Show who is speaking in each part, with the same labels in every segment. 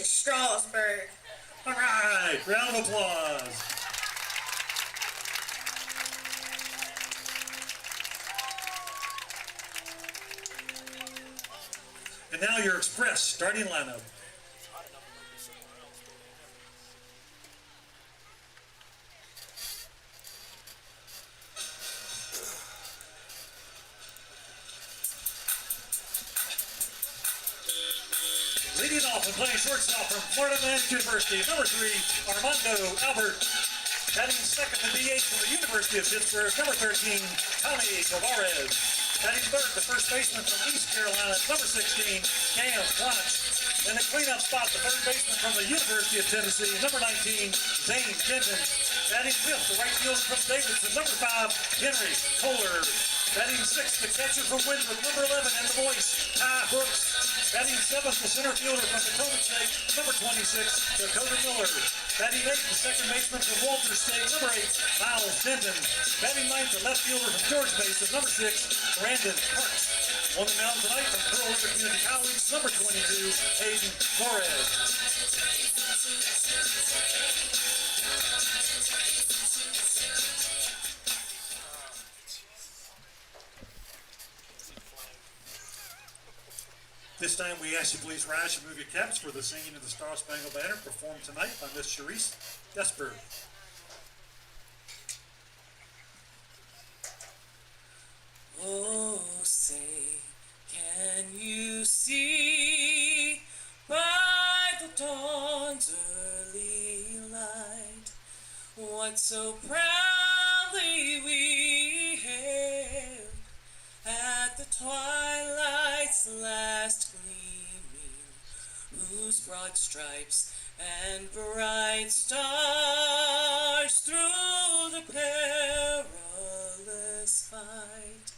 Speaker 1: to Strasburg.
Speaker 2: All right, round of applause. And now your Express starting lineup. Leading off and playing shortstop from Florida Atlantic University, number 3, Armando Albert. Batting second to DH from the University of Pittsburgh, number 13, Tommy Tavares. Batting third, the first baseman from East Carolina, number 16, Cam Clutch. In the cleanup spot, the third baseman from the University of Tennessee, number 19, Zane Denton. Batting fifth, the right fielder from Davidson, number 5, Henry Kohler. Batting sixth, the catcher from Winthrop, number 11, and the voice, Ty Brooks. Batting seventh, the center fielder from Dakota State, number 26, Dakota Miller. Batting eighth, the second baseman from Walter State, number 8, Miles Denton. Batting ninth, the left fielder from George Mason, number 6, Brandon Parks. On the mound tonight from Pearl River Community College, number 22, Hayden Flores. This time we ask you please rise and move your caps for the singing of the Star Spangled Banner performed tonight by Miss Charisse Strasburg.
Speaker 3: Oh, say, can you see by the dawn's early light what so proudly we hailed at the twilight's last gleaming, whose broad stripes and bright stars through the perilous fight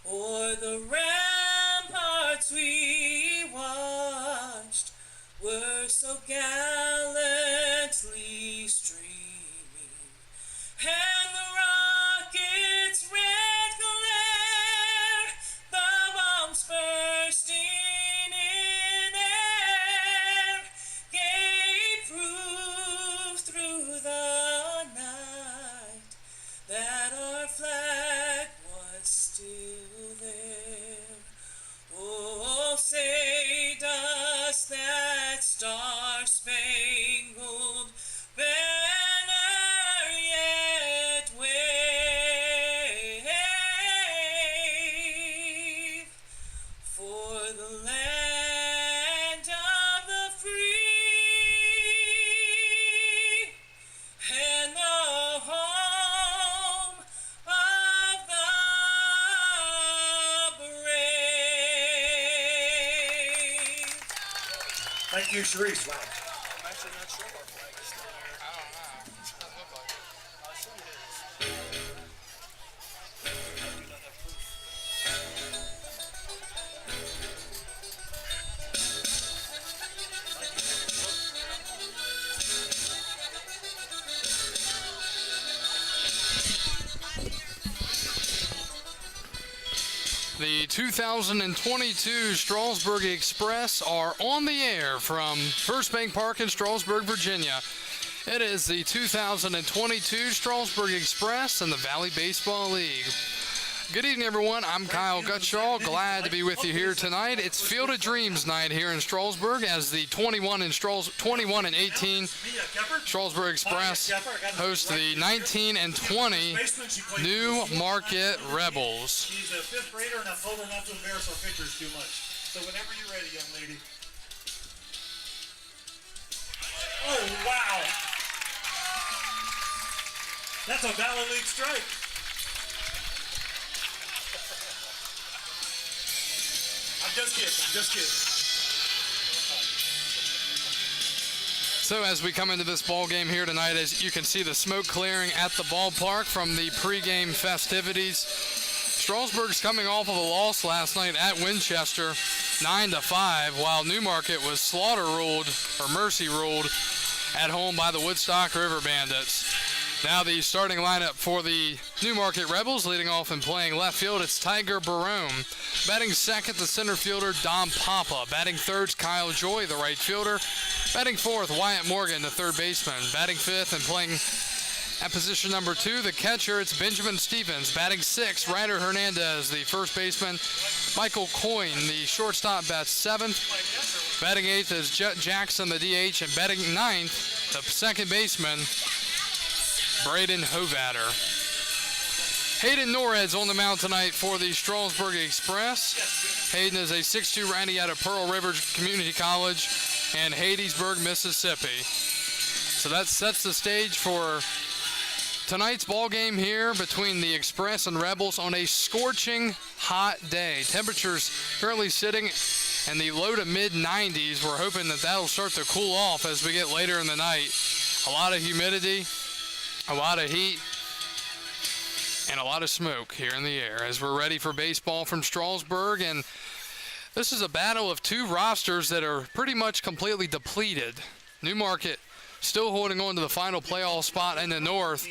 Speaker 3: o'er the ramparts we watched were so gallantly streaming, and the rocket's red glare, the bombs bursting in air, gave proof through the night that our flag was still there. Oh, say does that star-spangled banner yet wave for the land of the free and the home of the brave?
Speaker 2: Thank you, Charisse. Wow.
Speaker 4: I'm actually not sure our flag is still there. I don't know. It doesn't look like it. I'll show you this. I do not have proof.
Speaker 5: The 2022 Strasburg Express are on the air from First Bank Park in Strasburg, Virginia. It is the 2022 Strasburg Express in the Valley Baseball League. Good evening, everyone. I'm Kyle Gutschall. Glad to be with you here tonight. It's Field of Dreams night here in Strasburg as the 21 and 18 Strasburg Express host the 19 and 20 New Market Rebels.
Speaker 2: She's a 5th grader, and I've told her not to embarrass our pitchers too much. So whenever you're ready, young lady. Oh, wow. That's a Valley League strike. I'm just kidding.
Speaker 5: So as we come into this ball game here tonight, as you can see the smoke clearing at the ballpark from the pregame festivities. Strasburg's coming off of a loss last night at Winchester, 9-5, while Newmarket was mercy ruled at home by the Woodstock River Bandits. Now the starting lineup for the Newmarket Rebels, leading off and playing left field, it's Tiger Barome. Batting second, the center fielder, Dom Papa. Batting third, Kyle Joy, the right fielder. Batting fourth, Wyatt Morgan, the third baseman. Batting fifth and playing at position number 2, the catcher, it's Benjamin Stevens. Batting sixth, Ryder Hernandez, the first baseman. Michael Coyne, the shortstop, bats seventh. Batting eighth is Jet Jackson, the DH. And batting ninth, the second baseman, Braden Hovatter. Hayden Norhead's on the mound tonight for the Strasburg Express. Hayden is a 6'2" righty out of Pearl River Community College in Hattiesburg, Mississippi. So that sets the stage for tonight's ball game here between the Express and Rebels on a scorching hot day. Temperatures currently sitting in the low to mid 90s. We're hoping that that'll start to cool off as we get later in the night. A lot of humidity, a lot of heat, and a lot of smoke here in the air as we're ready for baseball from Strasburg. And this is a battle of two rosters that are pretty much completely depleted. Newmarket still holding on to the final playoff spot in the north.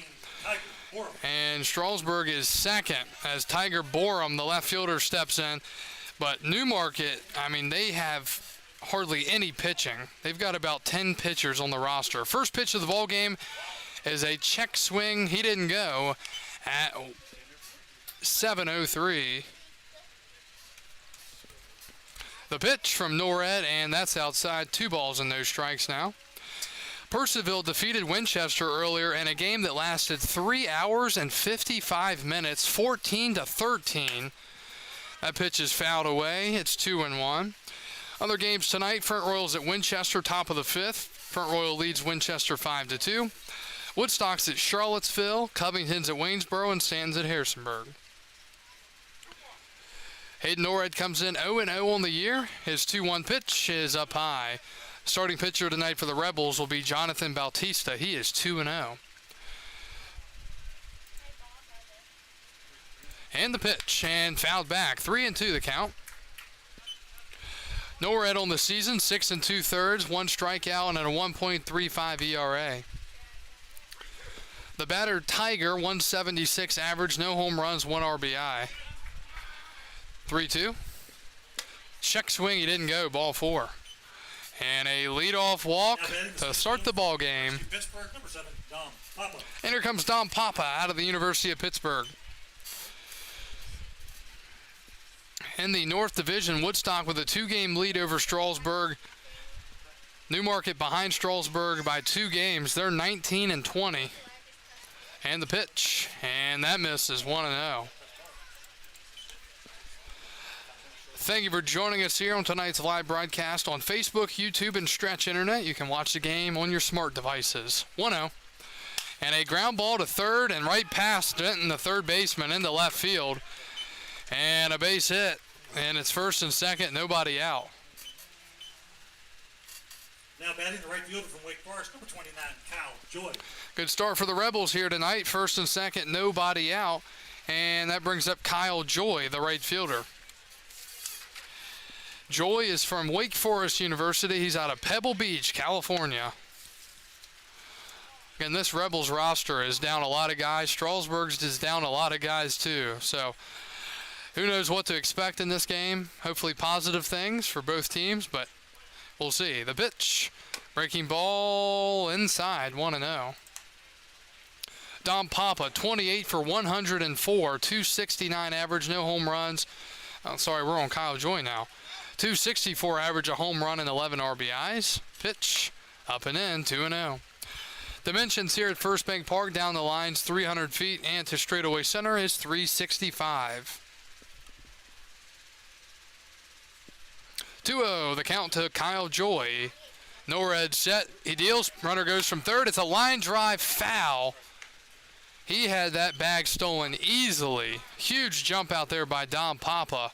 Speaker 5: And Strasburg is second as Tiger Borum, the left fielder, steps in. But Newmarket, I mean, they have hardly any pitching. They've got about 10 pitchers on the roster. First pitch of the ball game is a check swing. He didn't go at 7:03. The pitch from Norred, and that's outside. 2 balls and no strikes now. Purcellville defeated Winchester earlier in a game that lasted 3 hours and 55 minutes, 14-13. That pitch is fouled away. It's 2-1. Other games tonight, Front Royal's at Winchester, top of the 5th. Front Royal leads Winchester 5-2. Woodstock's at Charlottesville, Covington's at Waynesboro, and Stan's at Harrisonburg. Hayden Norred comes in 0-0 on the year. His 2-1 pitch is up high. Starting pitcher tonight for the Rebels will be Jonathan Bautista. He is 2-0. And the pitch, and fouled back. 3-2 the count. Norred on the season, 6 2/3, 1 strikeout, and a 1.35 ERA. The batter, Tiger, 176 average, no home runs, 1 RBI. 3-2. Check swing, he didn't go, ball 4. And a leadoff walk to start the ball game.
Speaker 2: Pittsburgh, number 7, Dom Papa.
Speaker 5: And here comes Dom Papa out of the University of Pittsburgh. In the North Division, Woodstock with a 2-game lead over Strasburg. Newmarket behind Strasburg by 2 games. They're 19-20. And the pitch, and that misses 1-0. Thank you for joining us here on tonight's live broadcast on Facebook, YouTube, and Stretch Internet. You can watch the game on your smart devices. 1-0. And a ground ball to third and right past Denton, the third baseman, into left field. And a base hit. And it's first and second, nobody out.
Speaker 2: Now batting the right fielder from Wake Forest, number 29, Kyle Joy.
Speaker 5: Good start for the Rebels here tonight. First and second, nobody out. And that brings up Kyle Joy, the right fielder. Joy is from Wake Forest University. He's out of Pebble Beach, California. And this Rebels roster is down a lot of guys. Strasburg's is down a lot of guys too. So who knows what to expect in this game. Hopefully positive things for both teams, but we'll see. The pitch, breaking ball inside, 1-0. Dom Papa, 28 for 104, 269 average, no home runs. Oh, sorry, we're on Kyle Joy now. 264 average, a home run, and 11 RBIs. Pitch, up and in, 2-0. Dimensions here at First Bank Park, down the lines 300 feet, and to straightaway center is 365. 2-0, the count to Kyle Joy. Norred set, he deals, runner goes from third. It's a line drive foul. He had that bag stolen easily. Huge jump out there by Dom Papa.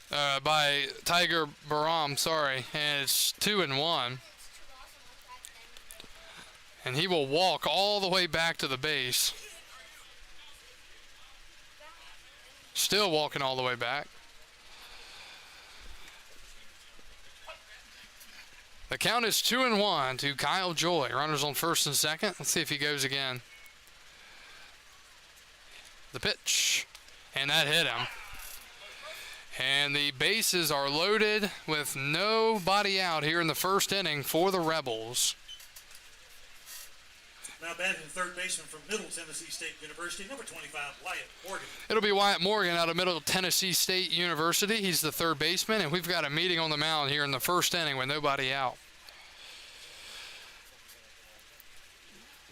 Speaker 5: By Tiger Baram, sorry. And it's 2-1. And he will walk all the way back to the base. Still walking all the way back. The count is 2-1 to Kyle Joy. Runners on first and second. Let's see if he goes again. The pitch, and that hit him. And the bases are loaded with nobody out here in the first inning for the Rebels.
Speaker 2: Now batting third baseman from Middle Tennessee State University, number 25, Wyatt Morgan.
Speaker 5: It'll be Wyatt Morgan out of Middle Tennessee State University. He's the third baseman, and we've got a meeting on the mound here in the first inning with nobody out.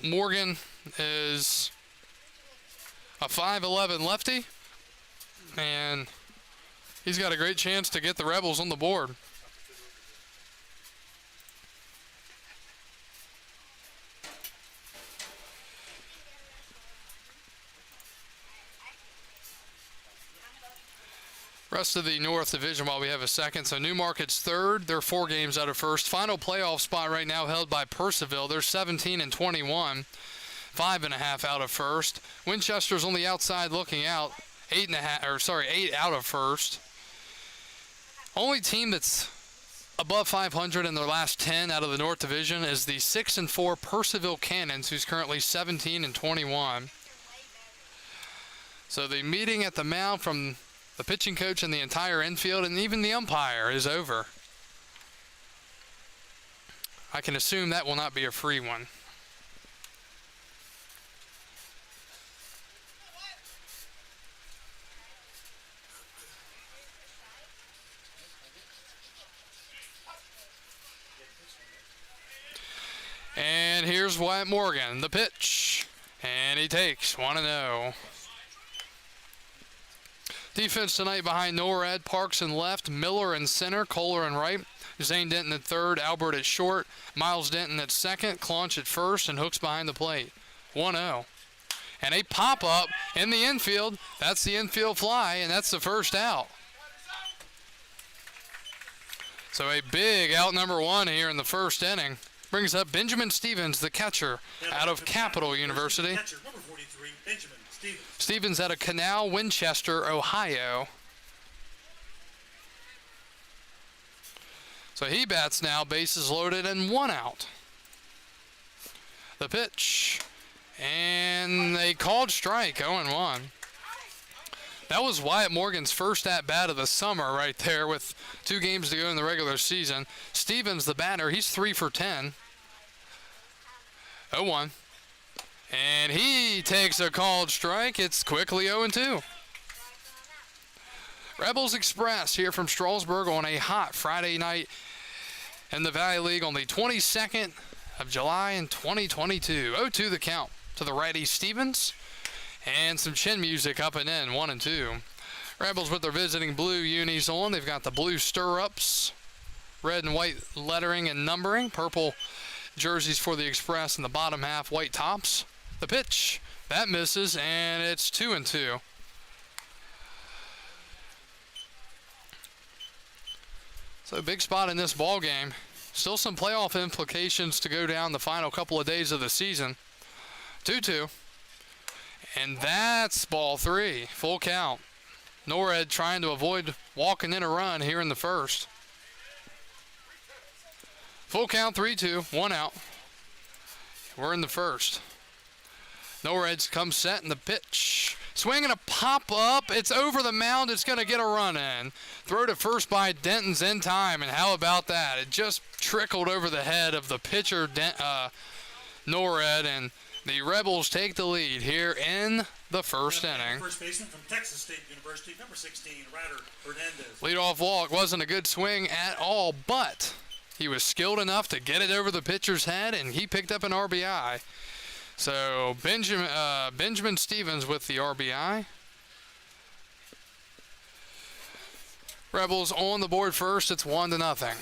Speaker 5: Morgan is a 5'11 lefty, and he's got a great chance to get the Rebels on the board. Rest of the North Division while we have a second. So Newmarket's third. They're 4 games out of first. Final playoff spot right now held by Percival. They're 17-21. 5.5 out of first. Winchester's on the outside looking out. 8 out of first. Only team that's above 500 in their last 10 out of the North Division is the 6-4 Percival Cannons, who's currently 17-21. So the meeting at the mound from the pitching coach and the entire infield and even the umpire is over. I can assume that will not be a free one. And here's Wyatt Morgan, the pitch, and he takes 1-0. Defense tonight behind Norred, Parks in left, Miller in center, Kohler in right, Zane Denton at third, Albert at short, Miles Denton at second, Claunch at first, and Hooks behind the plate. 1-0. And a pop-up in the infield. That's the infield fly, and that's the first out. So a big out number 1 here in the first inning. Brings up Benjamin Stevens, the catcher, out of Capital University.
Speaker 2: Catcher, number 43, Benjamin Stevens.
Speaker 5: Stevens out of Canal, Winchester, Ohio. So he bats now, bases loaded and 1 out. The pitch, and they called strike, 0-1. That was Wyatt Morgan's first at-bat of the summer right there with 2 games to go in the regular season. Stevens, the batter, he's 3 for 10. 0-1. And he takes a called strike. It's quickly 0-2. Rebels Express here from Strasburg on a hot Friday night in the Valley League on the 22nd of July in 2022. 0-2 the count to the righty Stevens. And some chin music up and in, 1-2. Rebels with their visiting blue unis on. They've got the blue stirrups, red and white lettering and numbering, purple jerseys for the Express in the bottom half, white tops. The pitch, that misses, and it's 2-2. So big spot in this ball game. Still some playoff implications to go down the final couple of days of the season. 2-2. And that's ball 3, full count. Norred trying to avoid walking in a run here in the first. Full count, 3-2, 1 out. We're in the first. Norred's come set in the pitch. Swinging a pop-up. It's over the mound. It's going to get a run in. Throw to first by Denton's in time, and how about that? It just trickled over the head of the pitcher, Norred, and the Rebels take the lead here in the first inning.
Speaker 2: First baseman from Texas State University, number 16, Ryder Hernandez.
Speaker 5: Leadoff walk wasn't a good swing at all, but he was skilled enough to get it over the pitcher's head, and he picked up an RBI. So Benjamin Stevens with the RBI. Rebels on the board first. It's 1-0.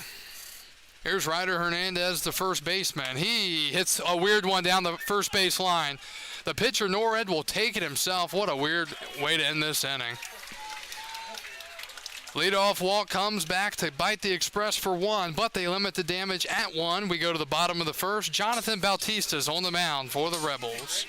Speaker 5: Here's Ryder Hernandez, the first baseman. He hits a weird one down the first base line. The pitcher, Norred, will take it himself. What a weird way to end this inning. Leadoff walk comes back to bite the Express for 1, but they limit the damage at 1. We go to the bottom of the first. Jonathan Bautista's on the mound for the Rebels.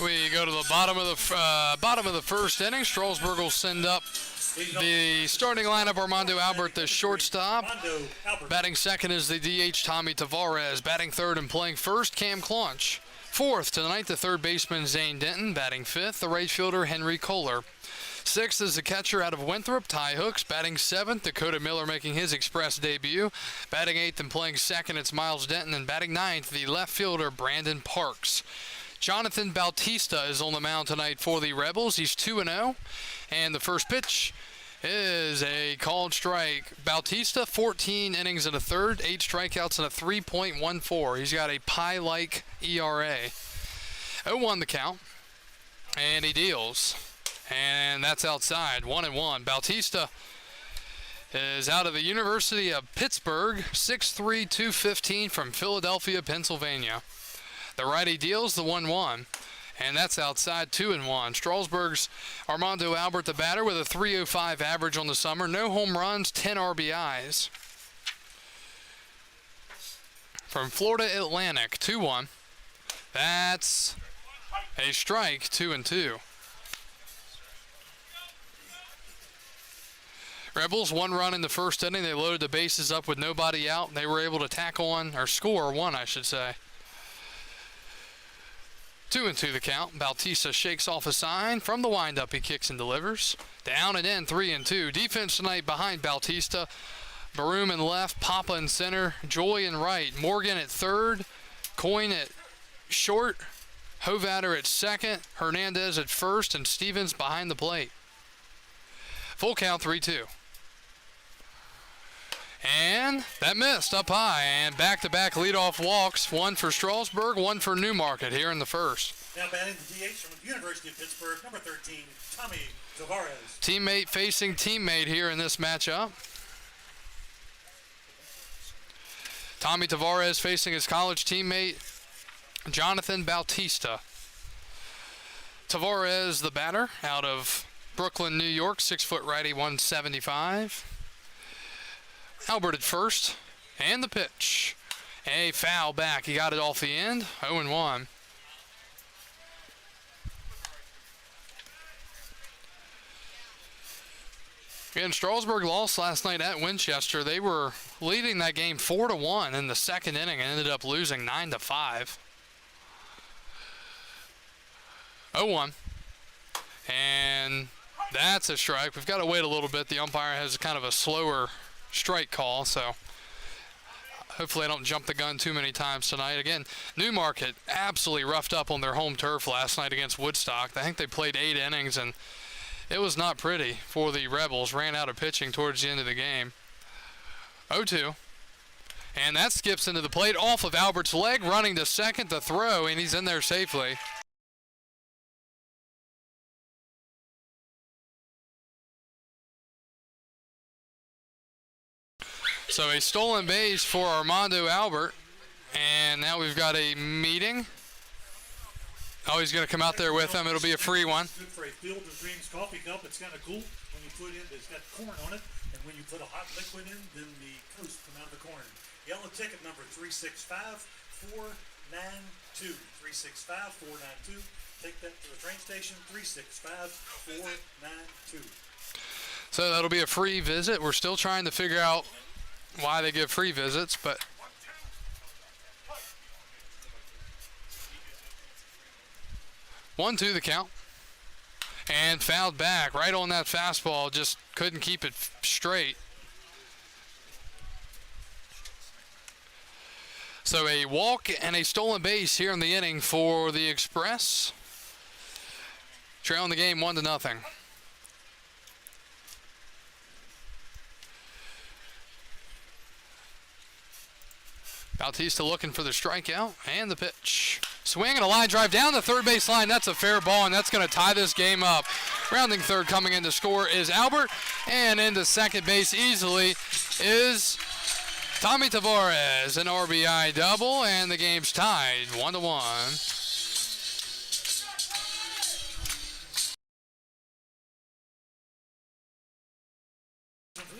Speaker 5: We go to the bottom of the first inning. Strasburg will send up the starting lineup. Armando Albert, the shortstop.
Speaker 2: Armando Albert.
Speaker 5: Batting second is the DH, Tommy Tavares. Batting third and playing first, Cam Clunch. Fourth tonight, the third baseman, Zane Denton. Batting fifth, the right fielder, Henry Kohler. Sixth is the catcher out of Winthrop, Ty Hooks. Batting seventh, Dakota Miller making his express debut. Batting eighth and playing second, it's Miles Denton. And batting ninth, the left fielder, Brandon Parks. Jonathan Bautista is on the mound tonight for the Rebels. He's 2-0. And the first pitch is a called strike. Bautista, 14 innings and a third, 8 strikeouts and a 3.14. He's got a pie-like ERA. 0-1 the count. And he deals. And that's outside, 1-1. Bautista is out of the University of Pittsburgh, 6'3", 215 from Philadelphia, Pennsylvania. The righty deals the 1-1, and that's outside, 2-1. Strasburg's Armando Albert, the batter, with a .305 average on the summer. No home runs, 10 RBIs. From Florida Atlantic, 2-1. That's a strike, 2-2. Rebels, 1 run in the first inning. They loaded the bases up with nobody out. They were able to tack on, or score one, I should say. 2-2 the count. Bautista shakes off a sign. From the windup, he kicks and delivers. Down and in, 3-2. Defense tonight behind Bautista. Baroom in left, Papa in center, Joy in right. Morgan at third, Coyne at short, Hovatter at second, Hernandez at first, and Stevens behind the plate. Full count, 3-2. And that missed up high, and back-to-back leadoff walks, one for Strasburg, one for Newmarket here in the first.
Speaker 2: Now batting the DH from the University of Pittsburgh, number 13, Tommy Tavares.
Speaker 5: Teammate facing teammate here in this matchup. Tommy Tavares facing his college teammate, Jonathan Bautista. Tavares, the batter, out of Brooklyn, New York, 6-foot righty, 175. Albert at first, and the pitch. A foul back. He got it off the end, 0-1. Again, Strasburg lost last night at Winchester. They were leading that game 4-1 in the second inning and ended up losing 9-5. 0-1. And that's a strike. We've got to wait a little bit. The umpire has kind of a slower strike call, so hopefully I don't jump the gun too many times tonight. Again, Newmarket absolutely roughed up on their home turf last night against Woodstock. I think they played 8 innings, and it was not pretty for the Rebels. Ran out of pitching towards the end of the game. 0-2. And that skips into the plate off of Albert's leg, running to second to throw, and he's in there safely. So a stolen base for Armando Albert, and now we've got a meeting. Oh, he's going to come out there with him. It'll be a free one.
Speaker 2: Good for a Field of Dreams coffee cup. It's kind of cool when you put in. It's got corn on it, and when you put a hot liquid in, then the toast come out of the corn. Yellow ticket number 365-492. 365-492. Take that to the train station. 365-492.
Speaker 5: So that'll be a free visit. We're still trying to figure out why they give free visits, but one, two the count, and fouled back right on that fastball. Just couldn't keep it straight. So a walk and a stolen base here in the inning for the Express. Trailing the game 1-0. Bautista looking for the strikeout and the pitch. Swing and a line drive down the third base line. That's a fair ball, and that's going to tie this game up. Rounding third, coming in to score is Albert, and into second base easily is Tommy Tavares. An RBI double, and the game's tied 1-1.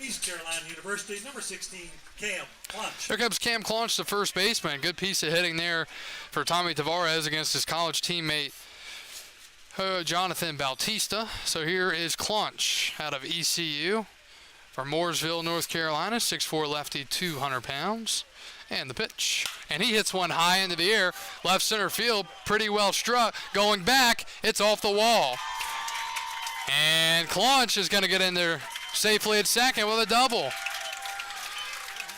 Speaker 2: East Carolina University, number 16, Cam Clunch.
Speaker 5: Here comes Cam Clunch, the first baseman. Good piece of hitting there for Tommy Tavares against his college teammate Jonathan Bautista. So here is Clunch out of ECU from Mooresville, North Carolina. 6'4" lefty, 200 pounds. And the pitch. And he hits one high into the air. Left center field, pretty well struck. Going back, it's off the wall. And Clunch is going to get in there safely at second with a double.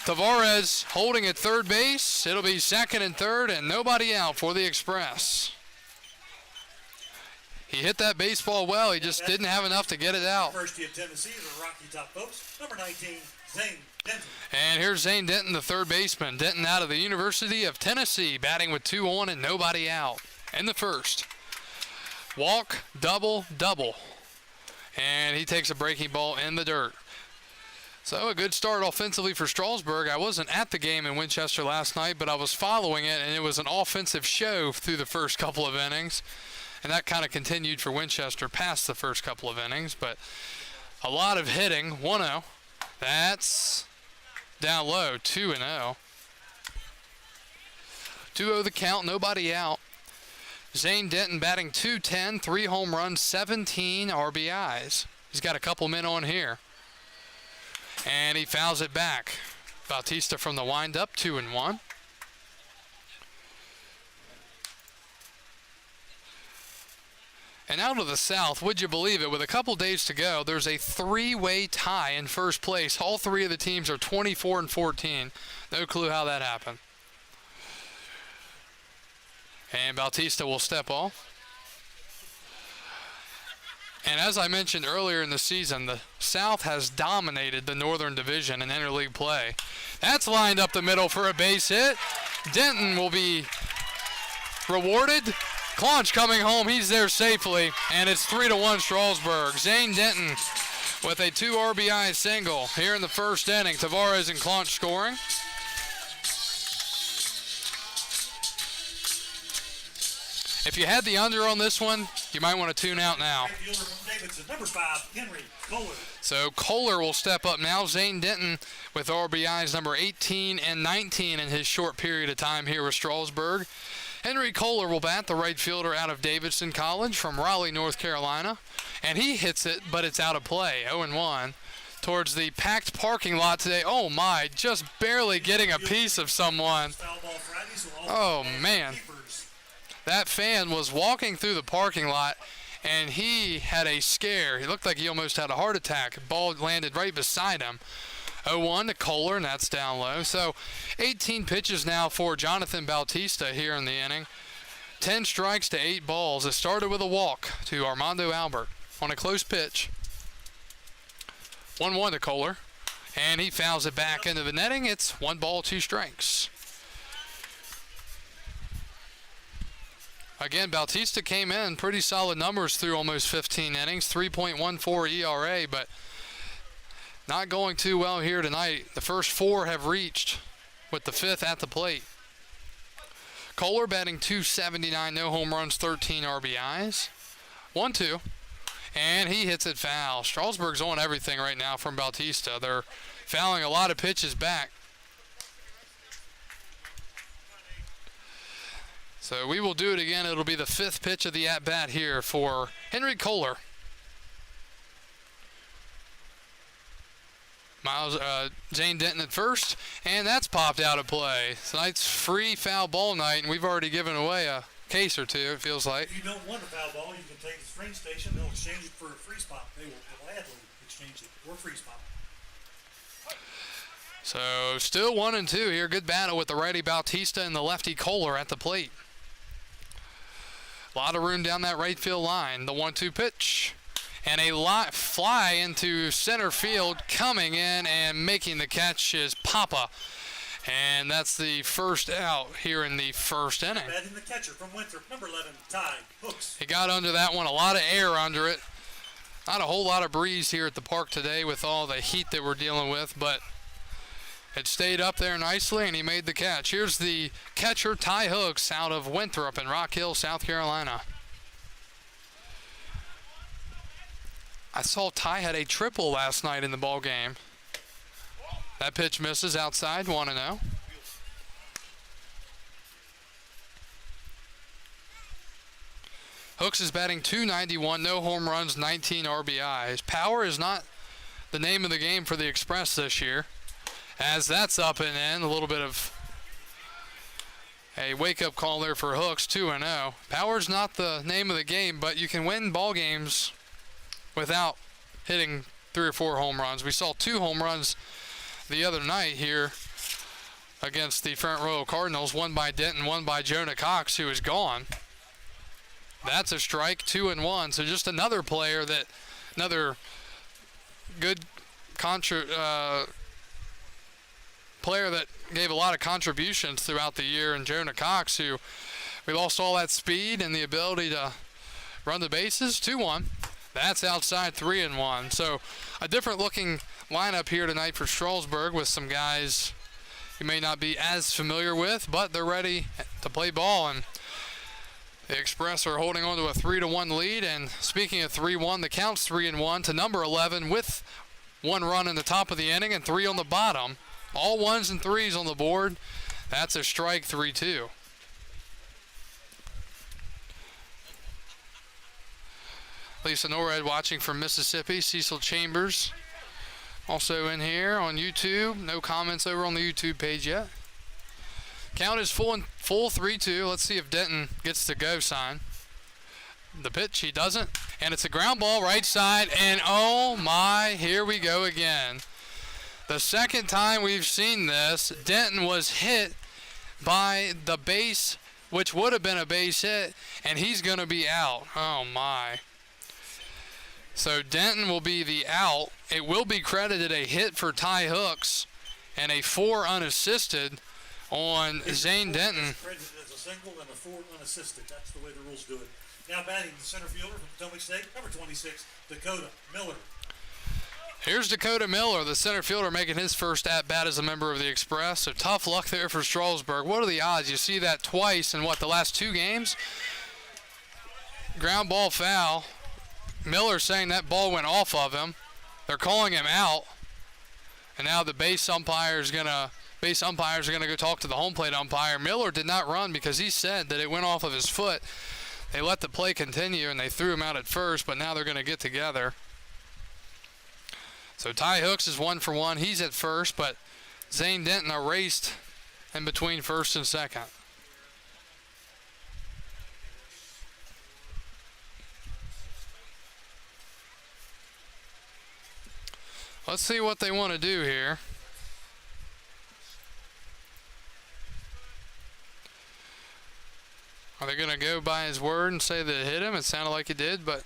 Speaker 5: Tavares holding at third base. It'll be second and third and nobody out for the Express. He hit that baseball well. He just didn't have enough to get it out.
Speaker 2: University of Tennessee, the Rocky Top folks. Number 19, Zane Denton.
Speaker 5: And here's Zane Denton, the third baseman. Denton out of the University of Tennessee, batting with 2 on and nobody out in the first. Walk, double, double. And he takes a breaking ball in the dirt. So a good start offensively for Strasburg. I wasn't at the game in Winchester last night, but I was following it, and it was an offensive show through the first couple of innings. And that kind of continued for Winchester past the first couple of innings. But a lot of hitting, 1-0. That's down low, 2-0. 2-0 the count, nobody out. Zane Denton batting .210, 3 home runs, 17 RBIs. He's got a couple men on here. And he fouls it back. Bautista from the windup, 2-1. And out of the South, would you believe it, with a couple days to go, there's a 3-way tie in first place. All 3 of the teams are 24-14. No clue how that happened. And Bautista will step off. And as I mentioned earlier in the season, the South has dominated the Northern Division in interleague play. That's lined up the middle for a base hit. Denton will be rewarded. Clunch coming home, he's there safely, and it's 3-1 Strasburg. Zane Denton with a 2 RBI single here in the first inning. Tavares and Clunch scoring. If you had the under on this one, you might want to tune out now.
Speaker 2: Number 5, Henry Kohler.
Speaker 5: So Kohler will step up now. Zane Denton with RBIs number 18 and 19 in his short period of time here with Strasburg. Henry Kohler will bat, the right fielder out of Davidson College from Raleigh, North Carolina. And he hits it, but it's out of play, 0-1. Towards the packed parking lot today. Oh my, just barely getting a piece of someone. Oh man. That fan was walking through the parking lot and he had a scare. He looked like he almost had a heart attack. Ball landed right beside him. 0-1 to Kohler, and that's down low. So 18 pitches now for Jonathan Bautista here in the inning. 10 strikes to 8 balls. It started with a walk to Armando Albert on a close pitch. 1-1 to Kohler, and he fouls it back into the netting. It's 1 ball, 2 strikes. Again, Bautista came in pretty solid numbers through almost 15 innings, 3.14 ERA, but not going too well here tonight. The first 4 have reached, with the 5th at the plate. Kohler batting .279, no home runs, 13 RBIs. 1-2, and he hits it foul. Strasburg's on everything right now from Bautista. They're fouling a lot of pitches back. So we will do it again. It'll be the 5th pitch of the at-bat here for Henry Kohler. Zane Denton at first, and that's popped out of play. Tonight's free foul ball night, and we've already given away a case or 2, it feels like.
Speaker 2: If you don't want a foul ball, you can take the string station. They'll exchange it for a free spot. They will gladly exchange it for a free spot.
Speaker 5: So still 1-2 here. Good battle with the righty Bautista and the lefty Kohler at the plate. A lot of room down that right field line. The 1-2 pitch. And a fly into center field. Coming in and making the catch is Papa. And that's the first out here in the first inning.
Speaker 2: Batting the catcher from Winthrop, number 11, Ty Hooks.
Speaker 5: He got under that one. A lot of air under it. Not a whole lot of breeze here at the park today with all the heat that we're dealing with, but it stayed up there nicely, and he made the catch. Here's the catcher, Ty Hooks, out of Winthrop in Rock Hill, South Carolina. I saw Ty had a triple last night in the ball game. That pitch misses outside, 1-0. Hooks is batting .291, no home runs, 19 RBIs. Power is not the name of the game for the Express this year, as that's up and in. A little bit of a wake-up call there for Hooks, 2-0. Power's not the name of the game, but you can win ball games without hitting 3 or 4 home runs. We saw 2 home runs the other night here against the Front Royal Cardinals, one by Denton, one by Jonah Cox, who is gone. That's a strike, 2-1. So just another player that, another good player that gave a lot of contributions throughout the year, and Jonah Cox, who we lost all that speed and the ability to run the bases. 2-1. That's outside, 3-1. So a different looking lineup here tonight for Strasburg with some guys you may not be as familiar with, but they're ready to play ball. And the Express are holding on to a 3-1 lead. And speaking of 3-1, the count's 3-1 to number 11 with 1 run in the top of the inning and 3 on the bottom. All 1s and 3s on the board. That's a strike, 3-2. Lisa Norred watching from Mississippi. Cecil Chambers also in here on YouTube. No comments over on the YouTube page yet. Count is full 3-2. Let's see if Denton gets the go sign. The pitch, he doesn't. And it's a ground ball right side. And oh my, here we go again. The second time we've seen this, Denton was hit by the base, which would have been a base hit, and he's going to be out. Oh my. So Denton will be the out. It will be credited a hit for Ty Hooks and a 4 unassisted on Zane Denton.
Speaker 2: Credited as a single and a 4 unassisted. That's the way the rules do it. Now batting the center fielder from Potomac State, number 26, Dakota Miller.
Speaker 5: Here's Dakota Miller, the center fielder, making his first at-bat as a member of the Express. So tough luck there for Strasburg. What are the odds? You see that twice in, the last 2 games? Ground ball foul. Miller saying that ball went off of him. They're calling him out. And now the base umpires are going to go talk to the home plate umpire. Miller did not run because he said that it went off of his foot. They let the play continue, and they threw him out at first, but now they're going to get together. So Ty Hooks is 1 for 1. He's at first, but Zane Denton erased in between first and second. Let's see what they want to do here. Are they going to go by his word and say that it hit him? It sounded like it did, but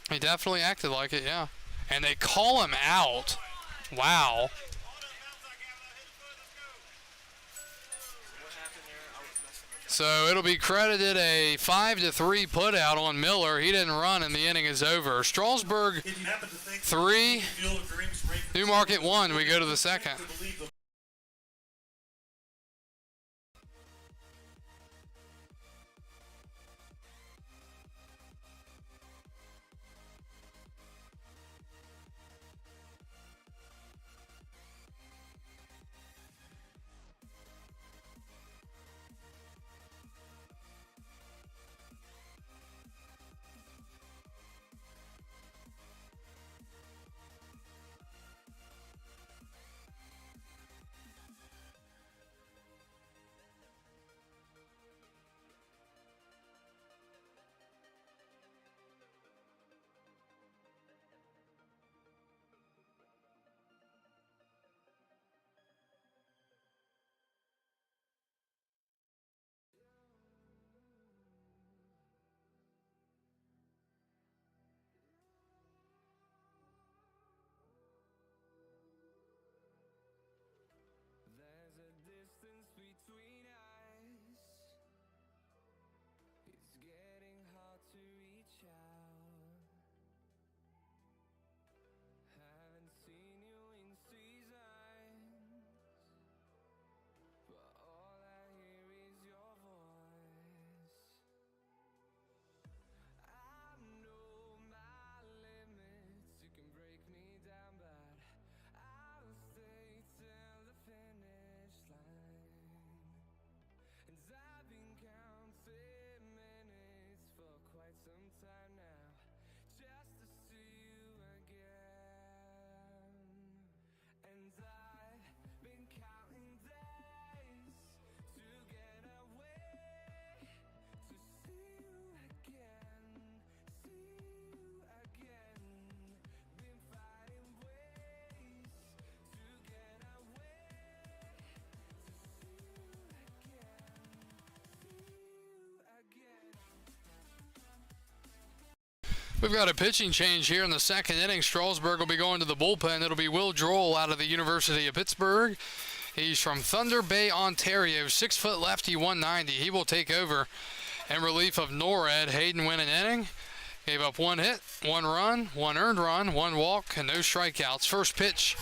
Speaker 5: he definitely acted like it, yeah. And they call him out. Wow. So it'll be credited a 5-3 put out on Miller. He didn't run and the inning is over. Strasburg 3, Newmarket 1. We go to the second. We've got a pitching change here in the second inning. Strasburg will be going to the bullpen. It'll be Will Droll out of the University of Pittsburgh. He's from Thunder Bay, Ontario. 6-foot lefty, 190. He will take over in relief of Norred. Hayden went an inning. Gave up 1 hit, 1 run, 1 earned run, 1 walk, and no strikeouts. First pitch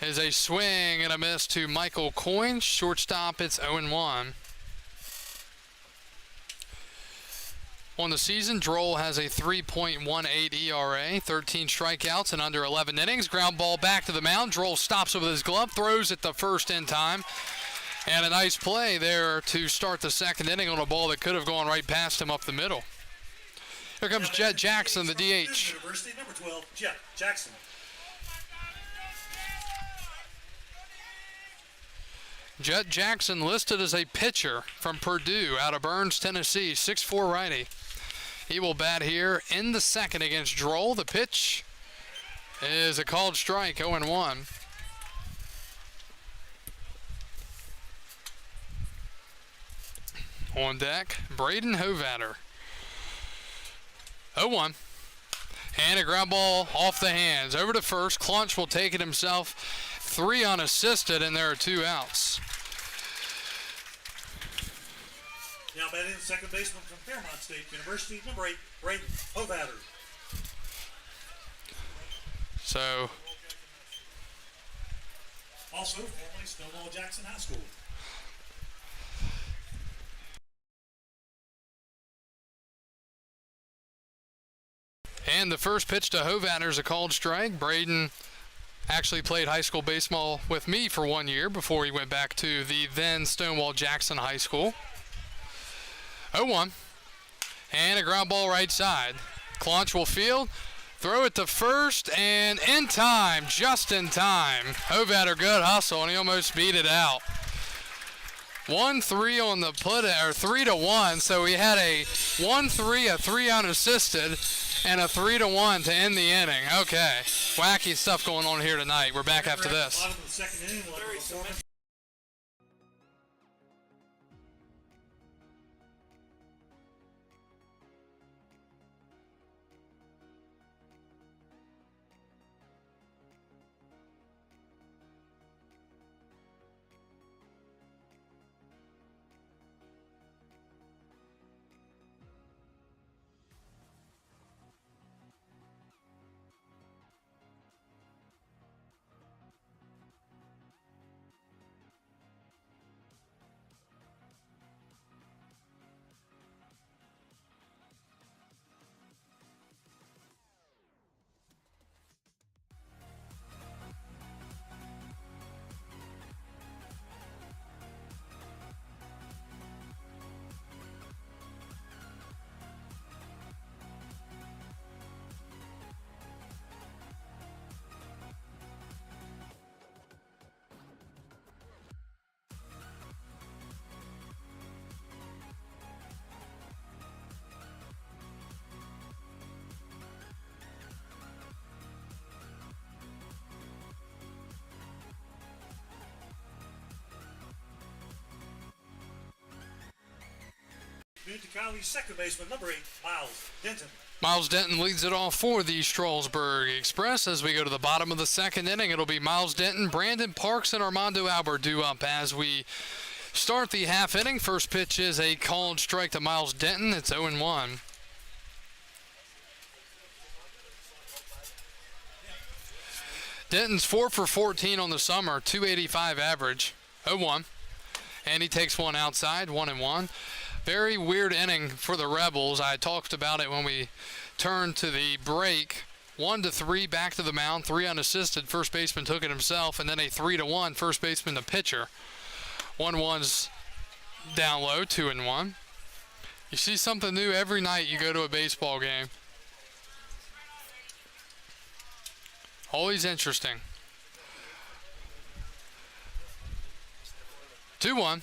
Speaker 5: is a swing and a miss to Michael Coyne. Shortstop, it's 0-1. On the season, Droll has a 3.18 ERA, 13 strikeouts in under 11 innings. Ground ball back to the mound. Droll stops it with his glove, throws it the first in time. And a nice play there to start the second inning on a ball that could have gone right past him up the middle. Here comes Jet Jackson, the DH.
Speaker 2: University, number 12, Jet Jackson.
Speaker 5: Jet Jackson listed as a pitcher from Purdue out of Burns, Tennessee, 6'4" righty. He will bat here in the second against Droll. The pitch is a called strike, 0-1. On deck, Braden Hovatter. 0-1. And a ground ball off the hands. Over to first. Clunch will take it himself. 3 unassisted, and there are 2 outs.
Speaker 2: Now batting second baseman from Fairmont State University, number 8, Braden Hovatter.
Speaker 5: So,
Speaker 2: Also formerly Stonewall Jackson High School.
Speaker 5: and the first pitch to Hovatter is a called strike. Braden actually played high school baseball with me for 1 year before he went back to the then Stonewall Jackson High School. 0-1. And a ground ball right side. Claunch will field. Throw it to first, and in time, just in time. Hovatter, good hustle, and he almost beat it out. 1-3 on the put, or 3-1. So we had a 1-3, a 3 unassisted, and a 3-1 to end the inning. Okay, wacky stuff going on here tonight. We're back after this.
Speaker 2: Bottom of the second inning, we'll have a performance. Community College second baseman, number 8, Miles Denton.
Speaker 5: Miles Denton leads it off for the Strasburg Express. As we go to the bottom of the second inning, it'll be Miles Denton, Brandon Parks, and Armando Albert due up as we start the half inning. First pitch is a called strike to Miles Denton. It's 0-1. Denton's 4 for 14 on the summer, 285 average, 0-1. And he takes one outside, 1-1. Very weird inning for the Rebels. I talked about it when we turned to the break. 1-3 back to the mound, 3 unassisted. First baseman took it himself, and then a 3-1 first baseman to pitcher. 1-1's down low, 2-1. You see something new every night you go to a baseball game. Always interesting. 2-1.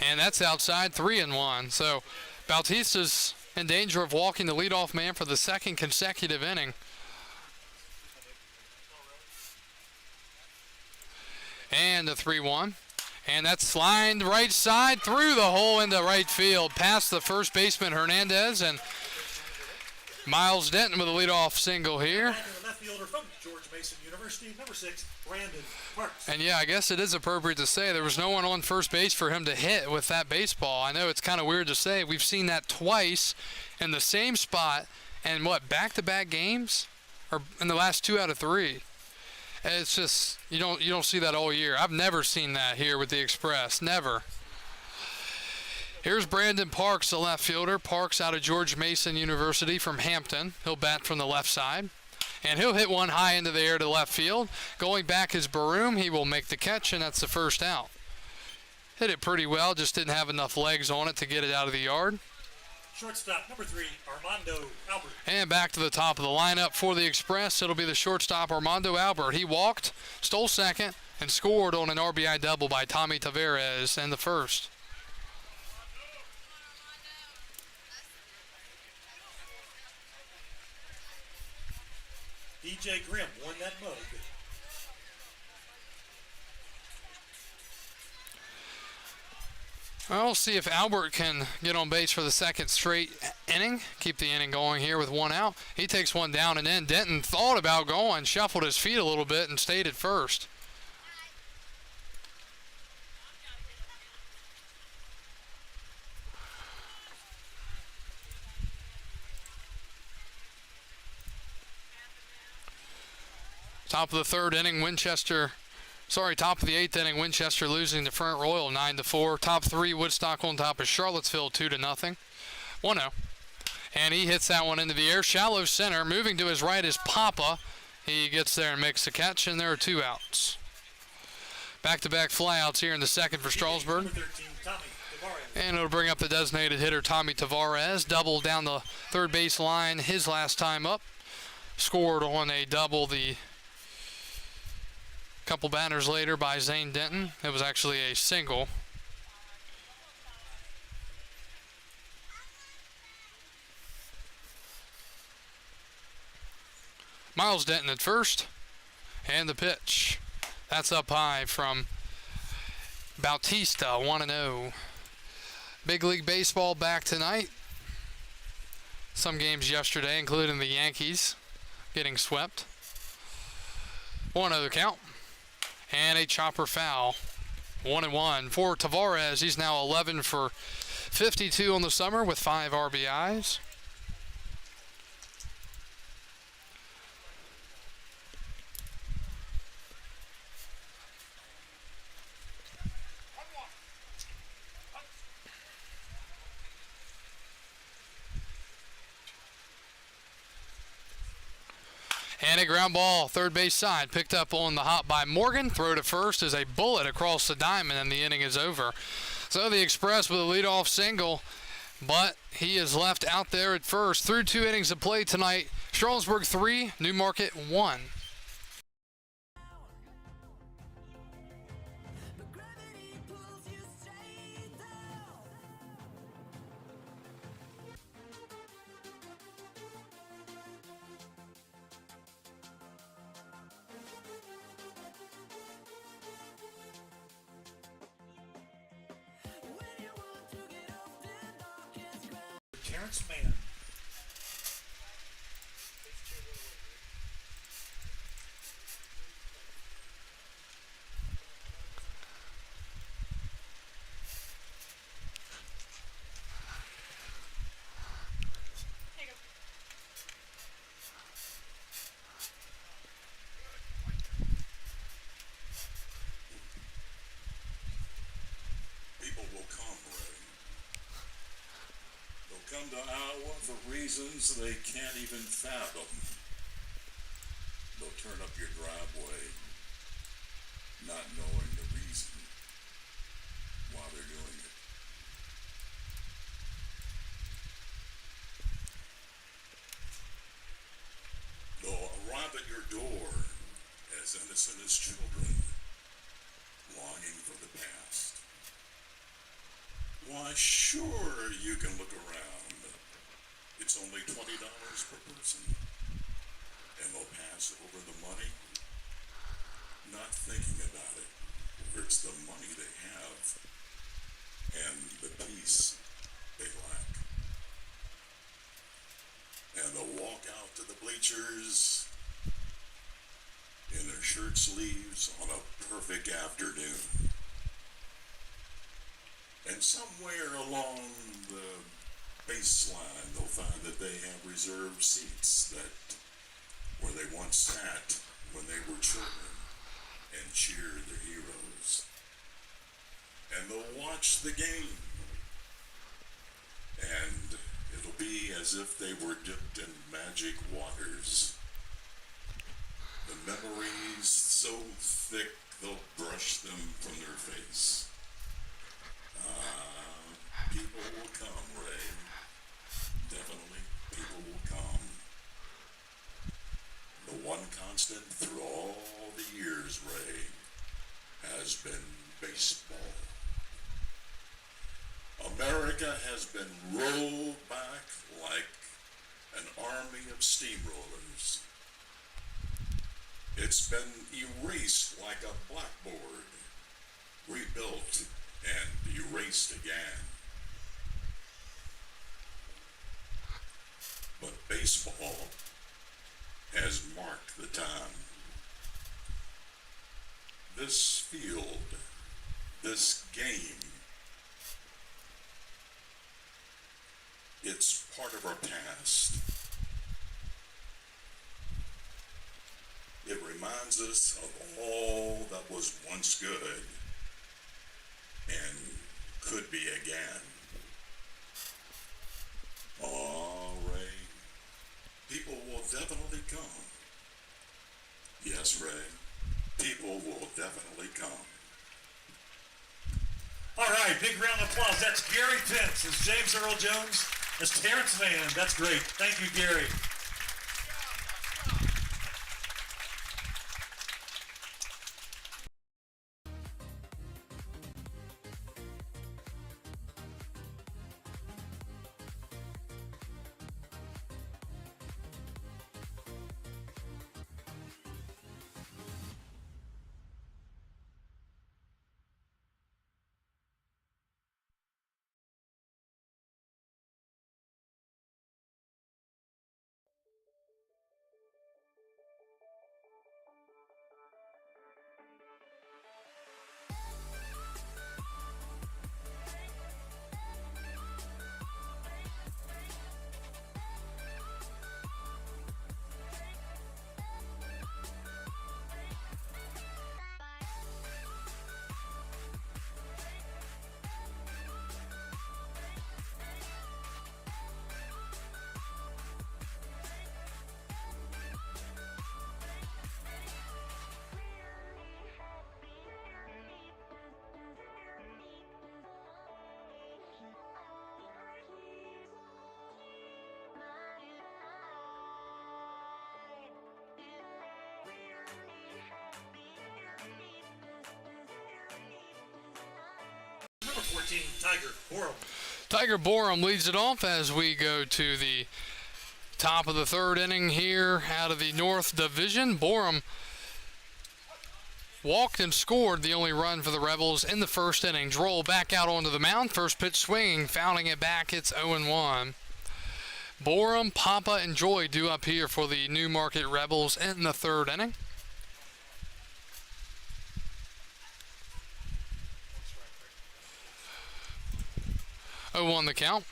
Speaker 5: And that's outside, 3-1. So Bautista's in danger of walking the leadoff man for the second consecutive inning. And a 3-1. And that's lined right side through the hole into right field, past the first baseman Hernandez, and Miles Denton with a leadoff single here.
Speaker 2: Back in the left fielder from George Mason University, number 6, Brandon Parks.
Speaker 5: And yeah, I guess it is appropriate to say there was no one on first base for him to hit with that baseball. I know it's kind of weird to say. We've seen that twice in the same spot and back-to-back games? Or in the last 2 out of 3. It's just, you don't see that all year. I've never seen that here with the Express. Never. Here's Brandon Parks, the left fielder. Parks out of George Mason University from Hampton. He'll bat from the left side. And he'll hit one high into the air to left field. Going back is Baroom. He will make the catch, and that's the first out. Hit it pretty well, just didn't have enough legs on it to get it out of the yard.
Speaker 2: Shortstop, number 3, Armando Albert.
Speaker 5: And back to the top of the lineup for the Express. It'll be the shortstop, Armando Albert. He walked, stole second, and scored on an RBI double by Tommy Tavares in the first.
Speaker 2: DJ Grimm won that mug.
Speaker 5: We'll see if Albert can get on base for the second straight inning. Keep the inning going here with 1 out. He takes one down and in. Denton thought about going, shuffled his feet a little bit, and stayed at first. Top of the third inning, top of the 8th inning, Winchester losing to Front Royal 9-4. Top 3, Woodstock on top of Charlottesville 2-0. 1-0. And he hits that one into the air. Shallow center. Moving to his right is Papa. He gets there and makes the catch, and there are 2 outs. Back-to-back flyouts here in the second for Strasburg.
Speaker 2: Number 13, Tommy Tavares.
Speaker 5: And it'll bring up the designated hitter, Tommy Tavares. Double down the third base line his last time up. Scored on a double the couple batters later by Zane Denton. It was actually a single. Miles Denton at first, and the pitch. That's up high from Bautista, 1-0. Big League Baseball back tonight. Some games yesterday, including the Yankees getting swept. 1-0 count. And a chopper foul. 1-1 for Tavares. He's now 11 for 52 on the summer with 5 RBIs. And a ground ball, third base side, picked up on the hop by Morgan. Throw to first is a bullet across the diamond, and the inning is over. So the Express with a leadoff single, but he is left out there at first. Through 2 innings of play tonight, Strasburg 3, Newmarket 1.
Speaker 2: Terrence Mann.
Speaker 1: People will come, Ray. They'll come to Iowa for reasons they can't even fathom. They'll turn up your driveway, not knowing the reason why they're doing it. They'll arrive at your door as innocent as children, longing for the past. Why, sure, you can look around. It's only $20 per person. And they'll pass over the money, not thinking about it. Or it's the money they have and the peace they lack. And they'll walk bleachers in their shirt sleeves on a perfect afternoon. And somewhere along the baseline, they'll find that they have reserved seats where they once sat when they were children and cheered their heroes. And they'll watch the game, and it'll be as if they were dipped in magic waters. The memories so thick they'll brush them from their face. People will come, Ray. Definitely, people will come. The one constant through all the years, Ray, has been baseball. America has been rolled back like an army of steamrollers. It's been erased like a blackboard, rebuilt and erased again. But baseball has marked the time. This field, this game, it's part of our past. It reminds us of all that was once good and could be again. Oh, Ray, people will definitely come. Yes, Ray, people will definitely come.
Speaker 2: All right, big round of applause. That's Gary Pence as James Earl Jones, as Terrence Mann. That's great. Thank you, Gary. Number 14, Tiger Borum.
Speaker 5: Tiger Borum leads it off as we go to the top of the third inning here out of the North Division. Borum walked and scored the only run for the Rebels in the first inning. Droll back out onto the mound. First pitch swinging, fouling it back. It's 0-1. Borum, Papa, and Joy due up here for the Newmarket Rebels in the third inning. 0-1 the count.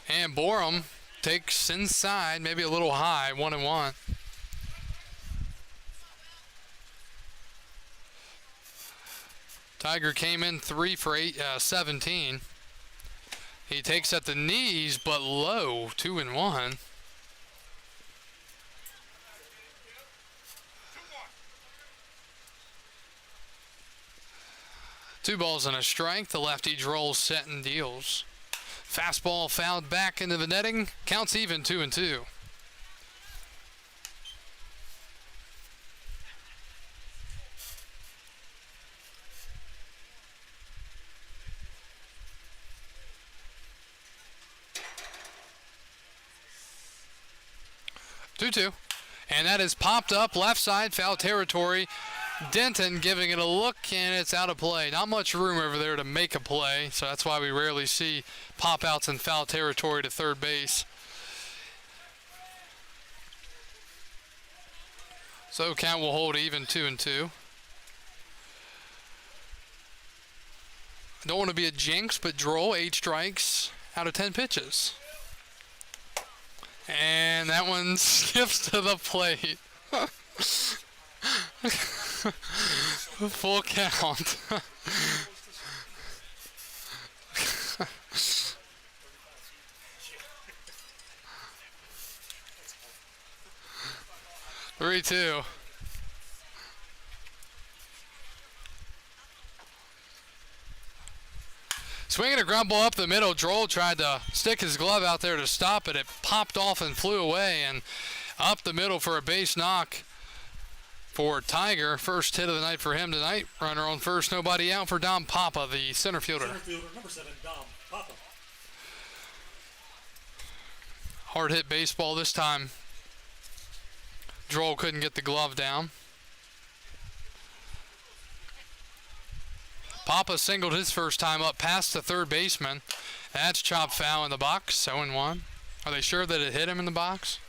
Speaker 5: And Borum takes inside, maybe a little high, 1-1. Tiger came in 3 for 17. He takes at the knees, but low, 2-1. Two balls and a strike. The lefty Droll set and deals. Fastball fouled back into the netting. Counts even, 2-2. And that is popped up left side, foul territory. Denton giving it a look, and it's out of play. Not much room over there to make a play, so that's why we rarely see pop outs in foul territory to third base. So count will hold even 2-2. Don't want to be a jinx, but draw 8 strikes out of 10 pitches. And that one skips to the plate. Full count. 3-2. Swinging a ground ball up the middle. Droll tried to stick his glove out there to stop it. It popped off and flew away and up the middle for a base knock for Tiger. First hit of the night for him tonight. Runner on first, nobody out for Dom Papa, the center fielder.
Speaker 2: Center fielder, number 7, Dom Papa.
Speaker 5: Hard hit baseball this time. Droll couldn't get the glove down. Papa singled his first time up past the third baseman. That's chopped foul in the box, 0-1. Are they sure that it hit him in the box?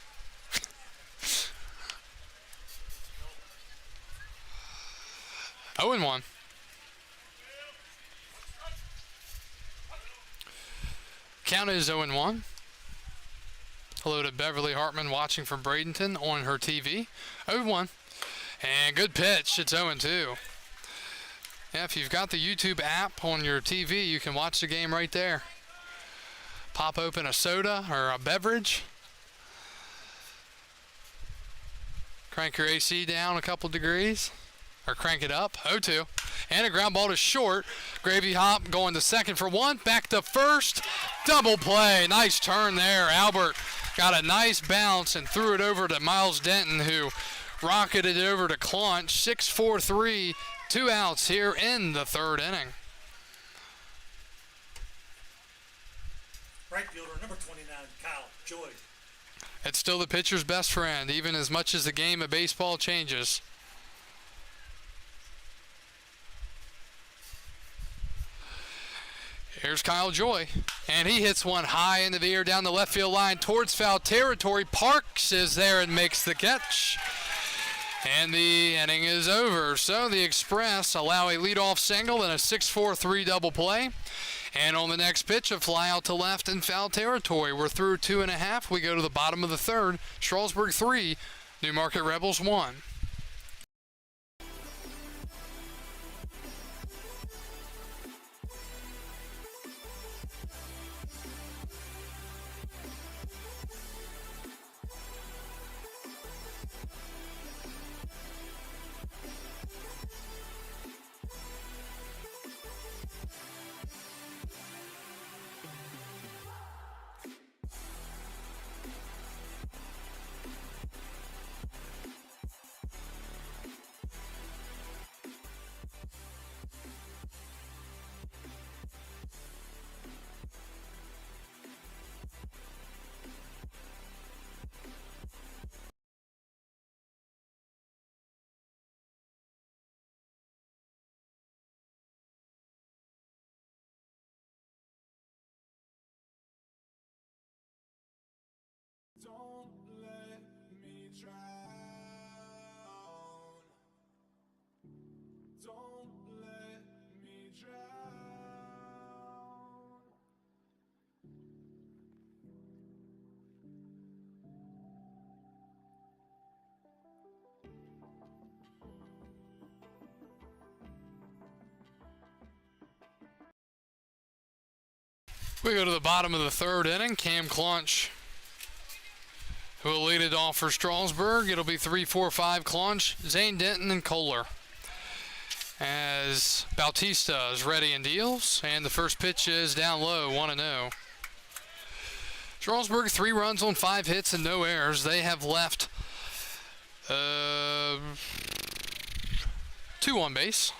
Speaker 5: Oh and 1. Count is 0-1. Hello to Beverly Hartman watching from Bradenton on her TV. 0-1. And good pitch. It's 0-2. Yeah, if you've got the YouTube app on your TV, you can watch the game right there. Pop open a soda or a beverage. Crank your AC down a couple degrees. Or crank it up. 0-2. And a ground ball to short. Gravy Hop going to second for 1. Back to first. Double play. Nice turn there. Albert got a nice bounce and threw it over to Miles Denton, who rocketed it over to Claunch. 6-4-3. 2 outs here in the third inning.
Speaker 2: Right fielder, number 29, Kyle Joy.
Speaker 5: It's still the pitcher's best friend, even as much as the game of baseball changes. Here's Kyle Joy, and he hits one high into the air down the left field line towards foul territory. Parks is there and makes the catch. And the inning is over. So the Express allow a leadoff single and a 6-4-3 double play. And on the next pitch, a fly out to left in foul territory. We're through 2.5. We go to the bottom of the third. Strasburg 3, Newmarket Rebels 1.
Speaker 6: Don't let me drown. Don't let me drown.
Speaker 5: We go to the bottom of the third inning. Cam Claunch, who will lead it off for Strasburg. It'll be 3-4-5 Claunch, Zane Denton, and Kohler. As Bautista is ready and deals, and the first pitch is down low, 1-0. Strasburg 3 runs on 5 hits and no errors. They have left 2 on base.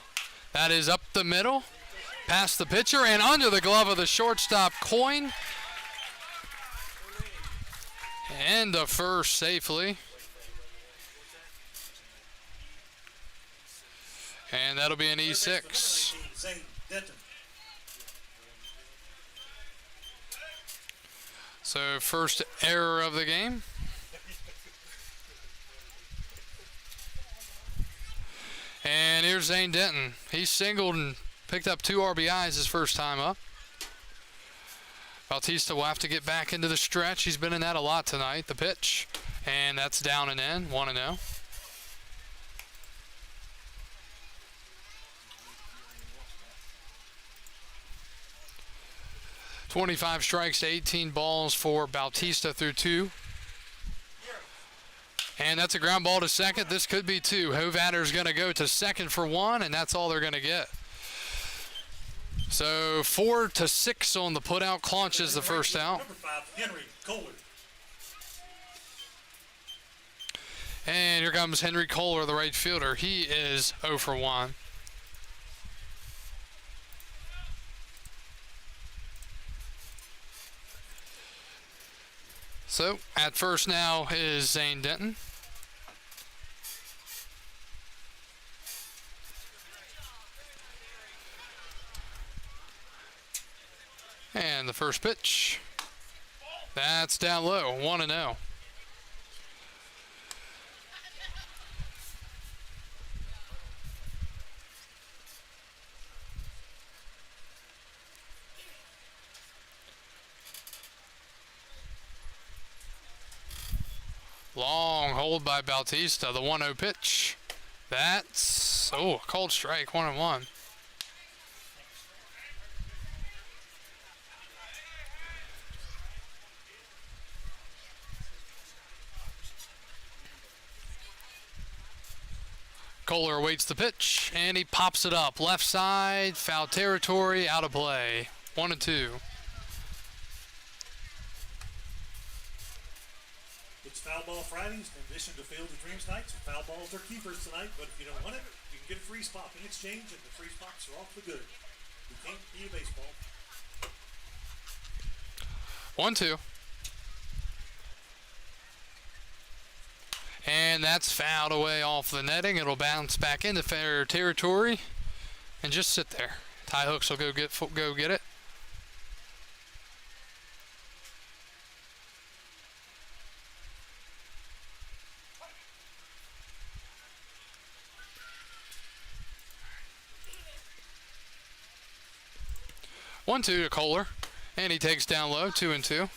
Speaker 5: That is up the middle, past the pitcher, and under the glove of the shortstop, Coyne. And the first safely. And that'll be an E6.
Speaker 2: Zane Denton.
Speaker 5: So first error of the game. here's Zane Denton. He singled and picked up 2 RBIs his first time up. Bautista will have to get back into the stretch. He's been in that a lot tonight. The pitch, and that's down and in, 1-0. 25 strikes to 18 balls for Bautista through 2. And that's a ground ball to second. This could be 2. Hovader's going to go to second for 1, and that's all they're going to get. So 4-6 on the putout. Claunches the first out.
Speaker 2: Number 5, Henry Kohler.
Speaker 5: And here comes Henry Kohler, the right fielder. He is 0 for 1. So at first now is Zane Denton. And the first pitch. That's down low, 1-0. Long hold by Bautista, the 1-0 pitch. That's, a called strike, 1-1. Kohler awaits the pitch, and he pops it up. Left side, foul territory, out of play. 1-2.
Speaker 2: It's Foul Ball Fridays. In addition to Field of Dreams nights, foul balls are keepers tonight. But if you don't want it, you can get a free spot in exchange, and the free spots are awfully good. You can't beat a baseball.
Speaker 5: 1-2. And that's fouled away off the netting. It'll bounce back into fair territory and just sit there. Ty Hooks will go get it. One two to Kohler, and he takes down low, 2-2.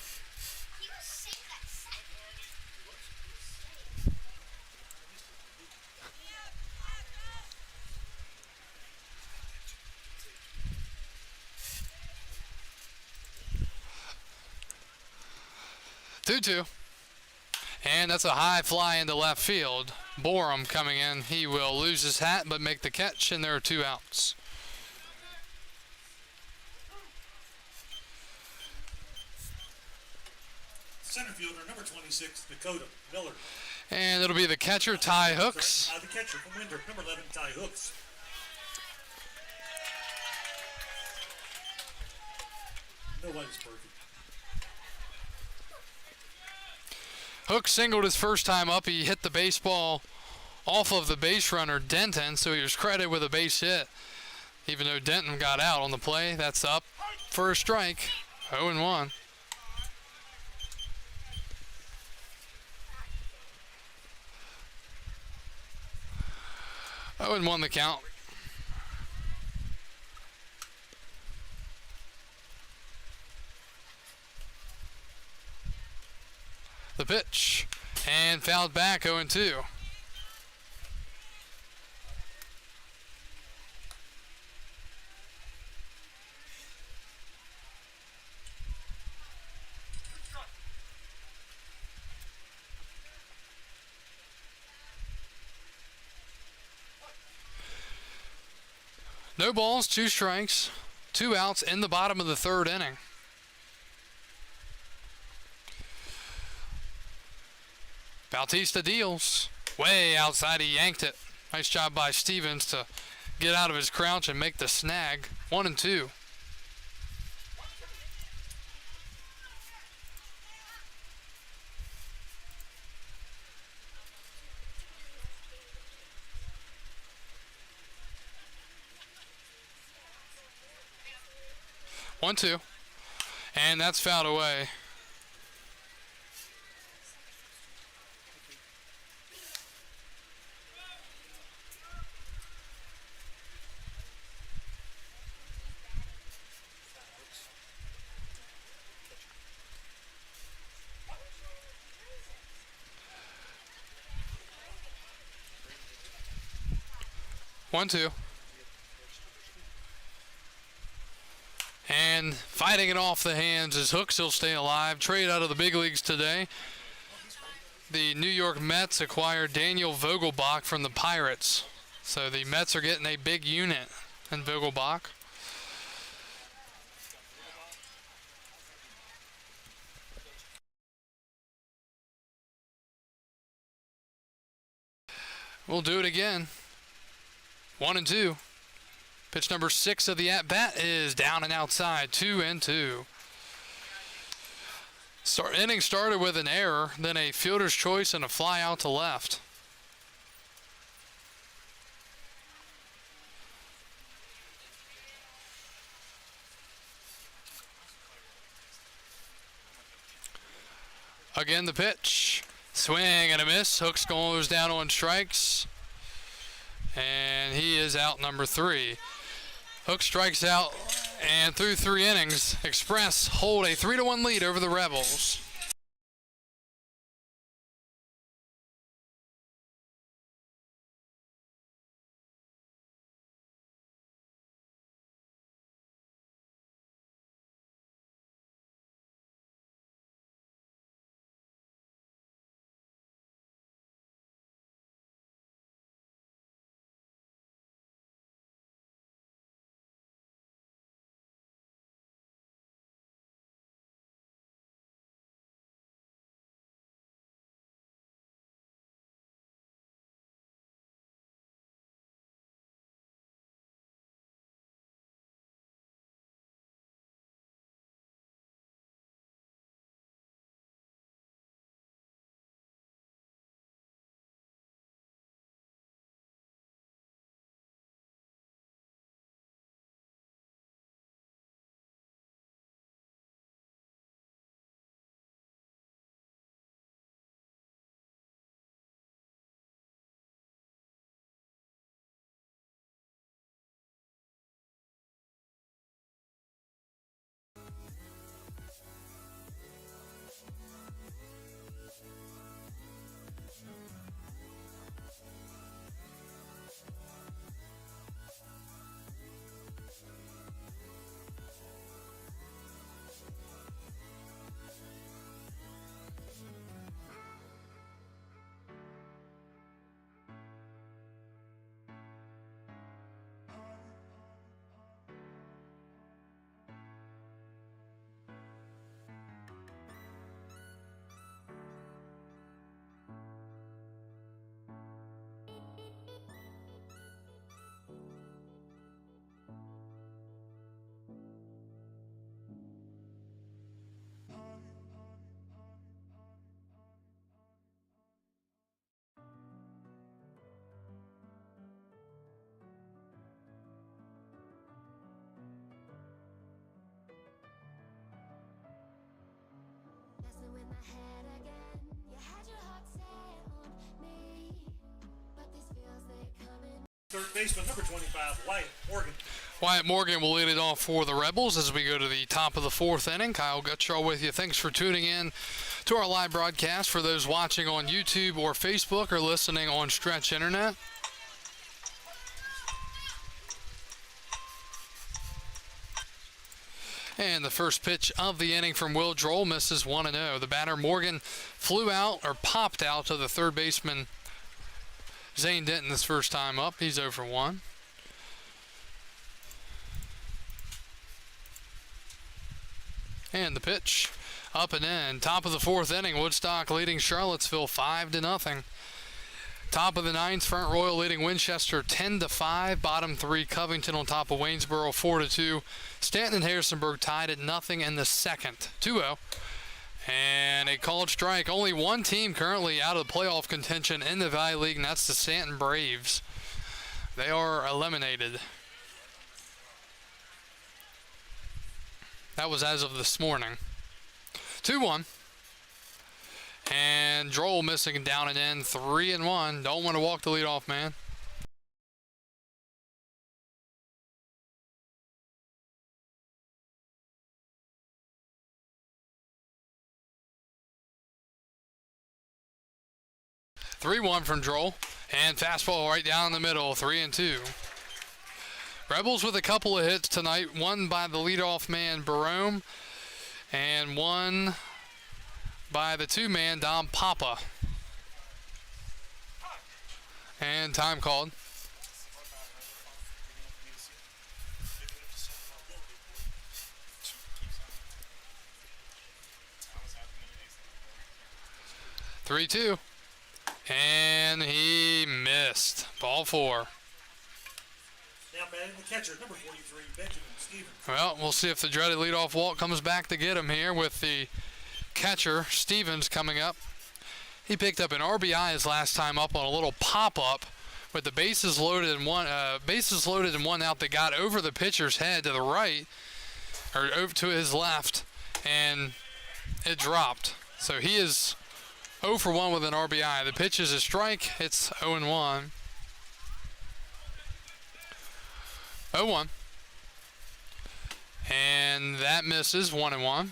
Speaker 5: 2-2. And that's a high fly into left field. Borum coming in. He will lose his hat but make the catch, and there are 2 outs.
Speaker 2: Center fielder, number 26, Dakota Miller.
Speaker 5: And it'll be the catcher, Ty Hooks.
Speaker 2: The catcher from Winder, number 11, Ty Hooks. Nobody's perfect.
Speaker 5: Hooks singled his first time up. He hit the baseball off of the base runner, Denton, so he was credited with a base hit. Even though Denton got out on the play, that's up for a strike. 0-1. Oh, and 1 the count. The pitch, and fouled back, 0-2. No balls, 2 strikes, 2 outs in the bottom of the 3rd inning. Bautista deals. Way outside, he yanked it. Nice job by Stevens to get out of his crouch and make the snag. 1-2. One, two, and that's fouled away. 1-2. And fighting it off the hands is Hooks. He'll stay alive. Trade out of the big leagues today. The New York Mets acquired Daniel Vogelbach from the Pirates. So the Mets are getting a big unit in Vogelbach. We'll do it again. 1-2. Pitch number 6 of the at-bat is down and outside. 2-2. Inning started with an error, then a fielder's choice and a fly out to left. Again, the pitch. Swing and a miss. Hooks goes down on strikes. And he is out number 3. Hooks strikes out, and through 3 innings, Express hold a 3-1 lead over the Rebels.
Speaker 7: Messing with my head again. You had your heart set on me, but these feels they coming.
Speaker 2: Third baseman, number 25, Wyatt Morgan.
Speaker 5: Wyatt Morgan will lead it off for the Rebels as we go to the top of the 4th inning. Kyle Gutschall with you. Thanks for tuning in to our live broadcast. For those watching on YouTube or Facebook or listening on Stretch Internet, and the first pitch of the inning from Will Droll misses 1-0. The batter Morgan flew out or popped out to the third baseman Zane Denton this first time up. He's 0 for 1. And the pitch up and in. Top of the 4th inning. Woodstock leading Charlottesville 5-0. Top of the 9th, Front Royal leading Winchester 10-5. Bottom 3, Covington on top of Waynesboro 4-2. Stanton and Harrisonburg tied at 0 in the 2nd. 2-0. And a called strike. Only one team currently out of the playoff contention in the Valley League, and that's the Stanton Braves. They are eliminated. That was as of this morning. 2-1. And Droll missing down and in. 3-1. Don't want to walk the leadoff man. Three-one from Droll. And fastball right down the middle. 3-2. Rebels with a couple of hits tonight, one by the leadoff man Barome, and one by the two-man Dom Papa. And time called. Three-two. And he missed. Ball four.
Speaker 2: Now batting the catcher, number 43, Benjamin Stevens.
Speaker 5: Well, we'll see if the dreaded leadoff walk comes back to get him here with the catcher, Stevens, coming up. He picked up an RBI his last time up on a little pop-up with the bases loaded and one out that got over the pitcher's head to the right, or over to his left, and it dropped. So he is 0 for 1 with an RBI. The pitch is a strike. It's 0-1. 0-1. And that misses 1-1.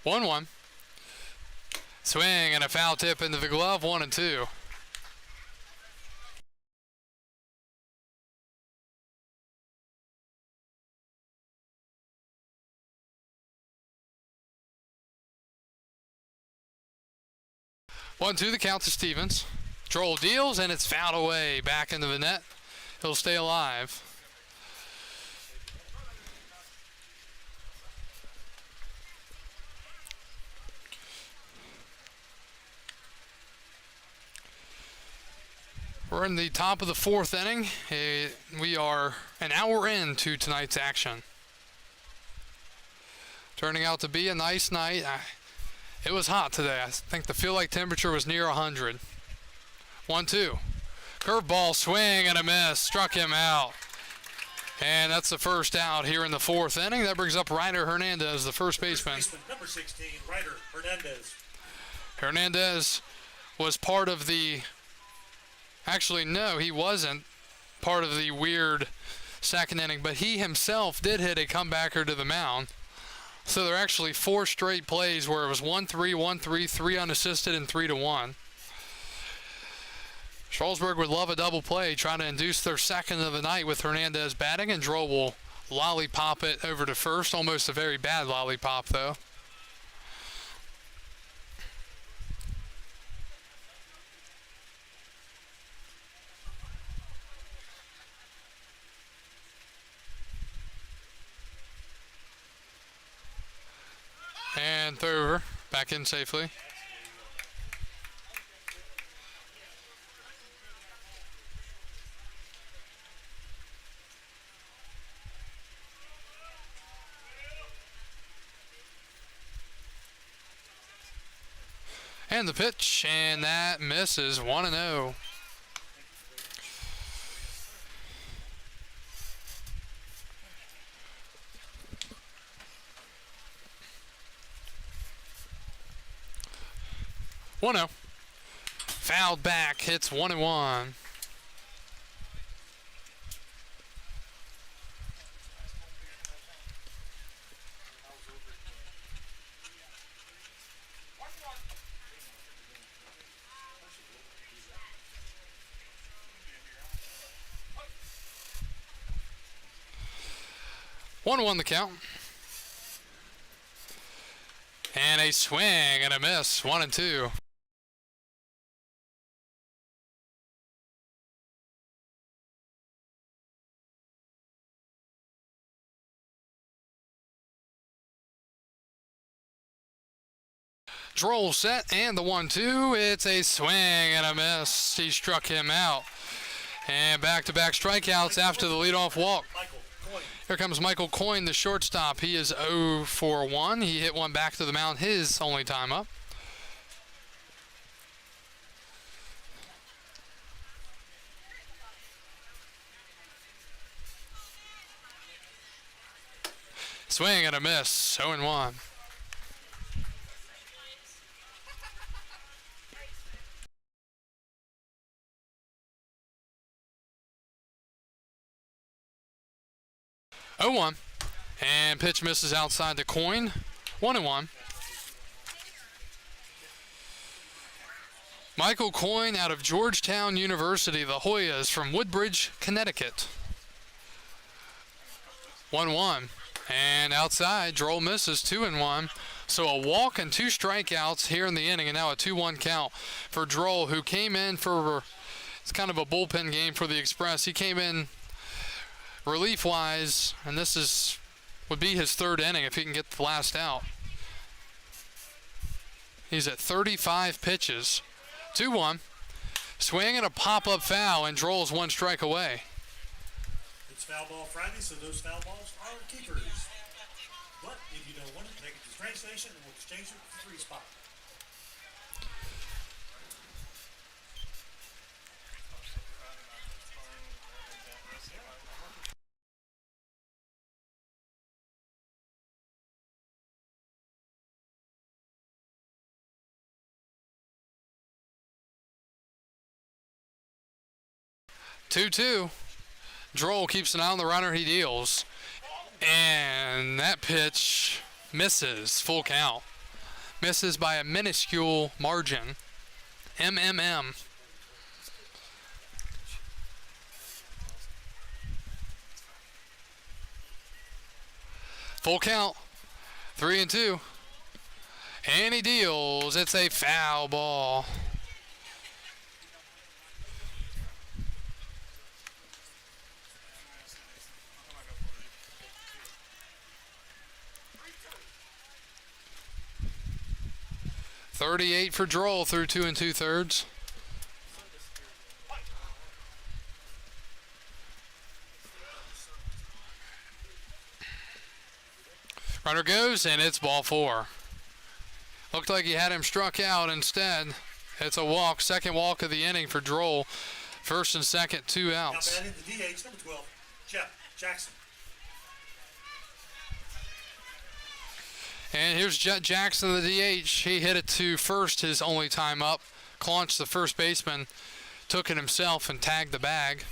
Speaker 5: One. Swing and a foul tip into the glove, 1-2. One, two, the count to Stevens. Droll deals, and it's fouled away back into the net. He'll stay alive. We're in the top of the fourth inning. We are an hour into tonight's action. Turning out to be a nice night. It was hot today. I think the feel-like temperature was near 100. 1-2. Curveball swing and a miss. Struck him out. And that's the first out here in the fourth inning. That brings up Ryder Hernandez, the first baseman.
Speaker 2: Number 16, Ryder Hernandez.
Speaker 5: Hernandez was part of the... Actually, no, he wasn't part of the weird second inning, but he himself did hit a comebacker to the mound. So there are actually 4 straight plays where it was 1-3, 1-3, 3 unassisted, and 3-1. Strasburg would love a double play, trying to induce their second of the night with Hernandez batting, and Droll will lollipop it over to first. Almost a very bad lollipop, though. And throw over, back in safely. And the pitch, and that misses 1-0. Fouled back, hits 1-1. The count. And a swing and a miss, 1-2. Droll set and the 1-2. It's a swing and a miss. He struck him out. And back-to-back strikeouts after the leadoff walk. Here comes Michael Coyne, the shortstop. He is 0 for 1. He hit one back to the mound, his only time up. Swing and a miss, 0-1. And pitch misses outside the coin. 1-1. Michael Coyne out of Georgetown University, the Hoyas from Woodbridge, Connecticut. 1-1. And outside, Droll misses. 2-1. So a walk and 2 strikeouts here in the inning, and now a 2-1 count for Droll, who came in for, it's kind of a bullpen game for the Express. He came in relief-wise, and this would be his 3rd inning if he can get the last out. He's at 35 pitches. 2-1. Swing and a pop-up foul, and Droll's 1 strike away.
Speaker 2: It's foul ball Friday, so those foul balls are keepers. But if you don't want it, take it to the train station and we'll exchange it for 3 spot.
Speaker 5: Two. Droll keeps an eye on the runner he deals. And that pitch misses. Full count. Misses by a minuscule margin. MMM. Full count. 3-2. And he deals. It's a foul ball. .38 for Droll through 2 2/3. Runner goes, and it's ball 4. Looked like he had him struck out. Instead, it's a walk. 2nd walk of the inning for Droll. 1st and 2nd, 2 outs.
Speaker 2: Now batting the DH, number 12, Jeff Jackson.
Speaker 5: And here's Jet Jackson, the DH. He hit it to first his only time up. Claunched the first baseman, took it himself, and tagged the bag.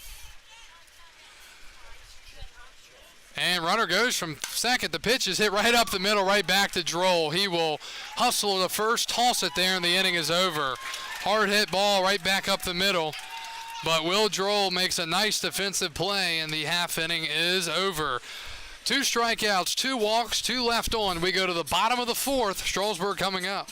Speaker 5: And runner goes from 2nd. The pitch is hit right up the middle, right back to Droll. He will hustle to first, toss it there, and the inning is over. Hard hit ball right back up the middle. But Will Droll makes a nice defensive play, and the half inning is over. 2 strikeouts, 2 walks, 2 left on. We go to the bottom of the 4th. Strasburg coming up.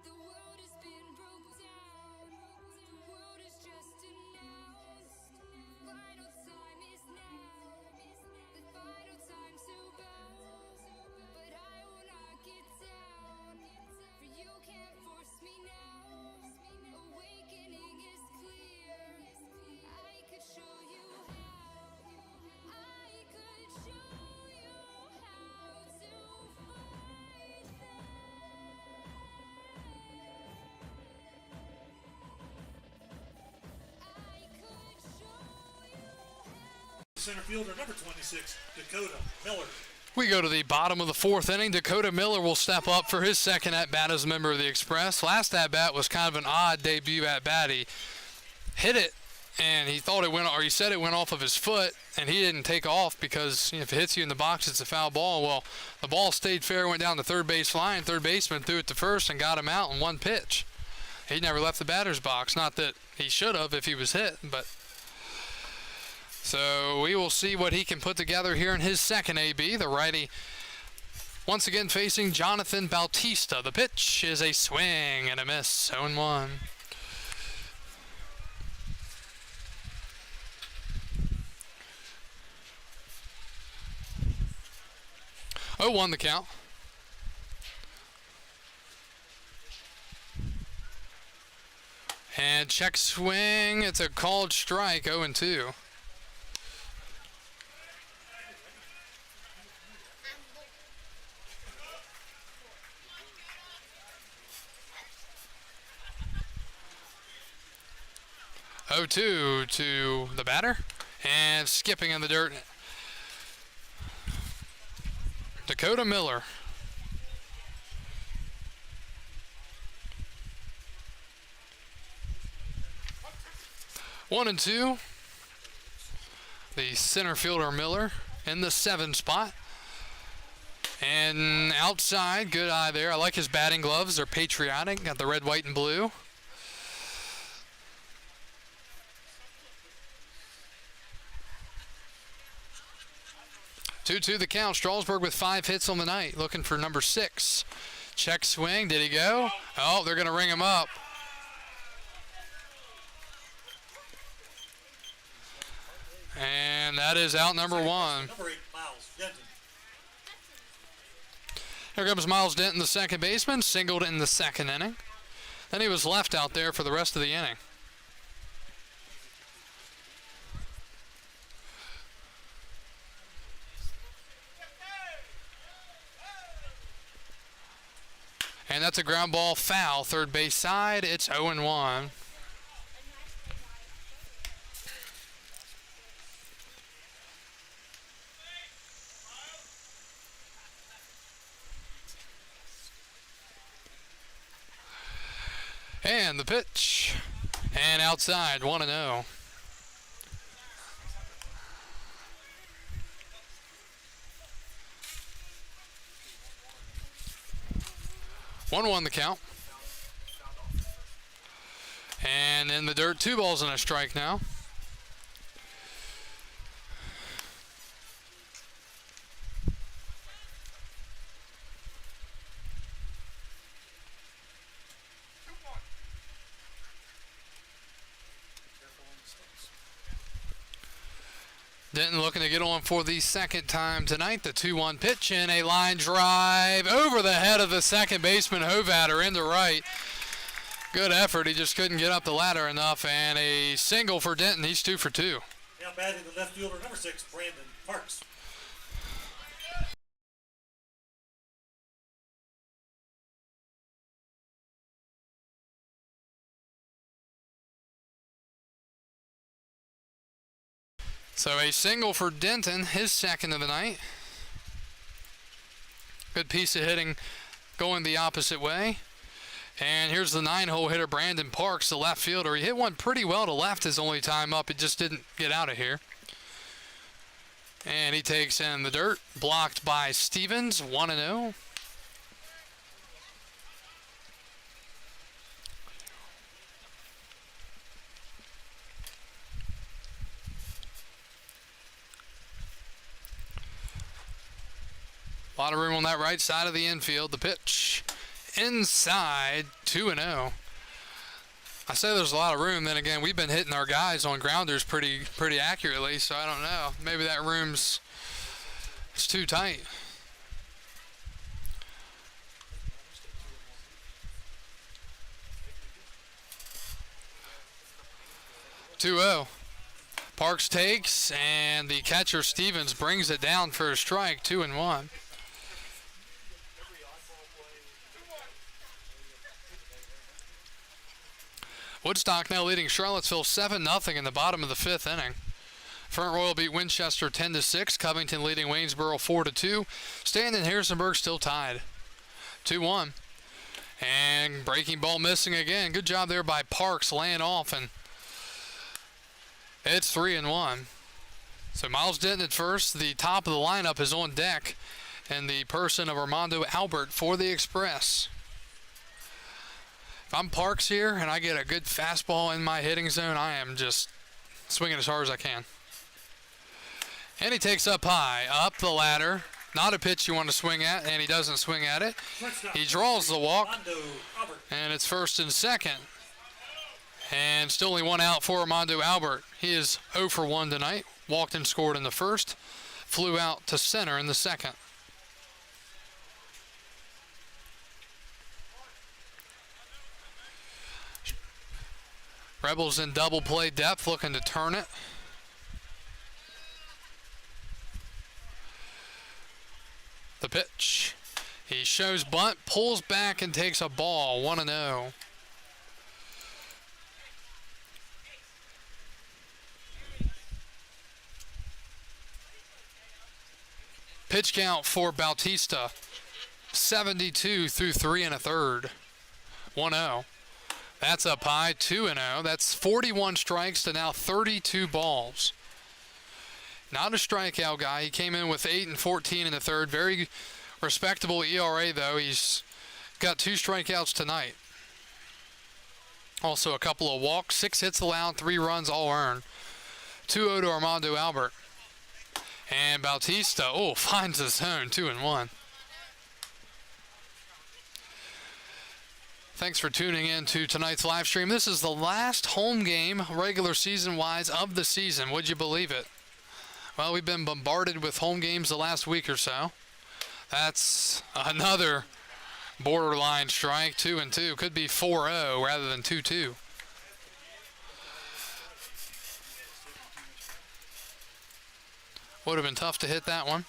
Speaker 7: The world has been broke down. The world is just announced. Final time is now. The final time to bounce. But I will not get down. For you can't force me now. Awakening is clear. I could show you how. I could show you how to fight them.
Speaker 2: Center fielder, number 26, Dakota Miller.
Speaker 5: We go to the bottom of the 4th inning. Dakota Miller will step up for his 2nd at-bat as a member of the Express. Last at-bat was kind of an odd debut at-bat. He hit it, and he thought it went, or he said it went off of his foot, and he didn't take off because if it hits you in the box, it's a foul ball. Well, the ball stayed fair, went down the 3rd base line. 3rd baseman threw it to first and got him out in 1 pitch. He never left the batter's box. Not that he should have if he was hit, but... So we will see what he can put together here in his 2nd AB. The righty once again facing Jonathan Bautista. The pitch is a swing and a miss. 0-1. 0-1 the count. And check swing. It's a called strike. 0-2. To the batter, and skipping in the dirt, Dakota Miller. One and two. The center fielder Miller in the 7 spot. And outside, good eye there. I like his batting gloves. They're patriotic. Got the red, white, and blue. 2-2 the count. Strasburg with 5 hits on the night. Looking for number 6. Check swing. Did he go? Oh, they're going to ring him up. And that is out number 1.
Speaker 2: Number 8, Miles Denton.
Speaker 5: Here comes Miles Denton, the second baseman. Singled in the 2nd inning. Then he was left out there for the rest of the inning. And that's a ground ball foul. Third base side. It's 0-1. And the pitch. And outside. 1-0. 1-1 the count. And in the dirt, 2 balls and a strike now. Denton looking to get on for the 2nd time tonight. The 2-1 pitch and a line drive over the head of the second baseman, Hovatter, into right. Good effort. He just couldn't get up the ladder enough. And a single for Denton. He's 2 for 2.
Speaker 2: Now batting the left fielder, number 6, Brandon Parks.
Speaker 5: So a single for Denton, his 2nd of the night. Good piece of hitting going the opposite way. And here's the 9-hole hitter, Brandon Parks, the left fielder. He hit one pretty well to left his only time up. It just didn't get out of here. And he takes in the dirt, blocked by Stevens, 1-0. A lot of room on that right side of the infield. The pitch inside, 2-0. I say there's a lot of room. Then again, we've been hitting our guys on grounders pretty accurately, so I don't know. Maybe that room's it's too tight. 2-0. Parks takes, and the catcher Stevens brings it down for a strike, 2-1. Woodstock now leading Charlottesville 7-0 in the bottom of the 5th inning. Front Royal beat Winchester 10-6. Covington leading Waynesboro 4-2. Stanton and Harrisonburg still tied. 2-1. And breaking ball missing again. Good job there by Parks laying off, and it's 3-1. So Miles Denton at first. The top of the lineup is on deck, and the person of Armando Albert for the Express. If I'm Parks here and I get a good fastball in my hitting zone, I am just swinging as hard as I can. And he takes up high, up the ladder, not a pitch you want to swing at, and he doesn't swing at it.
Speaker 2: Shortstop.
Speaker 5: He draws the walk,
Speaker 2: Armando Albert.
Speaker 5: and it's first and second. And still only one out for Armando Albert. He is 0 for 1 tonight. Walked and scored in the first. Flew out to center in the second. Rebels in double play depth, looking to turn it. The pitch. He shows bunt, pulls back, and takes a ball. 1-0. Pitch count for Bautista, 72 through 3 1/3. 1-0. That's up high, 2-0. That's 41 strikes to now 32 balls. Not a strikeout guy. He came in with 8 and 14 in the third. Very respectable ERA, though. He's got 2 strikeouts tonight. Also a couple of walks, 6 hits allowed, 3 runs all earned. 2-0 to Armando Albert. And Bautista, finds the zone, 2-1. Thanks for tuning in to tonight's live stream. This is the last home game, regular season-wise, of the season. Would you believe it? Well, we've been bombarded with home games the last week or so. That's another borderline strike, 2-2. Could be 4-0 rather than 2-2. Would have been tough to hit that one.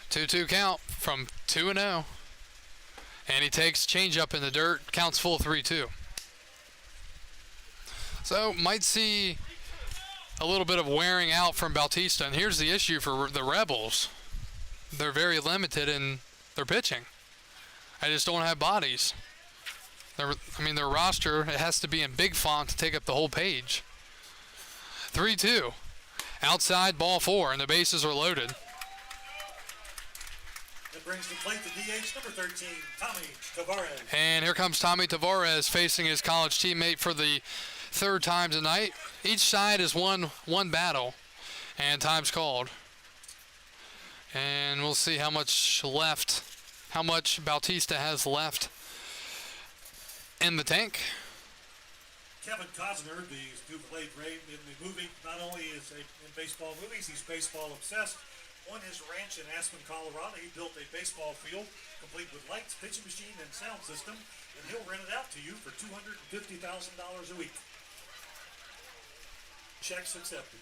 Speaker 5: 2-2 count from 2-0. And he takes changeup in the dirt. Counts full 3-2. So might see a little bit of wearing out from Bautista. And here's the issue for the Rebels. They're very limited in their pitching. I just don't have bodies. Their roster, it has to be in big font to take up the whole page. 3-2. Outside, ball 4, and the bases are loaded.
Speaker 2: That brings the plate to DH number 13, Tommy Tavares.
Speaker 5: And here comes Tommy Tavares facing his college teammate for the 3rd time tonight. Each side has won one battle, and time's called. And we'll see how much Bautista has left in the tank.
Speaker 2: Kevin Costner, the who played Ray in the movie, not only is in baseball movies, he's baseball obsessed. On his ranch in Aspen, Colorado, he built a baseball field complete with lights, pitching machine, and sound system, and he'll rent it out to you for $250,000 a week. Checks accepted.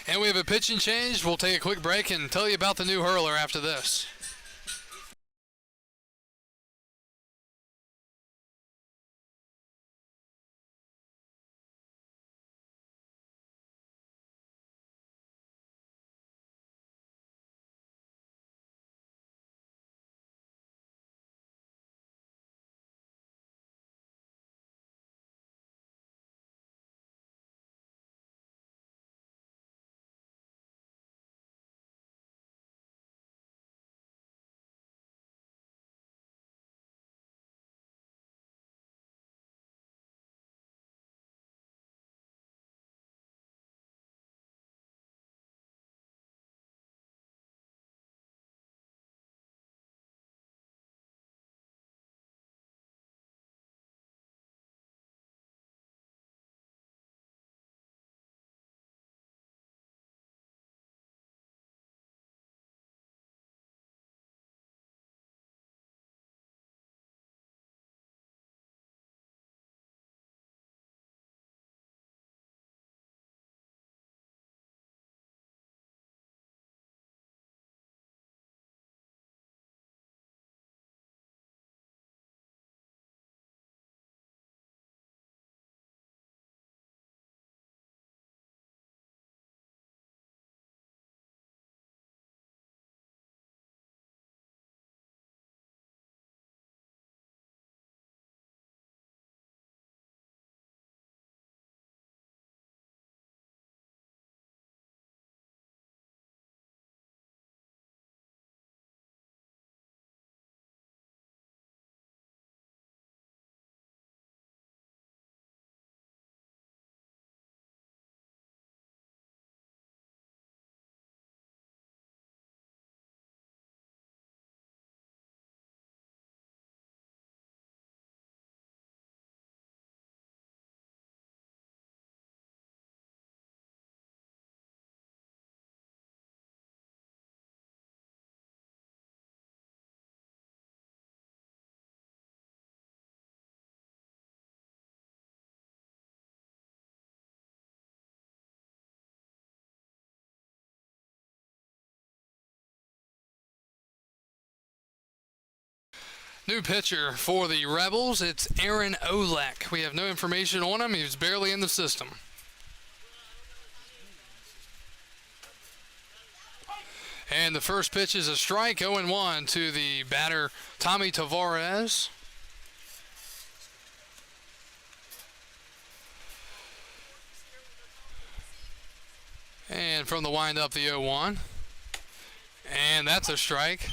Speaker 5: And we have a pitching change. We'll take a quick break and tell you about the new hurler after this. New pitcher for the Rebels, it's Aaron Olek. We have no information on him. He was barely in the system. And the first pitch is a strike, 0-1 to the batter, Tommy Tavares. And from the windup, the 0-1. And that's a strike.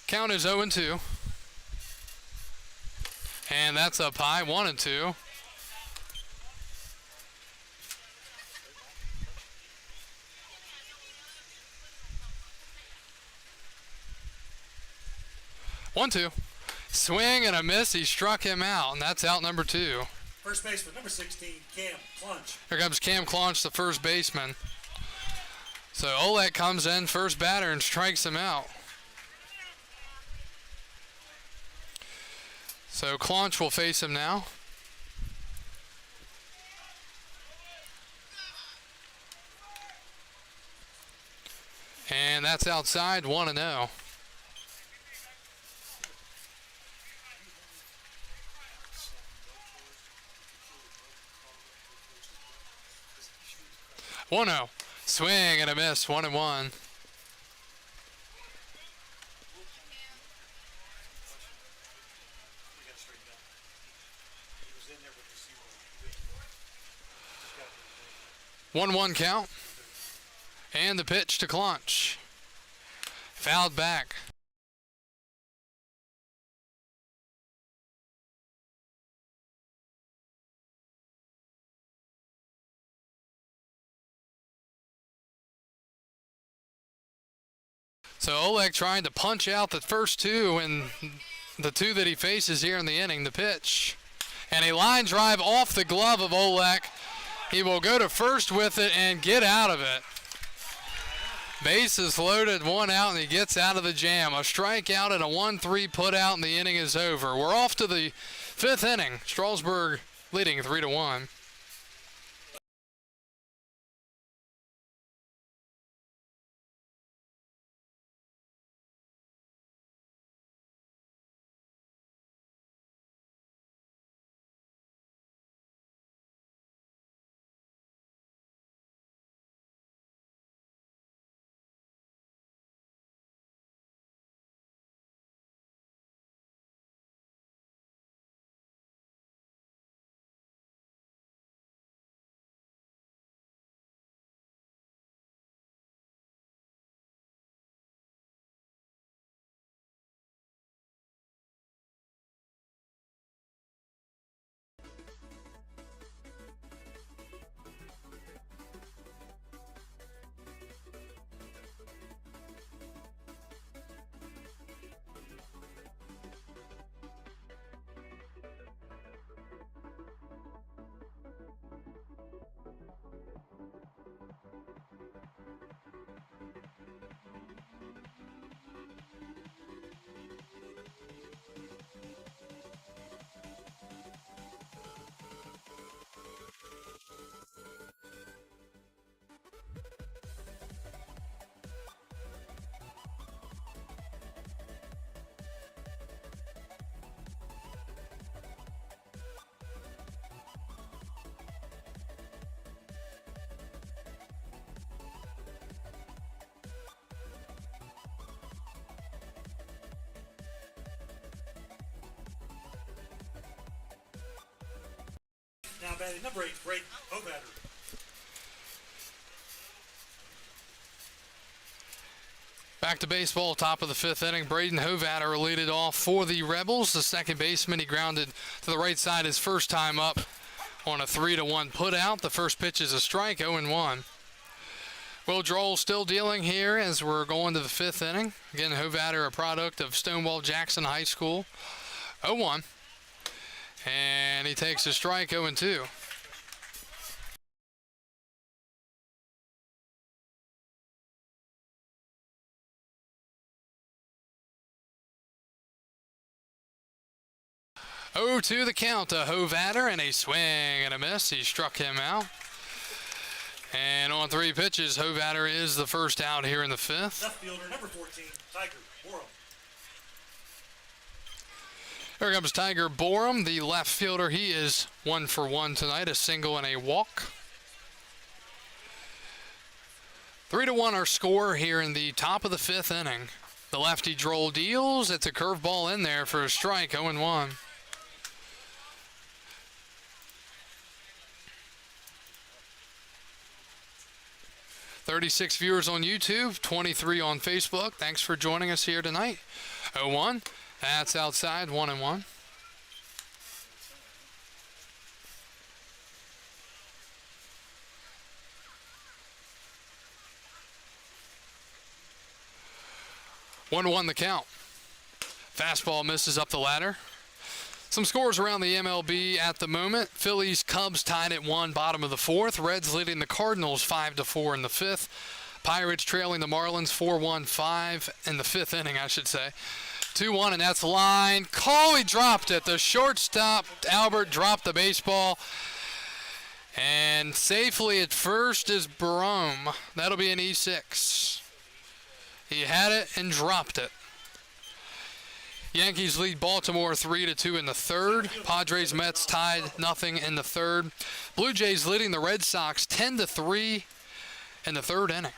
Speaker 5: Count is 0-2. And that's up high, 1-2. One, two. Swing and a miss. He struck him out, and that's out number 2.
Speaker 2: First baseman, number 16, Cam Clunch.
Speaker 5: Here comes Cam Claunch, the first baseman. So Olek comes in, first batter, and strikes him out. So Claunch will face him now. And that's outside, 1-0. One zero. Swing and a miss. 1-1. One count. And the pitch to Claunch. Fouled back. So Olek trying to punch out the first two and the two that he faces here in the inning. The pitch. And a line drive off the glove of Olek. He will go to first with it and get out of it. Base is loaded, one out, and he gets out of the jam. A strikeout and a 1-3 put out, and the inning is over. We're off to the 5th inning. Strasburg leading 3-1.
Speaker 2: Now batting number 8, Brayden Hovatter.
Speaker 5: Back to baseball, top of the 5th inning. Brayden Hovatter will lead it off for the Rebels. The second baseman, he grounded to the right side his first time up on a 3-1 put out. The first pitch is a strike, 0-1. Will Droll still dealing here as we're going to the 5th inning. Again, Hovatter, a product of Stonewall Jackson High School. 0-1. And he takes a strike, 0-2. 0-2 the count to Hovatter, and a swing and a miss. He struck him out. And on 3 pitches, Hovatter is the first out here in the 5th.
Speaker 2: Left fielder number 14, Tiger Borum.
Speaker 5: Here comes Tiger Borum, the left fielder. He is 1 for 1 tonight, a single and a walk. 3-1 our score here in the top of the 5th inning. The lefty Droll deals. It's a curveball in there for a strike, 0-1. "36 viewers on YouTube, 23 on Facebook. Thanks for joining us here tonight. 0-1. That's outside, 1-1. One the count. Fastball misses up the ladder. Some scores around the MLB at the moment. Phillies, Cubs tied at 1, bottom of the 4th. Reds leading the Cardinals 5-4 in the 5th. Pirates trailing the Marlins 4-1-5 in the 5th inning, I should say. 2-1, and that's line. Cauley dropped it. The shortstop, Albert, dropped the baseball. And safely at first is Barome. That'll be an E6. He had it and dropped it. Yankees lead Baltimore 3-2 in the 3rd. Padres, Mets tied 0 in the 3rd. Blue Jays leading the Red Sox 10-3 in the 3rd inning.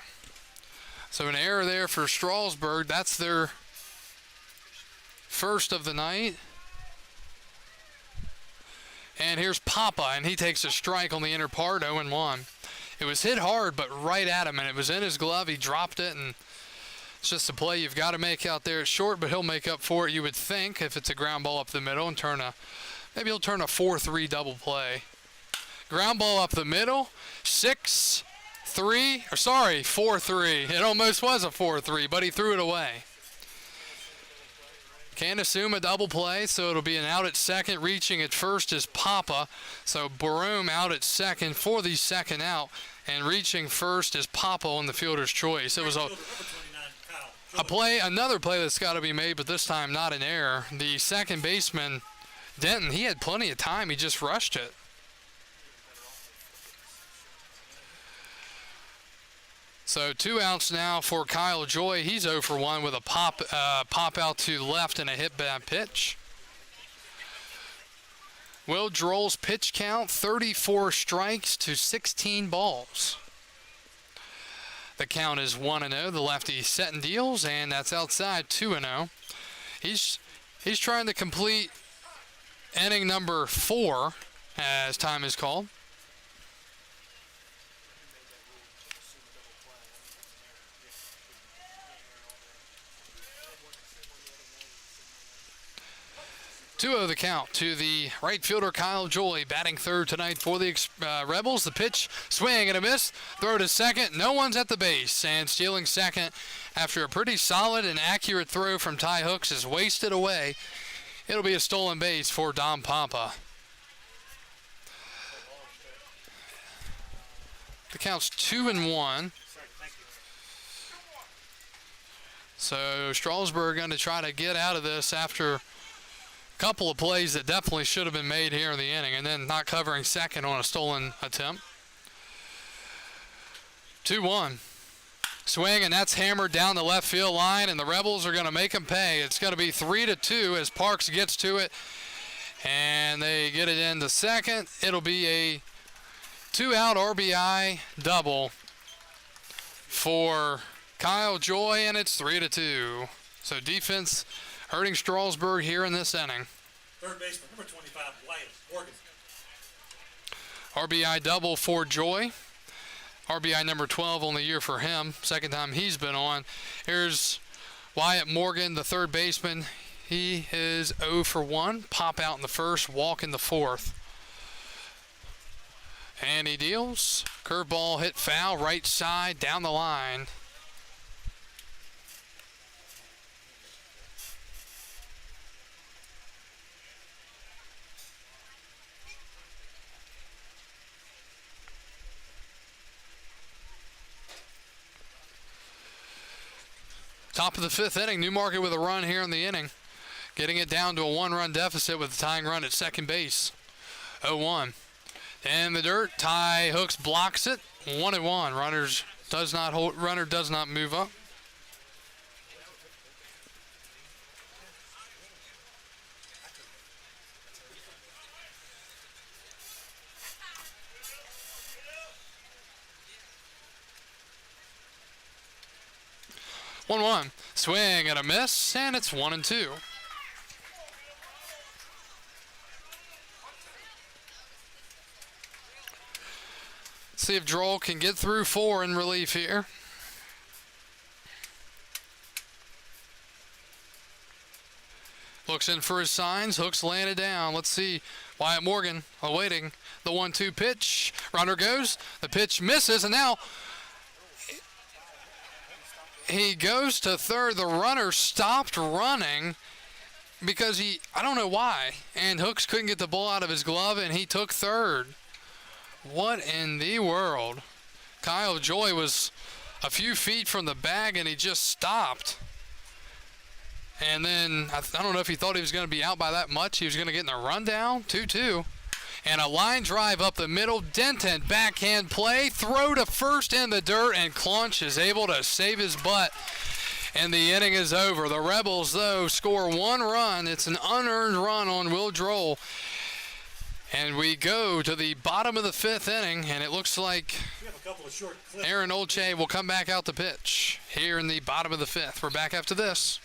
Speaker 5: So an error there for Strasburg. That's their first of the night. And here's Papa, and he takes a strike on the inner part, 0-1. It was hit hard, but right at him, and it was in his glove. He dropped it, and it's just a play you've got to make out there. It's short, but he'll make up for it, you would think, if it's a ground ball up the middle, and maybe he'll turn a 4-3 double play. Ground ball up the middle, 4-3. It almost was a 4-3, but he threw it away. Can't assume a double play, so it'll be an out at second. Reaching at first is Papa. So Barome out at second for the second out. And reaching first is Papa on the fielder's choice. It was another play that's got to be made, but this time not an error. The second baseman, Denton, he had plenty of time. He just rushed it. So 2 outs now for Kyle Joy. He's 0 for 1 with a pop out to left and a hit bad pitch. Will Droll's pitch count, 34 strikes to 16 balls. The count is 1-0. The lefty setting deals, and that's outside, 2-0. He's trying to complete inning number 4 as time is called. The count to the right fielder Kyle Joy, batting third tonight for the Rebels. The pitch, swing and a miss. Throw to second. No one's at the base, and stealing second after a pretty solid and accurate throw from Ty Hooks is wasted away. It'll be a stolen base for Dom Papa. The count's 2-1. So Strasburg going to try to get out of this after couple of plays that definitely should have been made here in the inning, and then not covering second on a stolen attempt. 2-1. Swing, and that's hammered down the left field line, and the Rebels are going to make them pay. It's going to be 3-2 as Parks gets to it, and they get it into second. It'll be a 2-out RBI double for Kyle Joy, and it's 3-2. So defense hurting Strasburg here in this inning.
Speaker 2: Third baseman, number 25, Wyatt Morgan.
Speaker 5: RBI double for Joy. RBI number 12 on the year for him. Second time he's been on. Here's Wyatt Morgan, the third baseman. He is 0 for 1. Pop out in the first, walk in the fourth. And he deals. Curveball hit foul, right side, down the line. Top of the 5th inning. Newmarket with a run here in the inning. getting it down to a 1-run deficit with a tying run at second base. 0-1. In the dirt, Ty Hooks blocks it. 1-1. Runner does not move up. One. Swing and a miss, and it's 1-2. See if Droll can get through 4 in relief here. Looks in for his signs. Hooks laying it down. Let's see. Wyatt Morgan awaiting the 1-2 pitch. Runner goes. The pitch misses, and now he goes to third. The runner stopped running because I don't know why. And Hooks couldn't get the ball out of his glove, and he took third. What in the world? Kyle Joy was a few feet from the bag, and he just stopped. And then, I don't know if he thought he was going to be out by that much. He was going to get in the rundown. 2-2. And a line drive up the middle. Denton, backhand play. Throw to first in the dirt, and Clunch is able to save his butt. And the inning is over. The Rebels, though, score 1 run. It's an unearned run on Will Droll. And we go to the bottom of the 5th inning, and it looks like Aaron Olche will come back out to pitch here in the bottom of the 5th. We're back after this.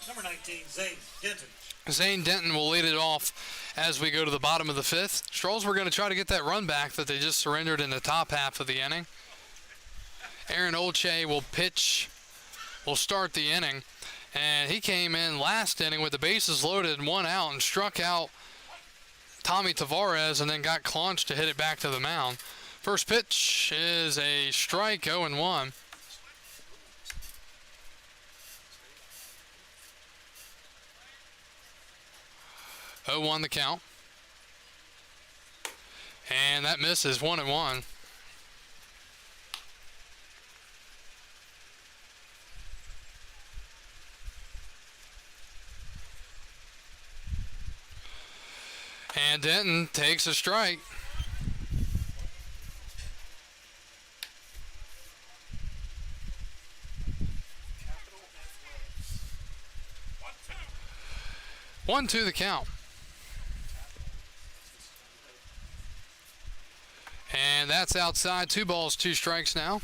Speaker 2: Number 19, Zane Denton.
Speaker 5: Zane Denton will lead it off as we go to the bottom of the 5th. Strolls were going to try to get that run back that they just surrendered in the top half of the inning. Aaron Olche will pitch, will start the inning. And he came in last inning with the bases loaded and 1 out and struck out Tommy Tavares and then got Clunch to hit it back to the mound. First pitch is a strike, 0-1. The count. And that misses 1-1. And Denton takes a strike. One, two the count. And that's outside. 2 balls, 2 strikes now.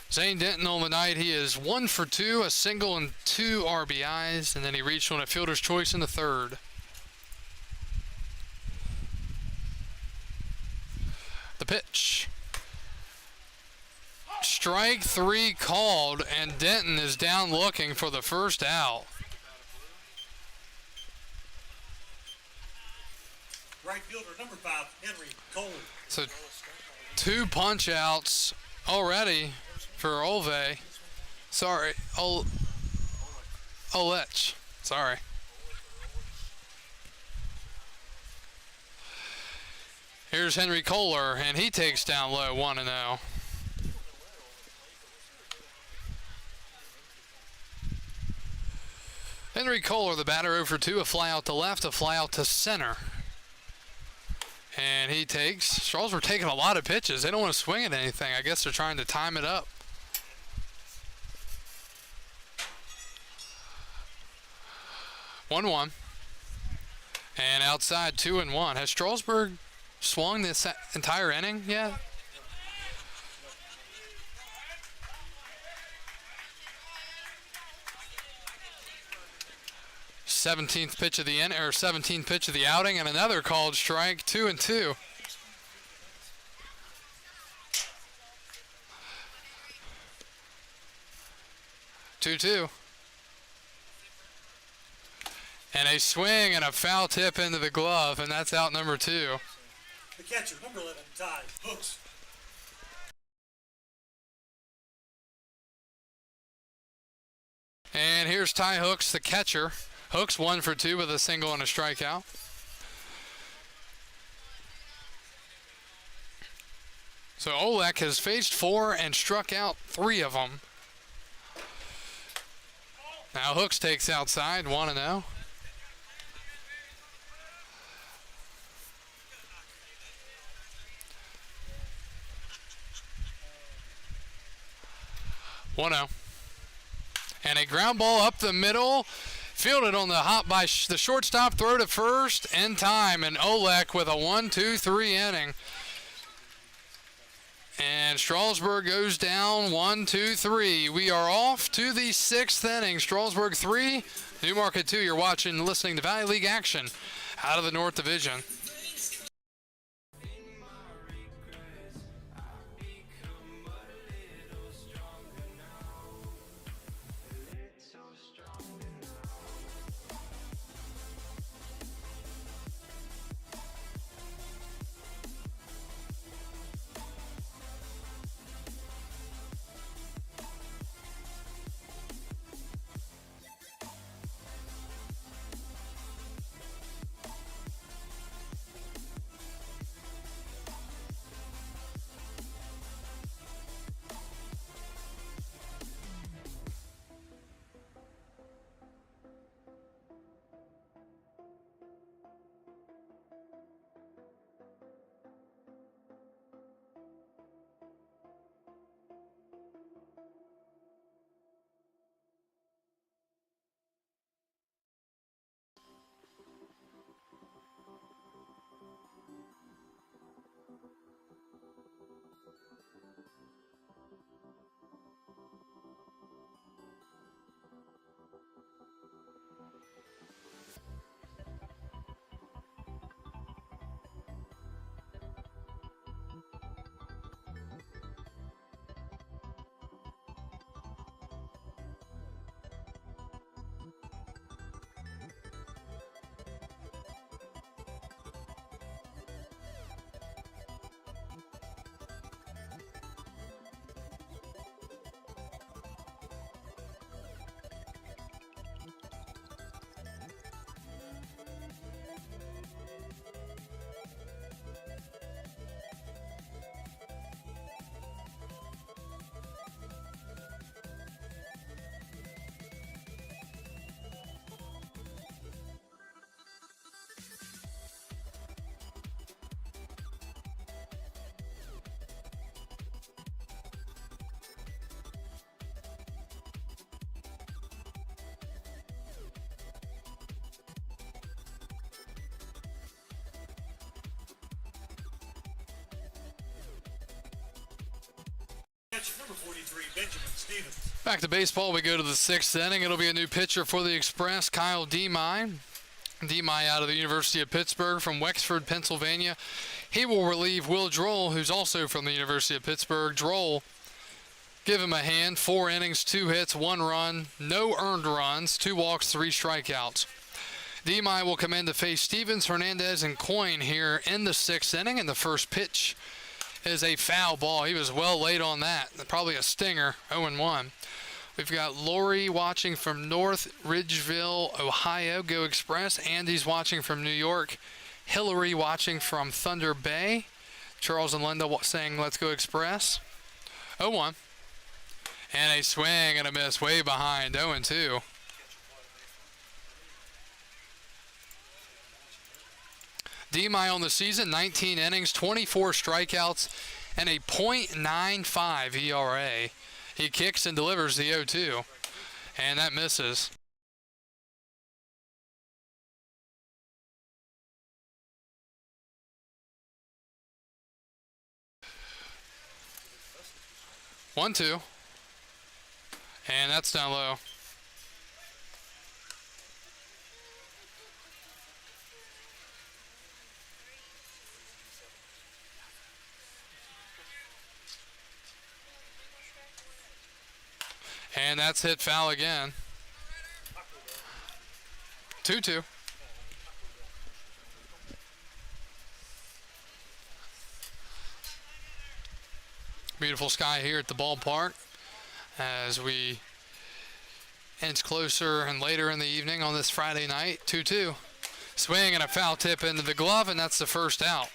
Speaker 5: Zane Denton on the night, he is 1 for 2, a single and 2 RBIs, and then he reached on a fielder's choice in the 3rd. The pitch. Strike 3 called, and Denton is down looking for the first out.
Speaker 2: Right fielder, number 5, Henry Cole.
Speaker 5: So 2 punch outs already for Olve. Sorry. Olich. Sorry. Here's Henry Kohler, and he takes down low 1-0. Henry Kohler, the batter, 0 for 2, a fly out to left, a fly out to center. And he takes, Strasburg taking a lot of pitches. They don't want to swing at anything. I guess they're trying to time it up. One. And outside 2-1. Has Strasburg swung this entire inning yet? Seventeenth pitch of the inning, or 17th pitch of the outing, and another called strike. 2-2. And a swing and a foul tip into the glove, and that's out number 2.
Speaker 2: The catcher, number 11, Ty Hooks.
Speaker 5: And here's Ty Hooks, the catcher. Hooks 1 for 2 with a single and a strikeout. So Olek has faced 4 and struck out 3 of them. Now Hooks takes outside, 1-0. And a ground ball up the middle, fielded on the hop by the shortstop, throw to first in time, and Olek with a 1-2-3 inning. And Strasburg goes down 1-2-3. We are off to the 6th inning. Strasburg 3, Newmarket 2. You're watching and listening to Valley League action out of the North Division.
Speaker 2: Number 43, Benjamin Stevens.
Speaker 5: Back to baseball, we go to the 6th inning. It'll be a new pitcher for the Express, Kyle Demai. Demai out of the University of Pittsburgh from Wexford, Pennsylvania. He will relieve Will Droll, who's also from the University of Pittsburgh. Droll, give him a hand. 4 innings, 2 hits, 1 run, no earned runs, 2 walks, 3 strikeouts. Demai will come in to face Stevens, Hernandez, and Coyne here in the 6th inning, and the first pitch is a foul ball. He was well late on that. Probably a stinger, 0-1. We've got Lori watching from North Ridgeville, Ohio. Go Express. Andy's watching from New York. Hillary watching from Thunder Bay. Charles and Linda saying, let's go Express. 0-1. And a swing and a miss way behind. 0-2. DMI on the season, 19 innings, 24 strikeouts, and a .95 ERA. He kicks and delivers the 0-2, and that misses. One, two, and that's down low. And that's hit foul again. 2-2. Beautiful sky here at the ballpark as we inch closer and later in the evening on this Friday night. 2-2. Swing and a foul tip into the glove, and that's the first out.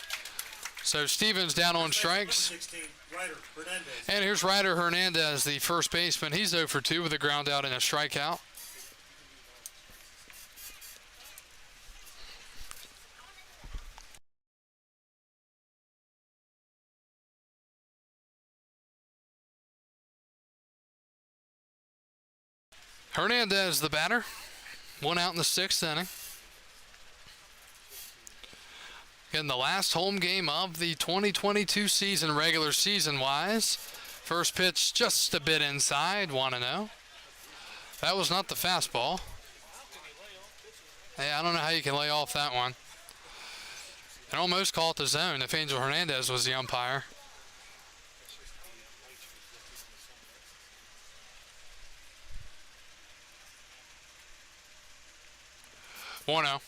Speaker 5: So Stevens down on strikes.
Speaker 2: 16, Ryder Hernandez.
Speaker 5: And here's Ryder Hernandez, the first baseman. He's 0 for 2 with a ground out and a strikeout. Hernandez, the batter. 1 out in the 6th inning. In the last home game of the 2022 season, regular season-wise. First pitch just a bit inside, 1-0. That was not the fastball. Hey, I don't know how you can lay off that one. And almost call it the zone if Angel Hernandez was the umpire. One-0.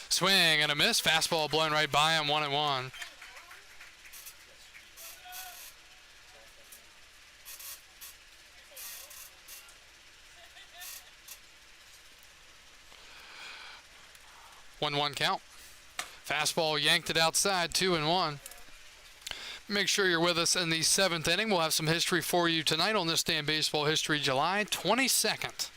Speaker 5: Swing and a miss. Fastball blown right by him. 1-1. One count. Fastball yanked it outside. 2-1. Make sure you're with us in the 7th inning. We'll have some history for you tonight on this day in baseball history, July 22nd.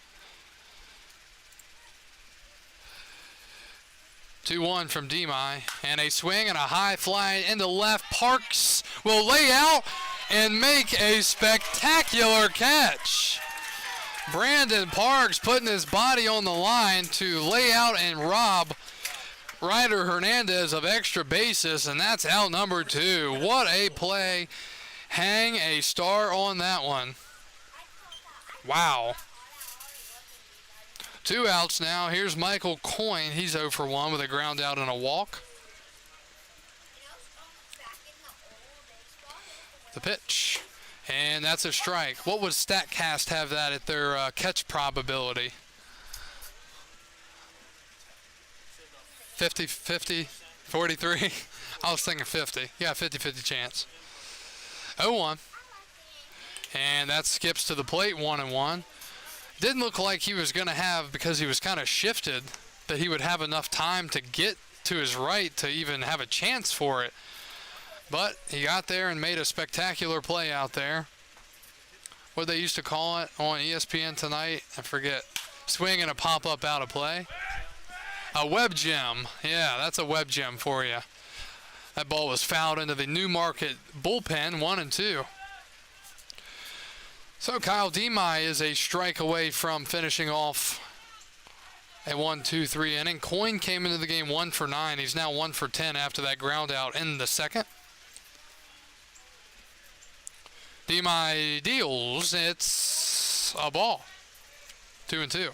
Speaker 5: 2-1 from Demai, and a swing and a high fly into left. Parks will lay out and make a spectacular catch. Brandon Parks putting his body on the line to lay out and rob Ryder Hernandez of extra bases, and that's out number 2. What a play. Hang a star on that one. Wow. 2 outs now. Here's Michael Coyne. He's 0 for 1 with a ground out and a walk. The pitch. And that's a strike. What would StatCast have that at their catch probability? 50, 43? I was thinking 50. Yeah, 50-50 chance. 0-1. And that skips to the plate, 1-1. Didn't look like he was going to have, because he was kind of shifted, that he would have enough time to get to his right to even have a chance for it. But he got there and made a spectacular play out there. What they used to call it on ESPN tonight, I forget. Swing and a pop-up out of play. A web gem. Yeah, that's a web gem for you. That ball was fouled into the Newmarket bullpen, 1-2. So Kyle Demai is a strike away from finishing off a 1-2-3 inning. Coyne came into the game 1 for 9. He's now 1 for 10 after that ground out in the 2nd. Demai deals. It's a ball. 2-2.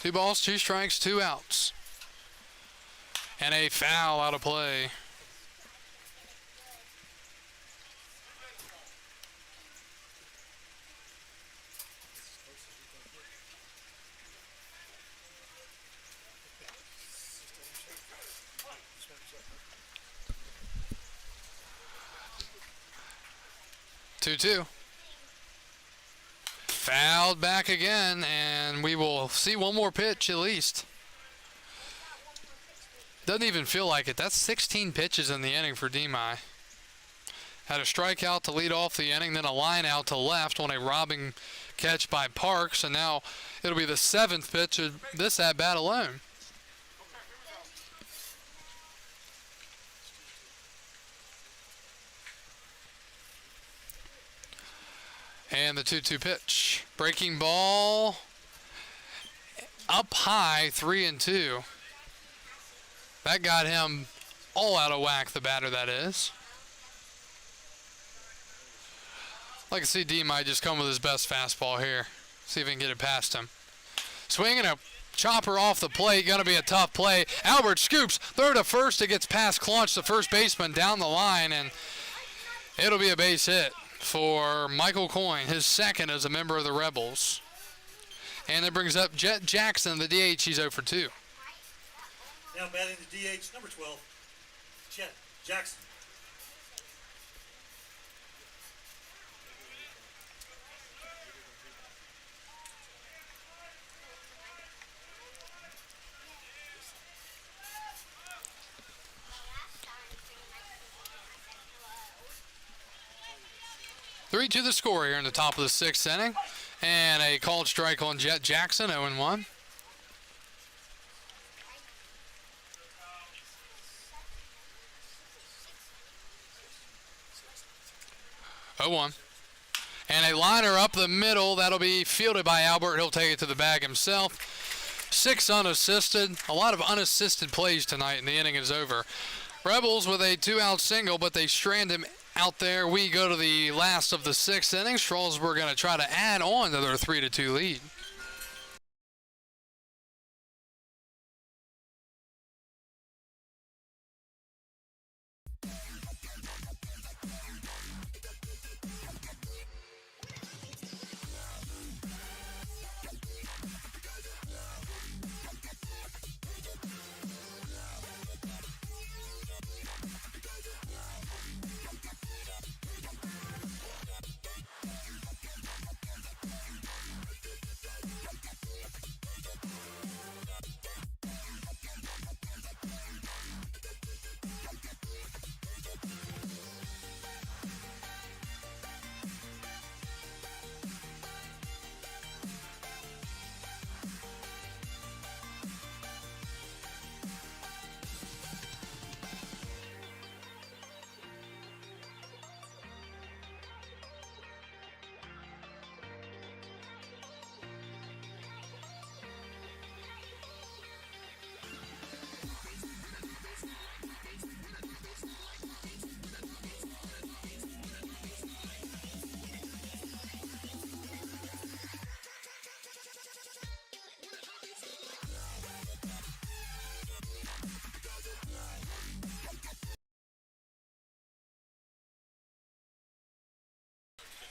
Speaker 5: Two balls, 2 strikes, 2 outs. And a foul out of play. 2-2. Fouled back again, and we will see one more pitch at least. Doesn't even feel like it. That's 16 pitches in the inning for Demai. Had a strikeout to lead off the inning, then a line out to left on a robbing catch by Parks, and now it'll be the 7th pitch of this at-bat alone. And the 2-2 pitch. Breaking ball up high, 3-2. That got him all out of whack, the batter that is. I'd like to see D might just come with his best fastball here. See if he can get it past him. Swinging a chopper off the plate. Going to be a tough play. Albert scoops third to first. It gets past Clunch, the first baseman, down the line, and it'll be a base hit for Michael Coyne, his second as a member of the Rebels. And that brings up Jet Jackson, the DH. He's 0 for 2.
Speaker 2: Now batting the DH, number 12, Chet Jackson.
Speaker 5: Three to the score here in the top of the 6th inning. And a called strike on Jet Jackson, 0-1. And a liner up the middle. That'll be fielded by Albert. He'll take it to the bag himself. 6 unassisted. A lot of unassisted plays tonight, and the inning is over. Rebels with a 2-out single, but they strand him out there. We go to the last of the 6th inning. Strasburg going to try to add on to their 3-2 lead.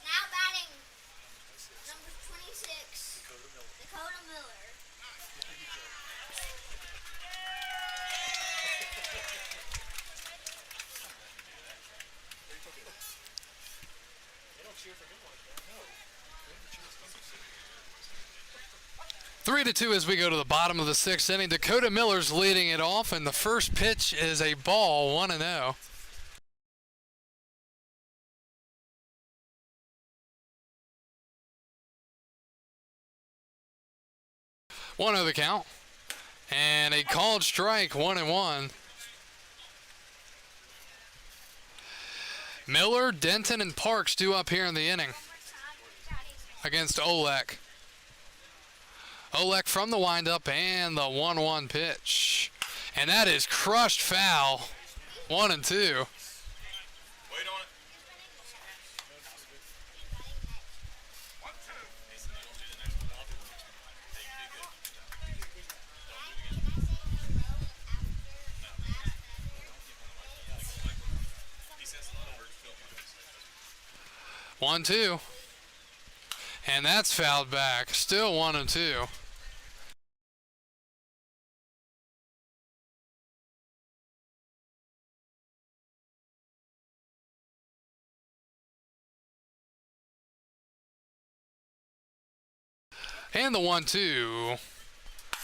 Speaker 7: Now batting, number 26, Dakota Miller.
Speaker 4: They don't cheer for him like that. No. They cheer for him.
Speaker 5: 3-2 as we go to the bottom of the 6th inning. Dakota Miller's leading it off, and the first pitch is a ball, 1-0. One of the count, and a called strike, 1-1. Miller, Denton, and Parks due up here in the inning against Olek. Olek from the windup and the 1-1 pitch, and that is crushed foul, 1-2.
Speaker 4: Wait on it.
Speaker 5: 1-2. And that's fouled back. Still 1-2. And the 1-2.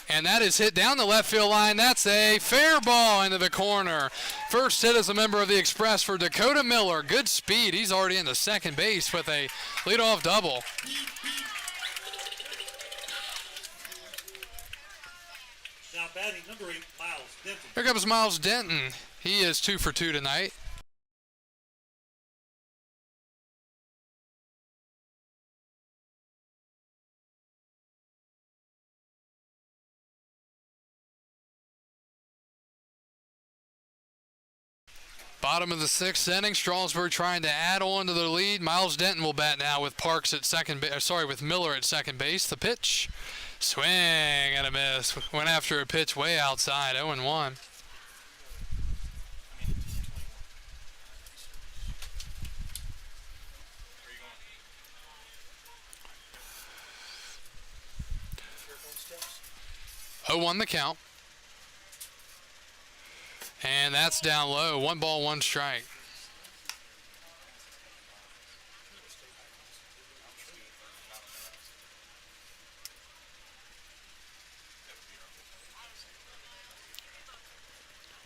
Speaker 5: And that is hit down the left field line. That's a fair ball into the corner. First hit as a member of the Express for Dakota Miller. Good speed. He's already into second base with a leadoff double.
Speaker 2: Now batting number 8, Miles Denton.
Speaker 5: Here comes Miles Denton. He is 2 for 2 tonight. Bottom of the 6th inning, Strasburg trying to add on to their lead. Miles Denton will bat now with Parks at with Miller at second base. The pitch, swing and a miss. Went after a pitch way outside, 0-1. Oh, 1 the count. And that's down low. 1 ball, 1 strike.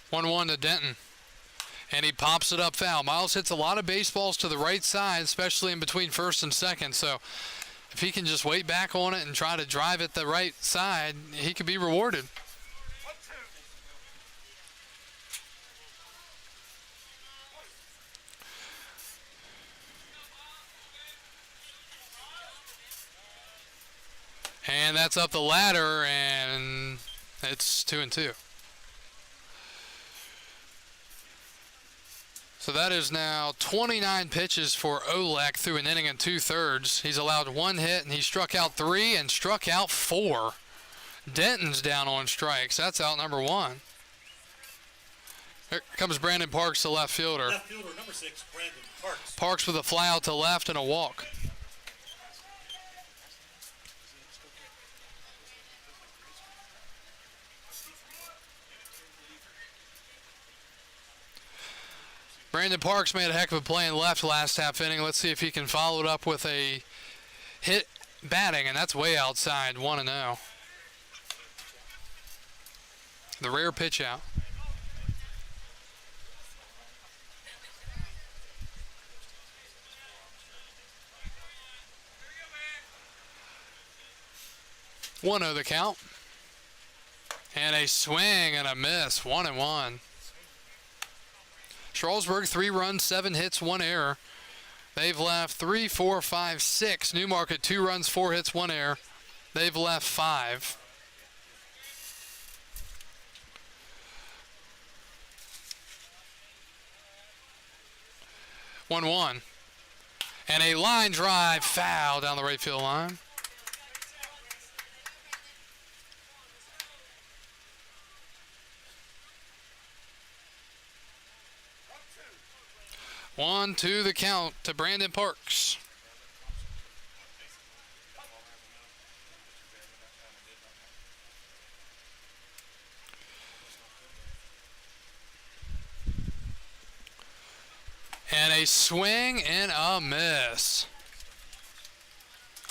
Speaker 5: One to Denton. And he pops it up foul. Miles hits a lot of baseballs to the right side, especially in between first and second. So if he can just wait back on it and try to drive it the right side, he could be rewarded. And that's up the ladder, and it's 2-2. So that is now 29 pitches for Olek through an inning and 2/3. He's allowed 1 hit, and he struck out 3 and struck out 4. Denton's down on strikes. That's out number 1. Here comes Brandon Parks, the left fielder.
Speaker 2: Left fielder number 6, Brandon Parks.
Speaker 5: Parks with a fly out to left and a walk. Brandon Parks made a heck of a play in left last half inning. Let's see if he can follow it up with a hit batting, and that's way outside, 1-0. The rare pitch out. One the count. And a swing and a miss, 1-1. Strasburg, 3 runs, 7 hits, 1 error. They've left 3, 4, 5, 6. Newmarket, 2 runs, 4 hits, 1 error. They've left 5. One. And a line drive foul down the right field line. One, two, the count to Brandon Parks. And a swing and a miss.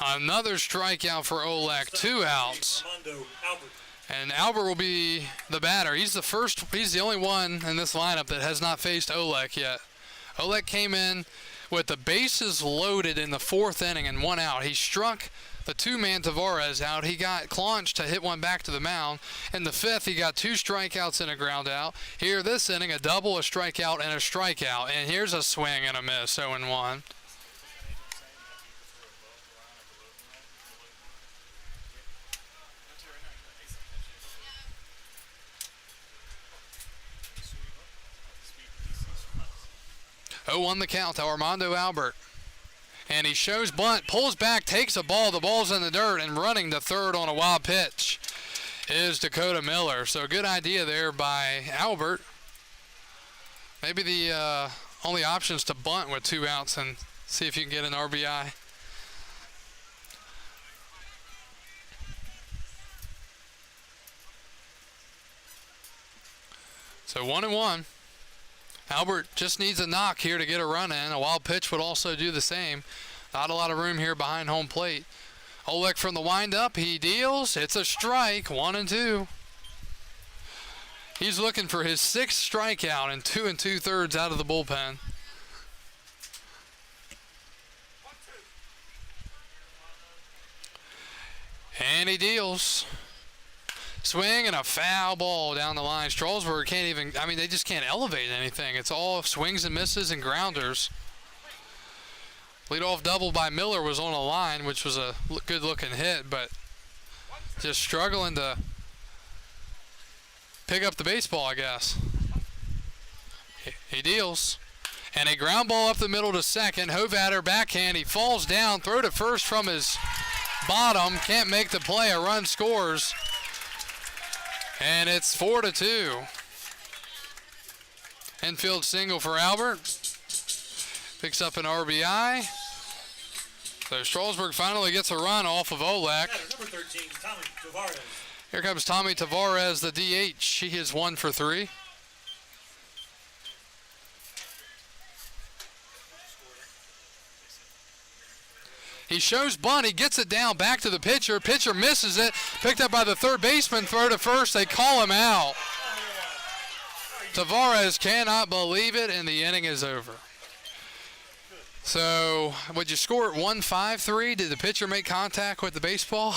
Speaker 5: Another strikeout for Olek, 2 outs.
Speaker 2: Armando Albert.
Speaker 5: And Albert will be the batter. He's the only one in this lineup that has not faced Olek yet. Olek came in with the bases loaded in the 4th inning and 1 out. He struck the 2-man Tavares out. He got Claunch to hit one back to the mound. In the 5th, he got 2 strikeouts and a ground out. Here, this inning, a double, a strikeout, and a strikeout. And here's a swing and a miss, 0-1. On the count to Armando Albert. And he shows bunt, pulls back, takes a ball. The ball's in the dirt, and running to third on a wild pitch is Dakota Miller. So good idea there by Albert. Maybe the only option is to bunt with 2 outs and see if you can get an RBI. So 1-1. Albert just needs a knock here to get a run in. A wild pitch would also do the same. Not a lot of room here behind home plate. Oleg from the windup. He deals. It's a strike. 1-2. He's looking for his 6th strikeout and 2 2/3 out of the bullpen. And he deals. Swing and a foul ball down the line. Strasburg can't even, I mean, they just can't elevate anything. It's all swings and misses and grounders. Leadoff double by Miller was on a line, which was a good-looking hit, but just struggling to pick up the baseball, I guess. He deals. And a ground ball up the middle to second. Hovatter backhand. He falls down. Throw to first from his bottom. Can't make the play. A run scores. And it's 4-2. Infield single for Albert. Picks up an RBI. So Strasburg finally gets a run off of Olek.
Speaker 2: Number 13, Tommy Tavares.
Speaker 5: Here comes Tommy Tavares, the DH. He is 1 for 3. He shows bunt. He gets it down back to the pitcher. Pitcher misses it. Picked up by the third baseman. Throw to first. They call him out. Tavares cannot believe it, and the inning is over. So, would you score at 1-5-3? Did the pitcher make contact with the baseball?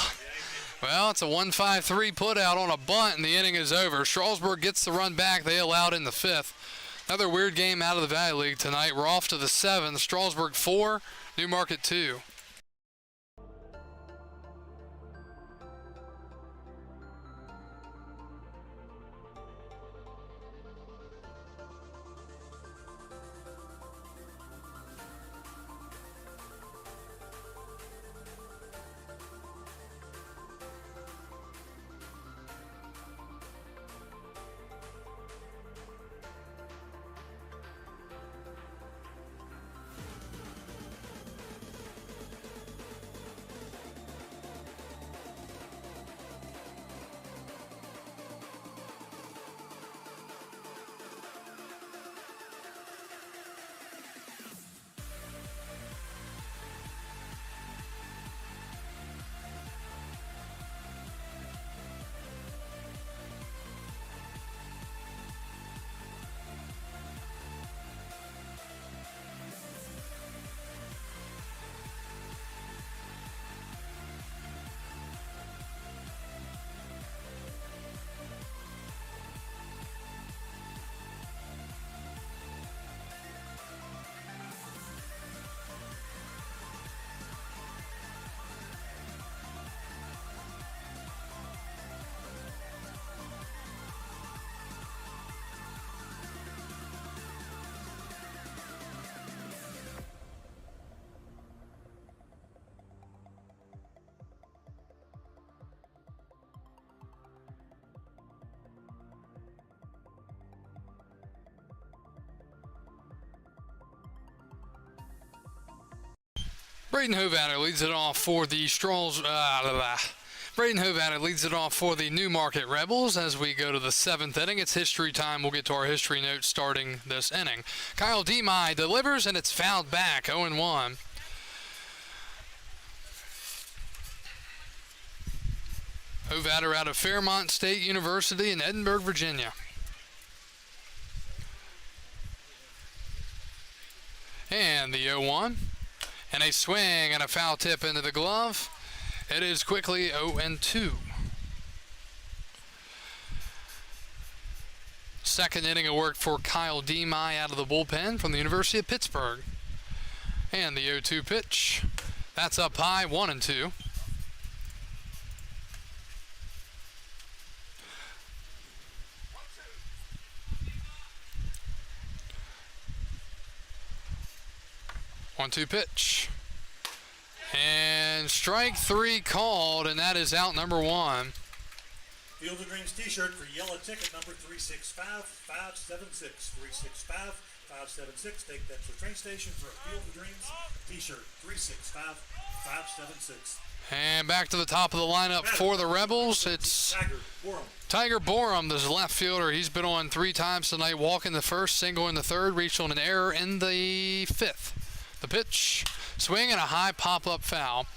Speaker 5: Well, it's a 1-5-3 put out on a bunt, and the inning is over. Strasburg gets the run back. They allowed in the 5th. Another weird game out of the Valley League tonight. We're off to the 7th. Strasburg 4, Newmarket 2. Braden Hovatter leads it off for the Braden Hovatter leads it off for the Newmarket Rebels as we go to the 7th inning. It's history time. We'll get to our history notes starting this inning. Kyle Demai delivers, and it's fouled back, 0-1. Hovatter out of Fairmont State University in Edinburgh, Virginia. And the 0-1. And a swing and a foul tip into the glove. It is quickly 0-2. Second inning of work for Kyle Demai out of the bullpen from the University of Pittsburgh. And the 0-2 pitch. That's up high, 1-2. One-two pitch. And strike 3 called, and that is out number 1.
Speaker 2: Field of Dreams t-shirt for yellow ticket number 365-576. 365-576. Take that to the train station for a Field of Dreams t-shirt. 365-576.
Speaker 5: And back to the top of the lineup for the Rebels. It's Tiger Borum, this left fielder. He's been on 3 times tonight, walking the first, single in the third, reached on an error in the 5th. The pitch, swing, and a high pop-up foul.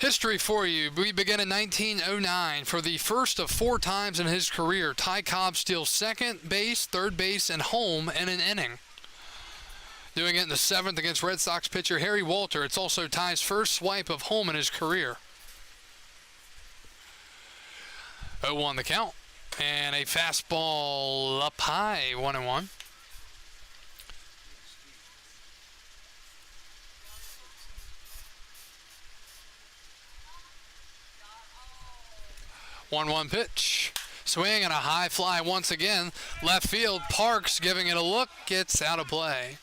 Speaker 5: History for you. We begin in 1909. For the first of 4 times in his career, Ty Cobb steals second base, third base, and home in an inning. Doing it in the 7th against Red Sox pitcher Harry Walter. It's also Ty's first swipe of home in his career. 0-1 the count. And a fastball up high, 1-1. One pitch. Swing and a high fly once again. Left field, Parks giving it a look. It's out of play.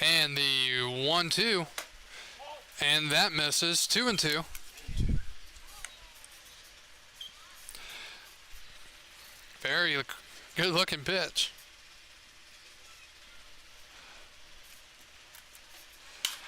Speaker 5: And the 1-2. And that misses. 2-2. Very good looking pitch.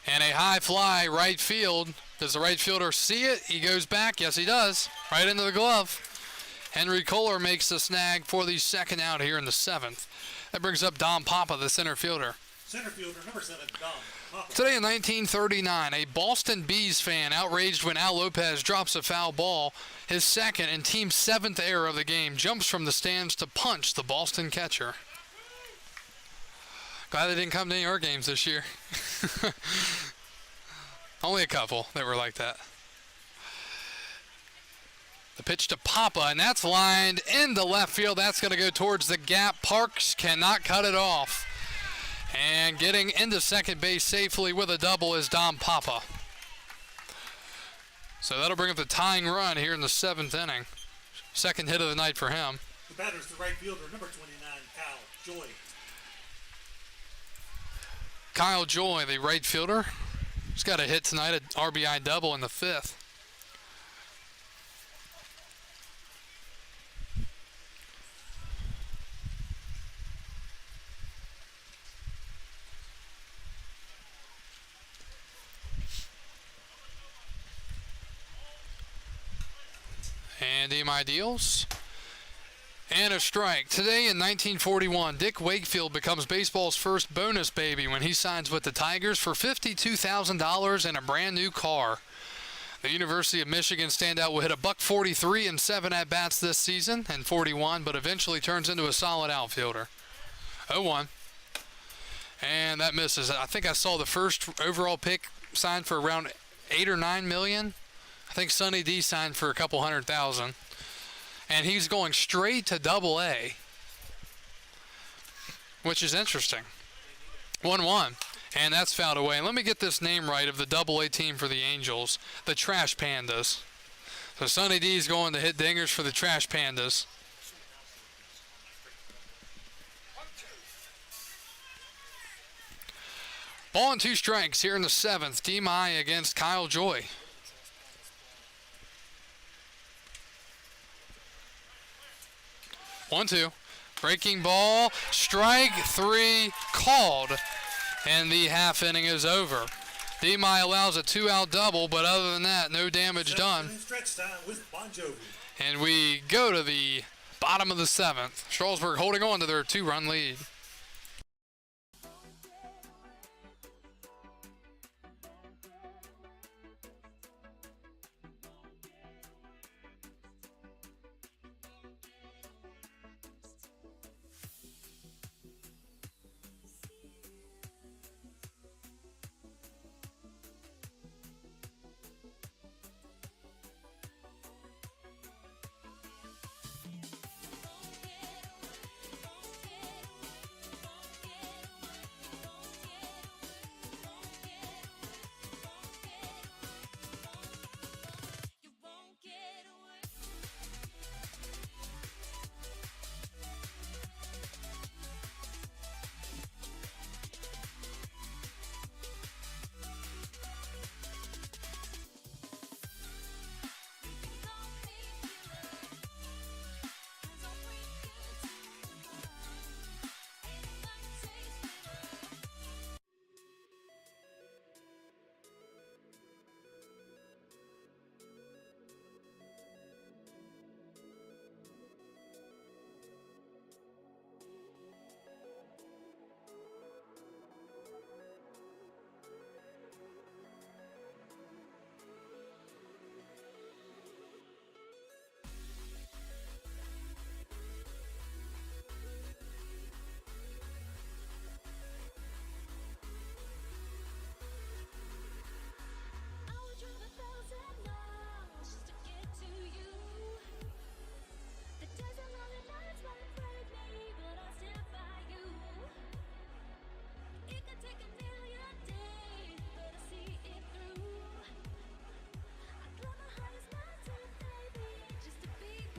Speaker 5: And a high fly right field. Does the right fielder see it? He goes back. Yes, he does. Right into the glove. Henry Kohler makes the snag for the second out here in the 7th. That brings up Dom Papa, the center fielder.
Speaker 2: Center fielder, number 7, Dom Papa.
Speaker 5: Today in 1939, a Boston Bees fan outraged when Al Lopez drops a foul ball. His second and team's 7th error of the game, jumps from the stands to punch the Boston catcher. Glad they didn't come to any of our games this year. Only a couple that were like that. The pitch to Papa, and that's lined into left field. That's going to go towards the gap. Parks cannot cut it off. And getting into second base safely with a double is Dom Papa. So that'll bring up the tying run here in the 7th inning. Second hit of the night for him.
Speaker 2: The batter's the right fielder, number 29, Kyle Joy.
Speaker 5: Kyle Joy, the right fielder. He's got a hit tonight, an RBI double in the 5th. And my deals. And a strike. Today in 1941, Dick Wakefield becomes baseball's first bonus baby when he signs with the Tigers for $52,000 and a brand new car. The University of Michigan standout will hit a .143 in 7 at-bats this season and 41, but eventually turns into a solid outfielder. 0-1. And that misses. I think I saw the first overall pick signed for around $8 or $9 million. I think Sonny D signed for a couple $100,000. And he's going straight to Double-A, which is interesting. 1-1, and that's fouled away. And let me get this name right of the Double-A team for the Angels, the Trash Pandas. So Sonny D is going to hit dingers for the Trash Pandas. Ball and 2 strikes here in the 7th. D-My against Kyle Joy. 1-2. Breaking ball. Strike 3 called. And the half inning is over. D-My allows a 2-out double, but other than that, no damage done.
Speaker 2: Stretch time with Bon Jovi.
Speaker 5: And we go to the bottom of the 7th. Strasburg holding on to their 2-run lead.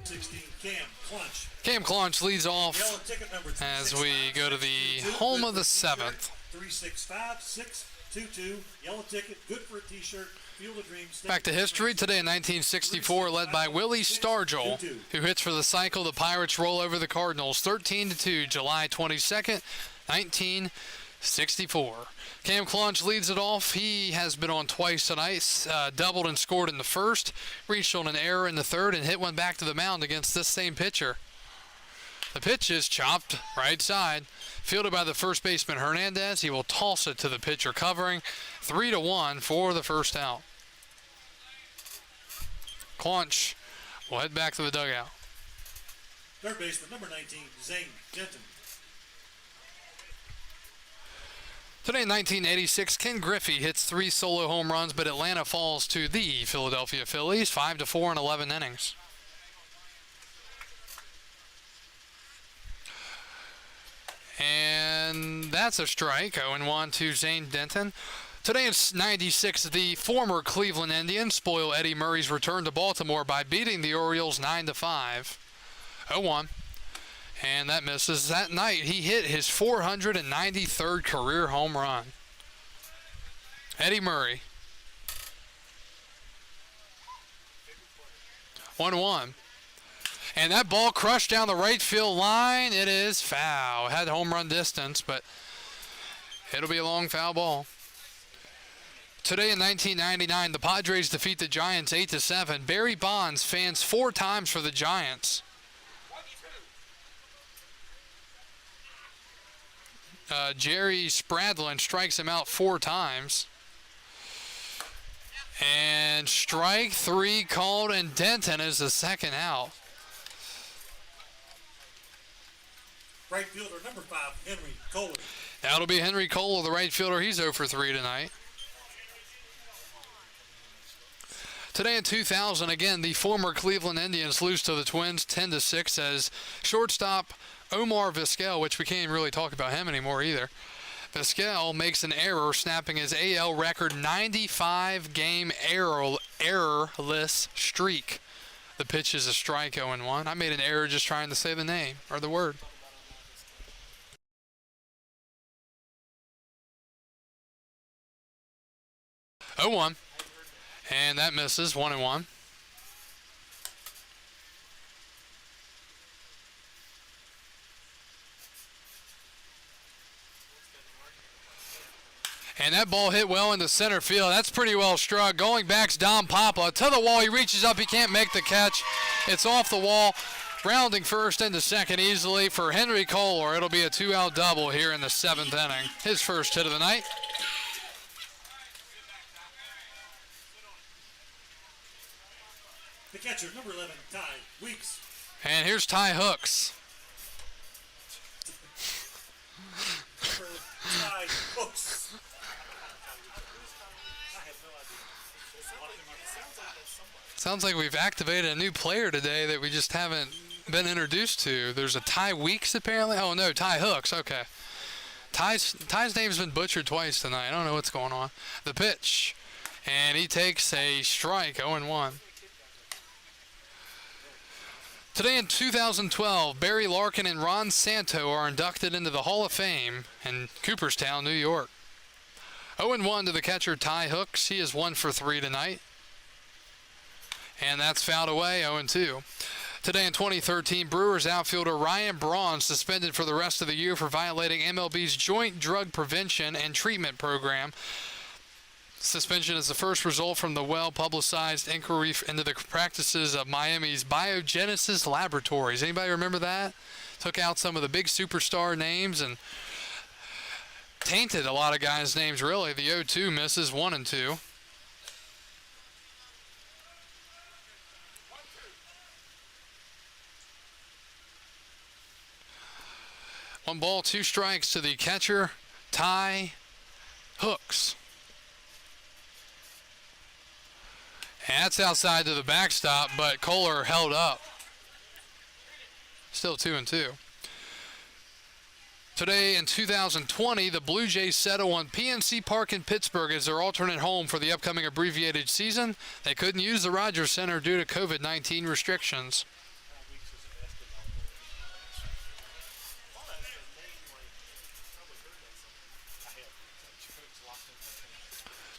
Speaker 2: 16, Cam Clunch.
Speaker 5: Cam Clunch leads off
Speaker 2: Yellow ticket number
Speaker 5: as we go to the home of the seventh.
Speaker 2: 365622. Yellow ticket, good for a t-shirt. Field of Dreams.
Speaker 5: Back to history today in 1964, led by Willie Stargell, who hits for the cycle. The Pirates roll over the Cardinals 13-2, July 22nd, 1964. Cam Clunch leads it off. He has been on twice tonight, doubled and scored in the first, reached on an error in the third, and hit one back to the mound against this same pitcher. The pitch is chopped right side, fielded by the first baseman Hernandez. He will toss it to the pitcher covering. 3-1 for the first out. Clunch will head back to the dugout.
Speaker 2: Third baseman number 19, Zane Denton.
Speaker 5: Today in 1986, Ken Griffey hits 3 solo home runs, but Atlanta falls to the Philadelphia Phillies 5-4 in 11 innings. And that's a strike. 0-1 to Zane Denton. Today in 96, the former Cleveland Indians spoil Eddie Murray's return to Baltimore by beating the Orioles 9-5. 0-1. And that misses. That night, he hit his 493rd career home run. Eddie Murray. 1-1. And that ball crushed down the right field line. It is foul. Had home run distance, but it'll be a long foul ball. Today in 1999, the Padres defeat the Giants 8-7. Barry Bonds fans 4 times for the Giants. Jerry Spradlin strikes him out 4 times. And strike 3 called, and Denton is the second out.
Speaker 2: Right fielder number 5, Henry Kohler.
Speaker 5: That'll be Henry Cole, the right fielder. He's 0 for 3 tonight. Today in 2000, again, the former Cleveland Indians lose to the Twins 10-6 as shortstop Omar Vizquel, which we can't even really talk about him anymore either. Vizquel makes an error, snapping his AL record 95-game errorless streak. The pitch is a strike, 0-1. I made an error just trying to say the name or the word. Oh, 1. And that misses. 1-1. And that ball hit well into center field. That's pretty well struck. Going back's Dom Papa to the wall. He reaches up. He can't make the catch. It's off the wall. Rounding first into second easily for Henry Kohler. It'll be a 2-out double here in the 7th inning. His first hit of the night.
Speaker 2: The catcher, number 11, Ty Weeks.
Speaker 5: And here's Ty Hooks.
Speaker 2: Number Ty Hooks. I have no idea.
Speaker 5: Sounds like we've activated a new player today that we just haven't been introduced to. There's a Ty Weeks apparently. Oh no, Ty Hooks. Okay. Ty's name's been butchered twice tonight. I don't know what's going on. The pitch. And he takes a strike, 0-1. Today in 2012, Barry Larkin and Ron Santo are inducted into the Hall of Fame in Cooperstown, New York. 0-1 to the catcher, Ty Hooks. He is 1 for 3 tonight. And that's fouled away, 0-2. Today in 2013, Brewers outfielder Ryan Braun suspended for the rest of the year for violating MLB's Joint Drug Prevention and Treatment Program. Suspension is the first result from the well-publicized inquiry into the practices of Miami's Biogenesis Laboratories. Anybody remember that? Took out some of the big superstar names and tainted a lot of guys' names, really. The 0-2 misses, 1-2. One ball, 2 strikes to the catcher, Ty Hooks. And that's outside to the backstop, but Kohler held up. Still 2-2. Today in 2020, the Blue Jays settle on PNC Park in Pittsburgh as their alternate home for the upcoming abbreviated season. They couldn't use the Rogers Center due to COVID-19 restrictions.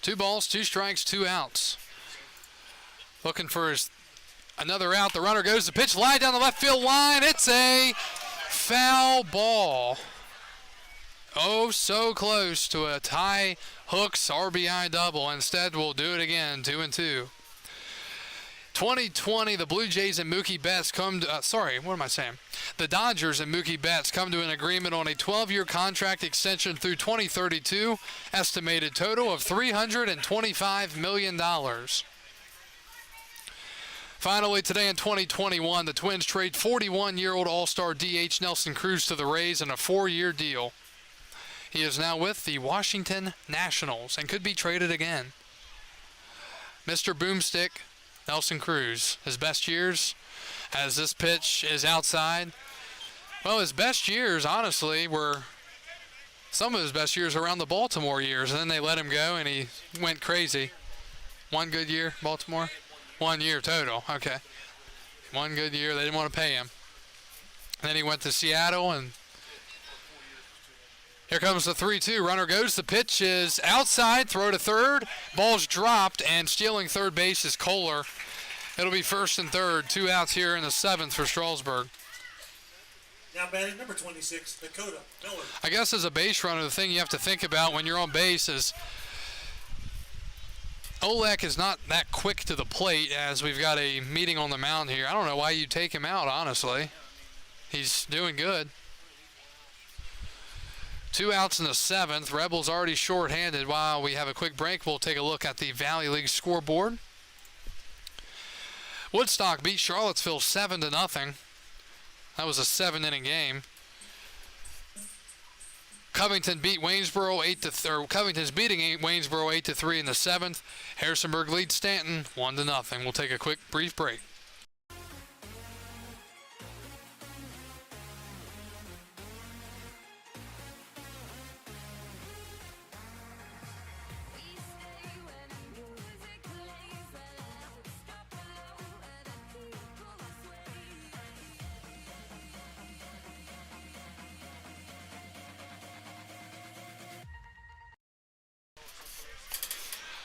Speaker 5: 2 balls, 2 strikes, 2 outs. Looking for another out. The runner goes to pitch, line down the left field line. It's a foul ball. Oh, so close to a Ty Hooks RBI double. Instead, we'll do it again, 2-2. 2020, the Blue Jays and Mookie Betts The Dodgers and Mookie Betts come to an agreement on a 12-year contract extension through 2032, estimated total of $325 million. Finally, today in 2021, the Twins trade 41-year-old All-Star DH Nelson Cruz to the Rays in a 4-year deal. He is now with the Washington Nationals and could be traded again. Mr. Boomstick, Nelson Cruz, his best years as this pitch is outside. Well, his best years, honestly, were some of his best years around the Baltimore years, and then they let him go and he went crazy. One good year, Baltimore? 1 year total, okay. One good year, they didn't want to pay him. Then he went to Seattle, and here comes the 3-2. Runner goes. The pitch is outside. Throw to third. Ball's dropped, and stealing third base is Kohler. It'll be first and third. 2 outs here in the 7th for Strasburg.
Speaker 2: Now batting number 26, Dakota Miller.
Speaker 5: I guess as a base runner, the thing you have to think about when you're on base is Olek is not that quick to the plate, as we've got a meeting on the mound here. I don't know why you take him out, honestly. He's doing good. 2 outs in the 7th. Rebels already short-handed. While we have a quick break, we'll take a look at the Valley League scoreboard. Woodstock beat Charlottesville 7-0. That was a 7-inning game. Covington beat Waynesboro Covington's beating Waynesboro 8-3 in the 7th. Harrisonburg leads Stanton 1-0. We'll take a quick brief break.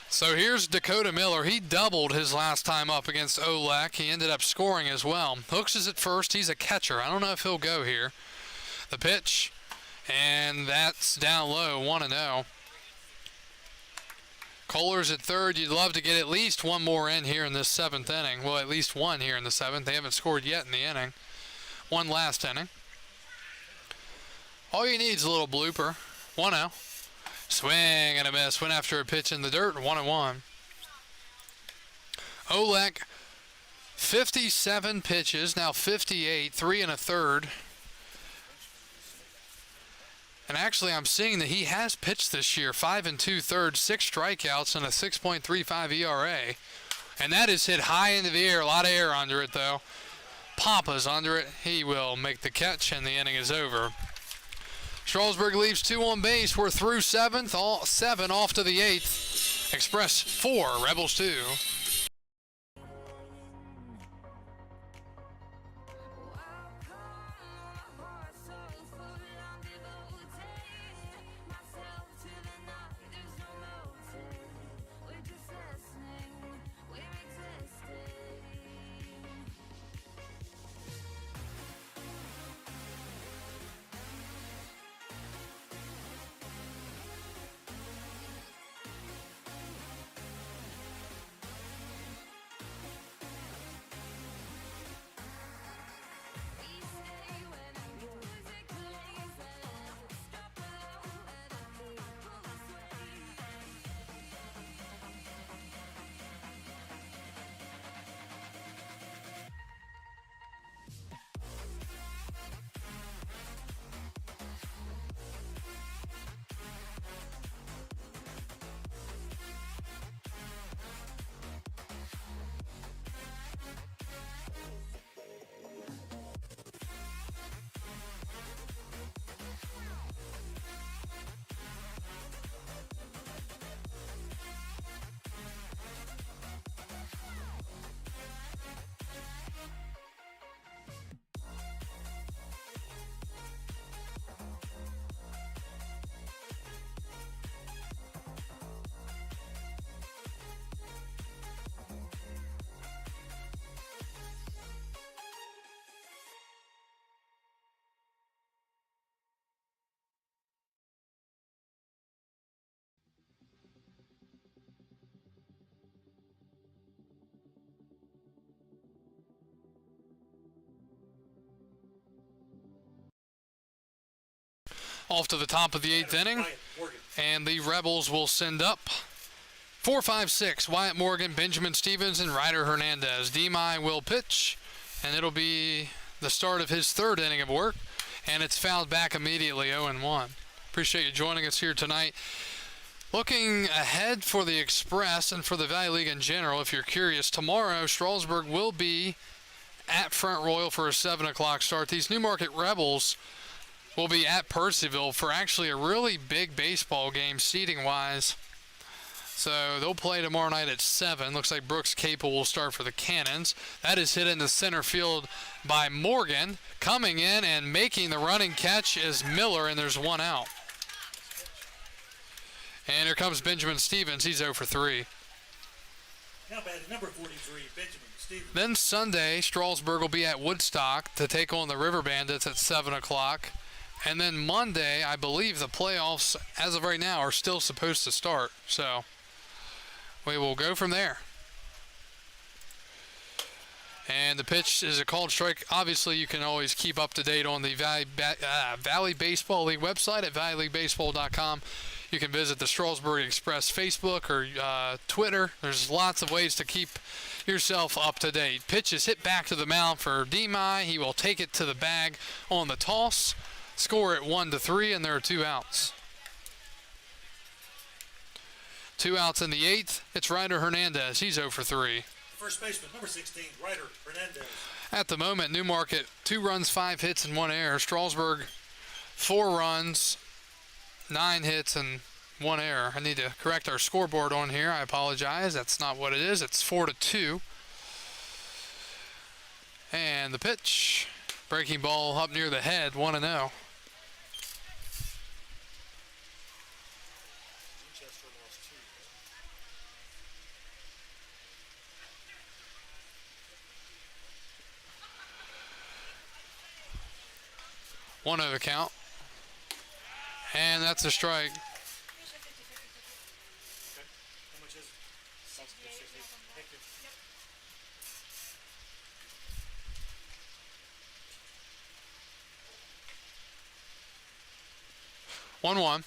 Speaker 5: So here's Dakota Miller. He doubled his last time up against Olek. He ended up scoring as well. Hooks is at first. He's a catcher. I don't know if he'll go here. The pitch, and that's down low, 1-0. Kohler's at third. You'd love to get at least one more in here in this 7th inning. Well, at least one here in the 7th. They haven't scored yet in the inning. One last inning. All you need is a little blooper. 1-0. Swing and a miss. Went after a pitch in the dirt. 1-1. Olek, 57 pitches, now 58, 3 1/3. And actually, I'm seeing that he has pitched this year 5 2/3, 6 strikeouts, and a 6.35 ERA. And that is hit high into the air. A lot of air under it, though. Papa's under it. He will make the catch, and the inning is over. Strasburg leaves 2 on base. We're through 7th, all 7 off to the 8th. Express 4, Rebels 2. off to the top of the 8th inning.
Speaker 2: Wyatt Morgan.
Speaker 5: And the Rebels will send up 4, 5, 6. Wyatt Morgan, Benjamin Stevens, and Ryder Hernandez. Demai will pitch, and it'll be the start of his 3rd inning of work. And it's fouled back immediately, 0-1. Appreciate you joining us here tonight. Looking ahead for the Express and for the Valley League in general, if you're curious, tomorrow Strasburg will be at Front Royal for a 7 o'clock start. These Newmarket Rebels will be at Percyville for actually a really big baseball game seating-wise. So they'll play tomorrow night at 7. Looks like Brooks Capel will start for the Cannons. That is hit into center field by Morgan. Coming in and making the running catch is Miller, and there's 1 out. And here comes Benjamin Stevens. He's 0 for 3.
Speaker 2: Now batting number 43, Benjamin Stevens.
Speaker 5: Then Sunday, Strasburg will be at Woodstock to take on the River Bandits at 7 o'clock. And then Monday, I believe the playoffs, as of right now, are still supposed to start. So we will go from there. And the pitch is a called strike. Obviously, you can always keep up to date on the Valley Baseball League website at valleyleaguebaseball.com. You can visit the Strasburg Express Facebook or Twitter. There's lots of ways to keep yourself up to date. Pitch is hit back to the mound for Demai. He will take it to the bag on the toss. Score at 1-3, and there are 2 outs. 2 outs in the 8th. It's Ryder Hernandez. He's 0 for 3.
Speaker 2: First baseman, number 16, Ryder Hernandez.
Speaker 5: At the moment, Newmarket, 2 runs, 5 hits, and 1 error. Strasburg, 4 runs, 9 hits, and 1 error. I need to correct our scoreboard on here. I apologize. That's not what it is. It's 4-2. And the pitch. Breaking ball up near the head, 1-0.
Speaker 4: Winchester lost 2.
Speaker 5: 1-0 the count. And that's a strike.
Speaker 4: How much is it? 60. Thank you.
Speaker 5: 1-1.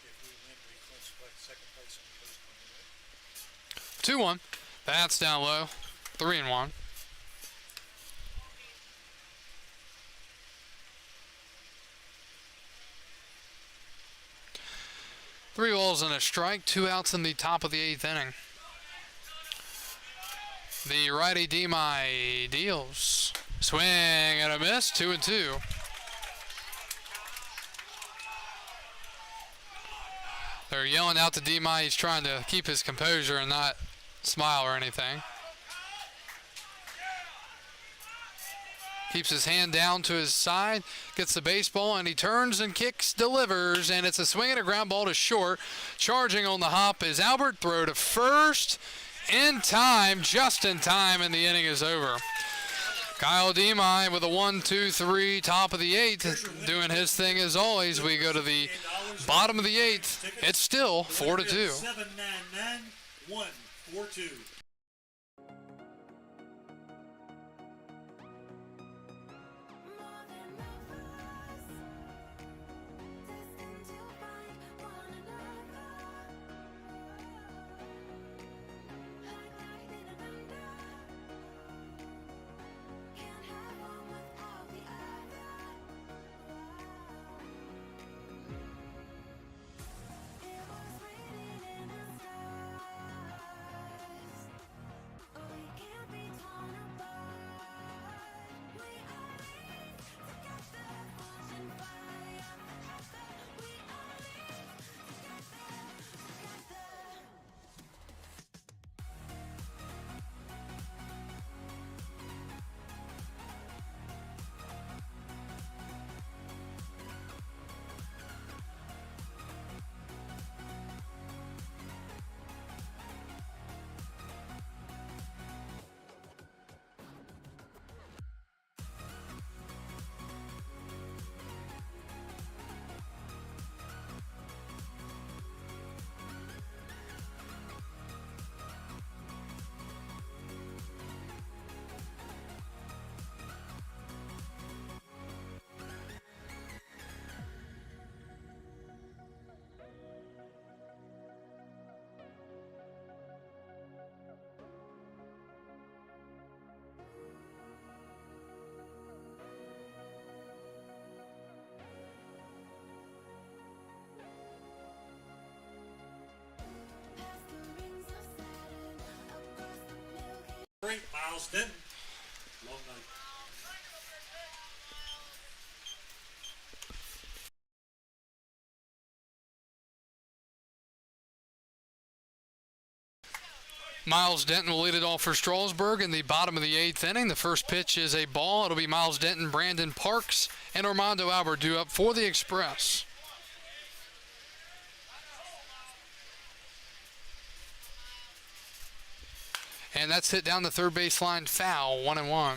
Speaker 2: If we win, we clinch second place on the first one, right?
Speaker 5: 2-1. That's down low. 3-1. Three balls and a strike, 2 outs in the top of the 8th inning. The righty Demai deals. Swing and a miss, 2-2. They're yelling out to Demai. He's trying to keep his composure and not smile or anything. Keeps his hand down to his side, gets the baseball, and he turns and kicks, delivers, and it's a swing and a ground ball to short. Charging on the hop is Albert. Throw to first in time, just in time, and the inning is over. Kyle Demai with a 1-2-3, top of the 8th, doing his thing as always. We go to the bottom of the 8th. It's still 4-2.
Speaker 2: 799-142. Miles Denton. Long night.
Speaker 5: Miles Denton will lead it off for Strasburg in the bottom of the 8th inning. The first pitch is a ball. It'll be Miles Denton, Brandon Parks, and Armando Albert due up for the Express. And that's hit down the third baseline foul, 1-1.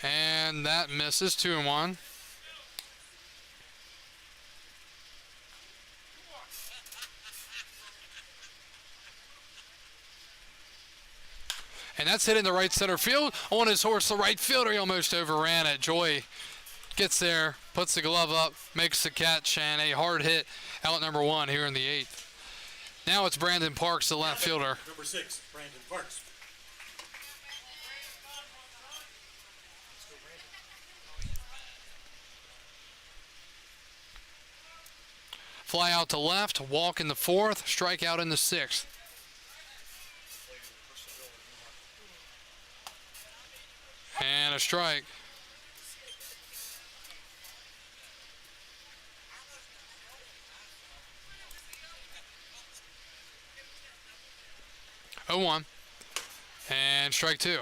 Speaker 5: And that misses, 2-1. And that's hit in the right center field. On his horse, the right fielder, he almost overran it. Joy gets there, puts the glove up, makes the catch, and a hard hit out number 1 here in the 8th. Now it's Brandon Parks, the left fielder.
Speaker 2: Number 6, Brandon Parks.
Speaker 5: Fly out to left, walk in the 4th, strikeout in the 6th. And a strike. Oh, 1. And strike 2.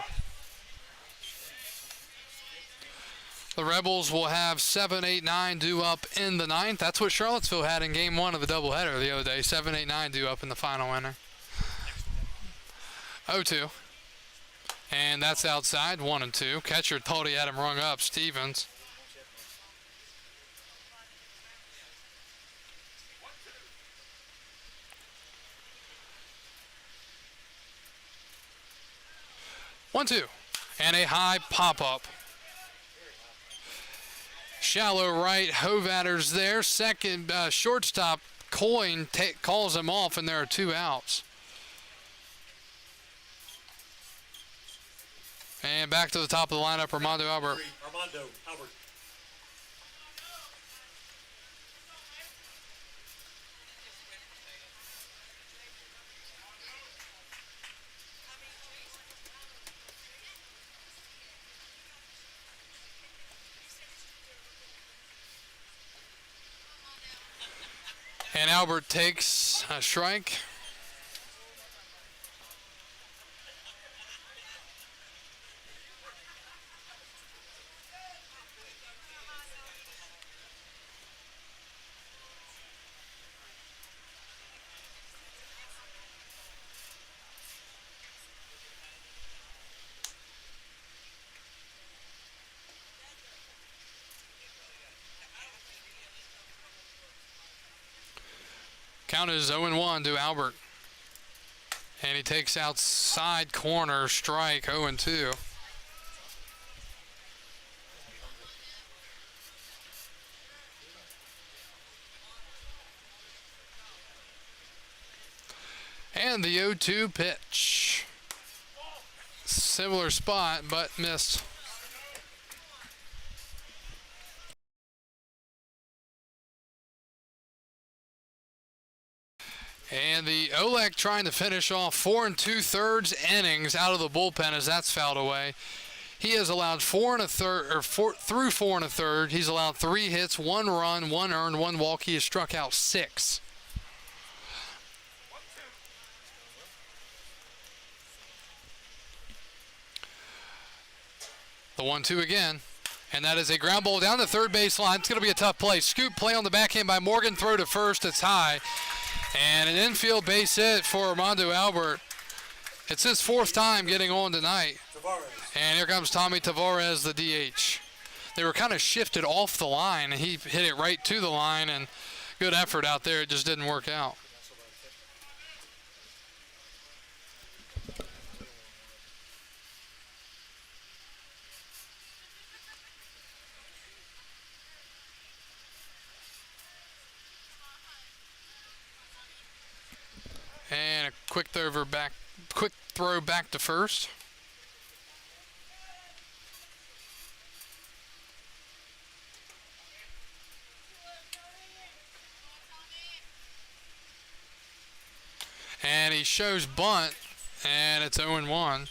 Speaker 5: The Rebels will have 7, 8, 9 due up in the 9th. That's what Charlottesville had in game 1 of the doubleheader the other day. 7, 8, 9 due up in the final inning. 0-2. And that's outside, 1-2. Catcher thought he had him rung up, Stevens. One, two, and a high pop-up. Shallow right, Hovatters there. Second, shortstop Coyne calls him off, and there are 2 outs. And back to the top of the lineup, Armando Albert.
Speaker 2: Armando Albert.
Speaker 5: And Albert takes a strike. Count is 0-1 to Albert. And he takes outside corner, strike, 0-2. And the 0-2 pitch. Similar spot, but missed. And the Olek trying to finish off 4 2/3 innings out of the bullpen as that's fouled away. He has allowed 4 1/3, or through 4 1/3. He's allowed 3 hits, 1 run, 1 earned, 1 walk. He has struck out 6. The 1-2 again. And that is a ground ball down the third base line. It's going to be a tough play. Scoop play on the backhand by Morgan. Throw to first. It's high. And an infield base hit for Armando Albert. It's his 4th time getting on tonight.
Speaker 2: Tavares.
Speaker 5: And here comes Tommy Tavares, the DH. They were kind of shifted off the line, and he hit it right to the line, and good effort out there. It just didn't work out. And a quick throw back to first. And he shows bunt, and it's 0-1.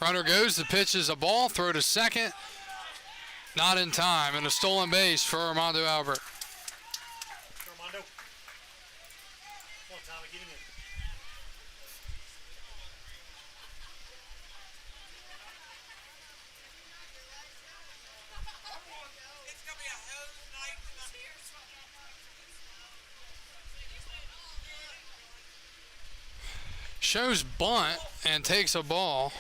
Speaker 5: Runner goes, the pitch is a ball, throw to second. Not in time, and a stolen base for Armando Albert.
Speaker 2: Armando. Come on, Tommy, get him in.
Speaker 5: Shows bunt and takes a ball.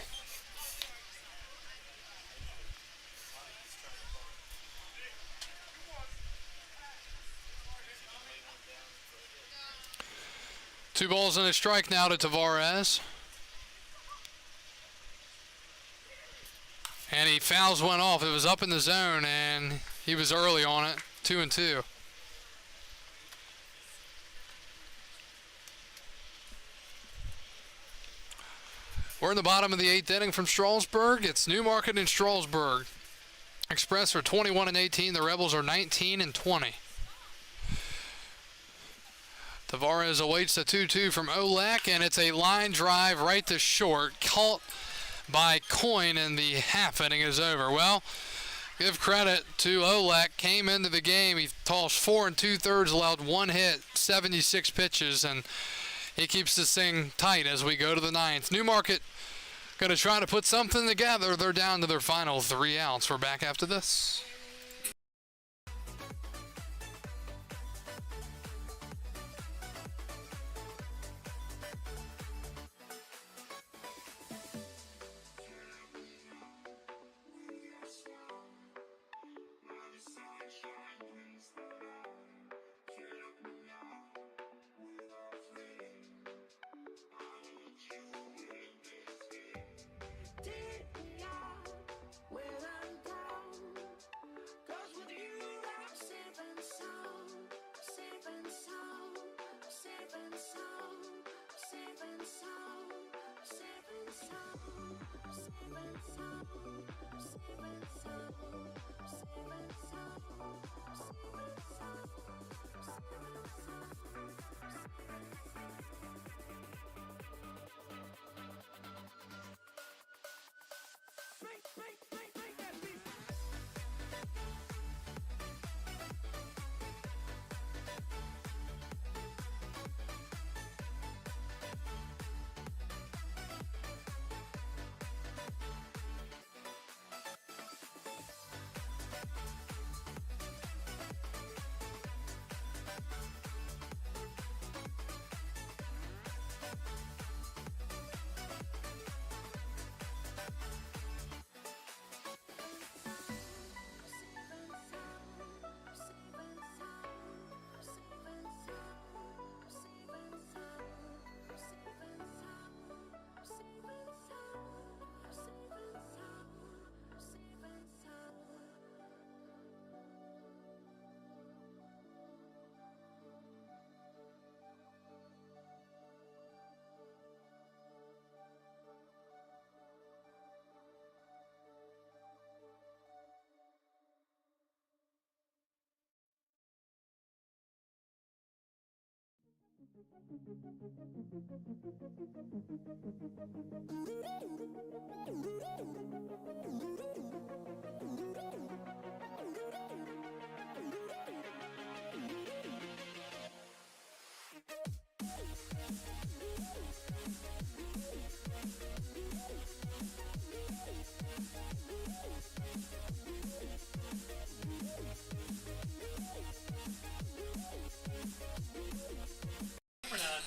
Speaker 5: Two balls and a strike now to Tavares. And he fouls one off. It was up in the zone, and he was early on it. 2-2. We're in the bottom of the 8th inning from Strasburg. It's Newmarket and Strasburg. Express are 21-18. The Rebels are 19-20. Tavares awaits the 2-2 from Olek, and it's a line drive right to short, caught by Coyne, and the half inning is over. Well, give credit to Olek. Came into the game, he tossed 4 2/3, allowed 1 hit, 76 pitches, and he keeps this thing tight as we go to the 9th. Newmarket going to try to put something together. They're down to their final 3 outs. We're back after this.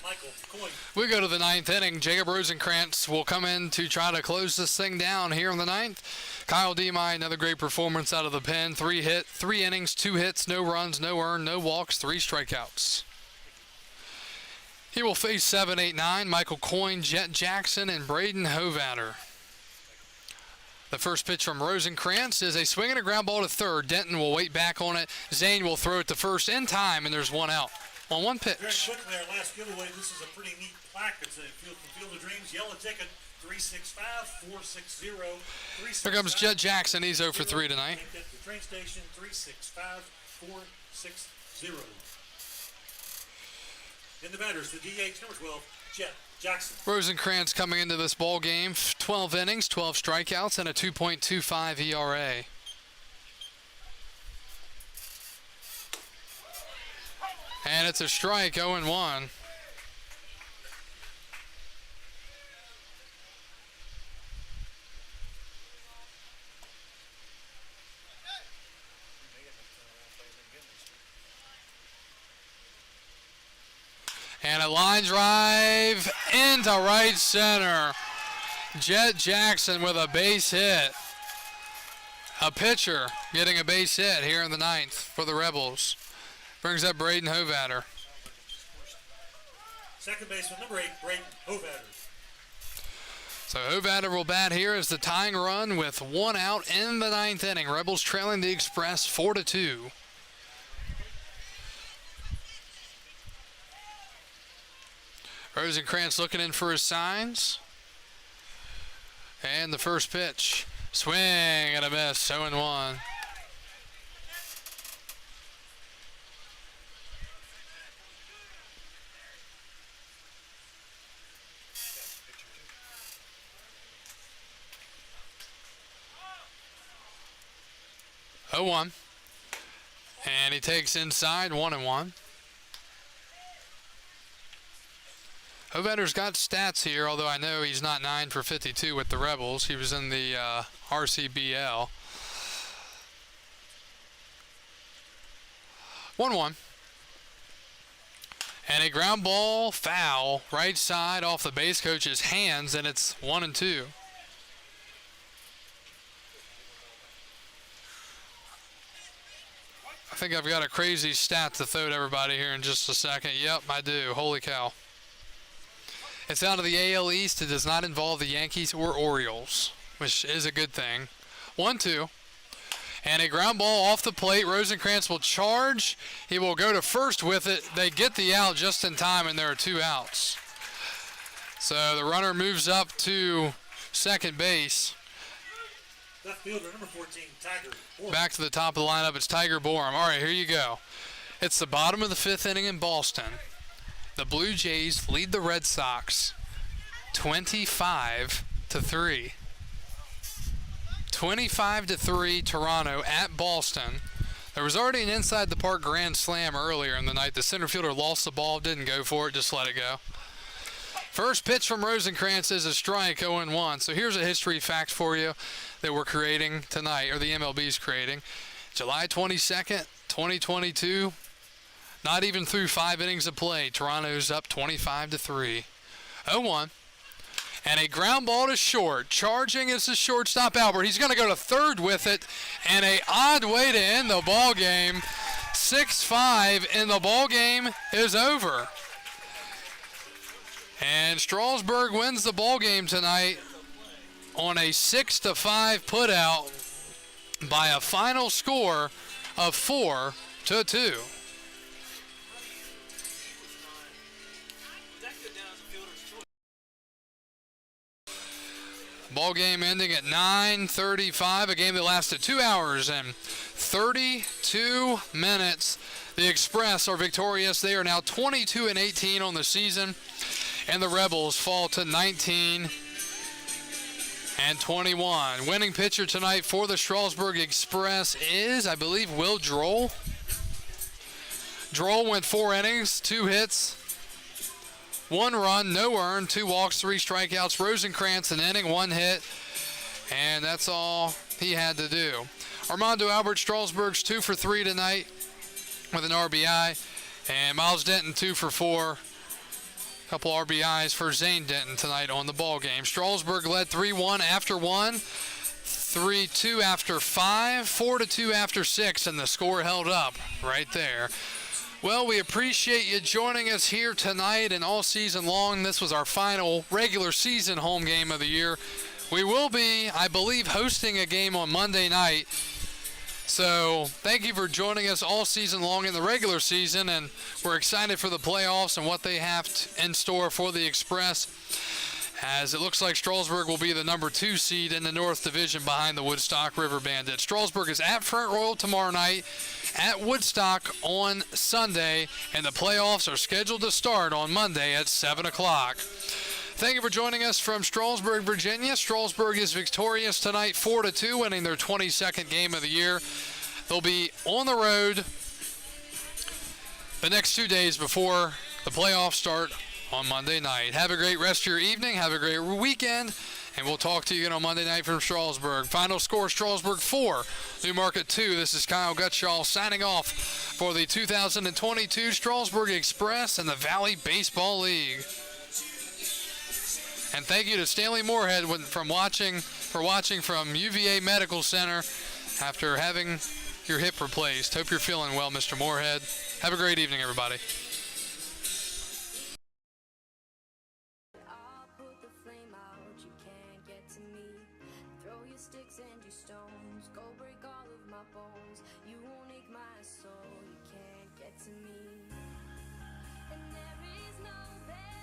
Speaker 2: Michael Coyne.
Speaker 5: We go to the 9th inning. Jacob Rosenkrantz will come in to try to close this thing down here in the 9th. Kyle Demai, another great performance out of the pen. 3 innings, 2 hits, no runs, no earned, no walks, 3 strikeouts. He will face 7, 8, 9, Michael Coyne, Jet Jackson, and Braden Hovatter. The first pitch from Rosenkrantz is a swing and a ground ball to third. Denton will wait back on it. Zane will throw it to first in time, and there's 1 out on 1 pitch.
Speaker 2: Very quickly, our last giveaway. This is a pretty neat plaque. It's a Field of Dreams yellow ticket. 365-460.
Speaker 5: Here comes Jet Jackson. He's 0 for 3 tonight.
Speaker 2: Take that to the train station. 365-460. In the batters, the DH, number 12, Jet Jackson.
Speaker 5: Rosenkrantz coming into this ball game, 12 innings, 12 strikeouts, and a 2.25 ERA. And it's a strike, 0-1. And a line drive into right center. Jet Jackson with a base hit. A pitcher getting a base hit here in the 9th for the Rebels. Brings up Braden Hovatter.
Speaker 2: Second baseman, number 8, Braden Hovatter.
Speaker 5: So Hovatter will bat here as the tying run with 1 out in the 9th inning. Rebels trailing the Express 4-2. Rosenkrantz looking in for his signs. And the first pitch. Swing and a miss, 0-1. Oh, 1. And he takes inside, 1-1. Hovatter's got stats here, although I know he's not 9 for 52 with the Rebels. He was in the RCBL. 1-1. And a ground ball foul, right side off the base coach's hands, and it's 1-2. I think I've got a crazy stat to throw to everybody here in just a second. Yep, I do. Holy cow. It's out of the AL East. It does not involve the Yankees or Orioles, which is a good thing. 1-2. And a ground ball off the plate. Rosenkrantz will charge. He will go to first with it. They get the out just in time, and there are 2 outs. So the runner moves up to second base.
Speaker 2: Left fielder, number 14, Tiger Bourne.
Speaker 5: Back to the top of the lineup, it's Tiger Bourne. All right, here you go. It's the bottom of the 5th inning in Boston. The Blue Jays lead the Red Sox 25-3. 25-3 Toronto at Boston. There was already an inside the park grand slam earlier in the night. The center fielder lost the ball, didn't go for it, just let it go. First pitch from Rosenkrantz is a strike, 0-1. So here's a history fact for you that we're creating tonight, or the MLB's creating. July 22nd, 2022. Not even through 5 innings of play, Toronto's up 25-3. 0-1. And a ground ball to short. Charging is the shortstop, Albert. He's going to go to third with it. And a odd way to end the ball game. 6-5, and the ball game is over. And Strasburg wins the ball game tonight on a 6-5 putout by a final score of 4-2. Ball game ending at 9:35, a game that lasted 2 hours and 32 minutes. The Express are victorious. They are now 22-18 on the season, and the Rebels fall to 19-21. Winning pitcher tonight for the Strasburg Express is, I believe, Will Droll. Droll went 4 innings, 2 hits, 1 run, no earned, 2 walks, 3 strikeouts. Rosenkrantz an inning, 1 hit, and that's all he had to do. Armando Albert Strasburg's 2 for 3 tonight with an RBI, and Miles Denton 2 for 4. Couple RBIs for Zane Denton tonight on the ball game. Strasburg led 3-1 after 1. 3-2 after 5, 4-2 after 6, and the score held up right there. Well, we appreciate you joining us here tonight and all season long. This was our final regular season home game of the year. We will be, I believe, hosting a game on Monday night. So thank you for joining us all season long in the regular season, and we're excited for the playoffs and what they have in store for the Express, as it looks like Strasburg will be the number 2 seed in the North Division behind the Woodstock River Bandits. Strasburg is at Front Royal tomorrow night, at Woodstock on Sunday, and the playoffs are scheduled to start on Monday at 7 o'clock. Thank you for joining us from Strasburg, Virginia. Strasburg is victorious tonight, 4-2, winning their 22nd game of the year. They'll be on the road the next 2 days before the playoffs start on Monday night. Have a great rest of your evening. Have a great weekend. And we'll talk to you again on Monday night from Strasburg. Final score, Strasburg 4, Newmarket 2. This is Kyle Gutschall signing off for the 2022 Strasburg Express and the Valley Baseball League. And thank you to Stanley Moorhead for watching from UVA Medical Center after having your hip replaced. Hope you're feeling well, Mr. Moorhead. Have a great evening, everybody.
Speaker 7: I'll put the flame out, you can't get to me. Throw your sticks and your stones, go break all of my bones. You won't ache my soul, you can't get to me. And there is no bed.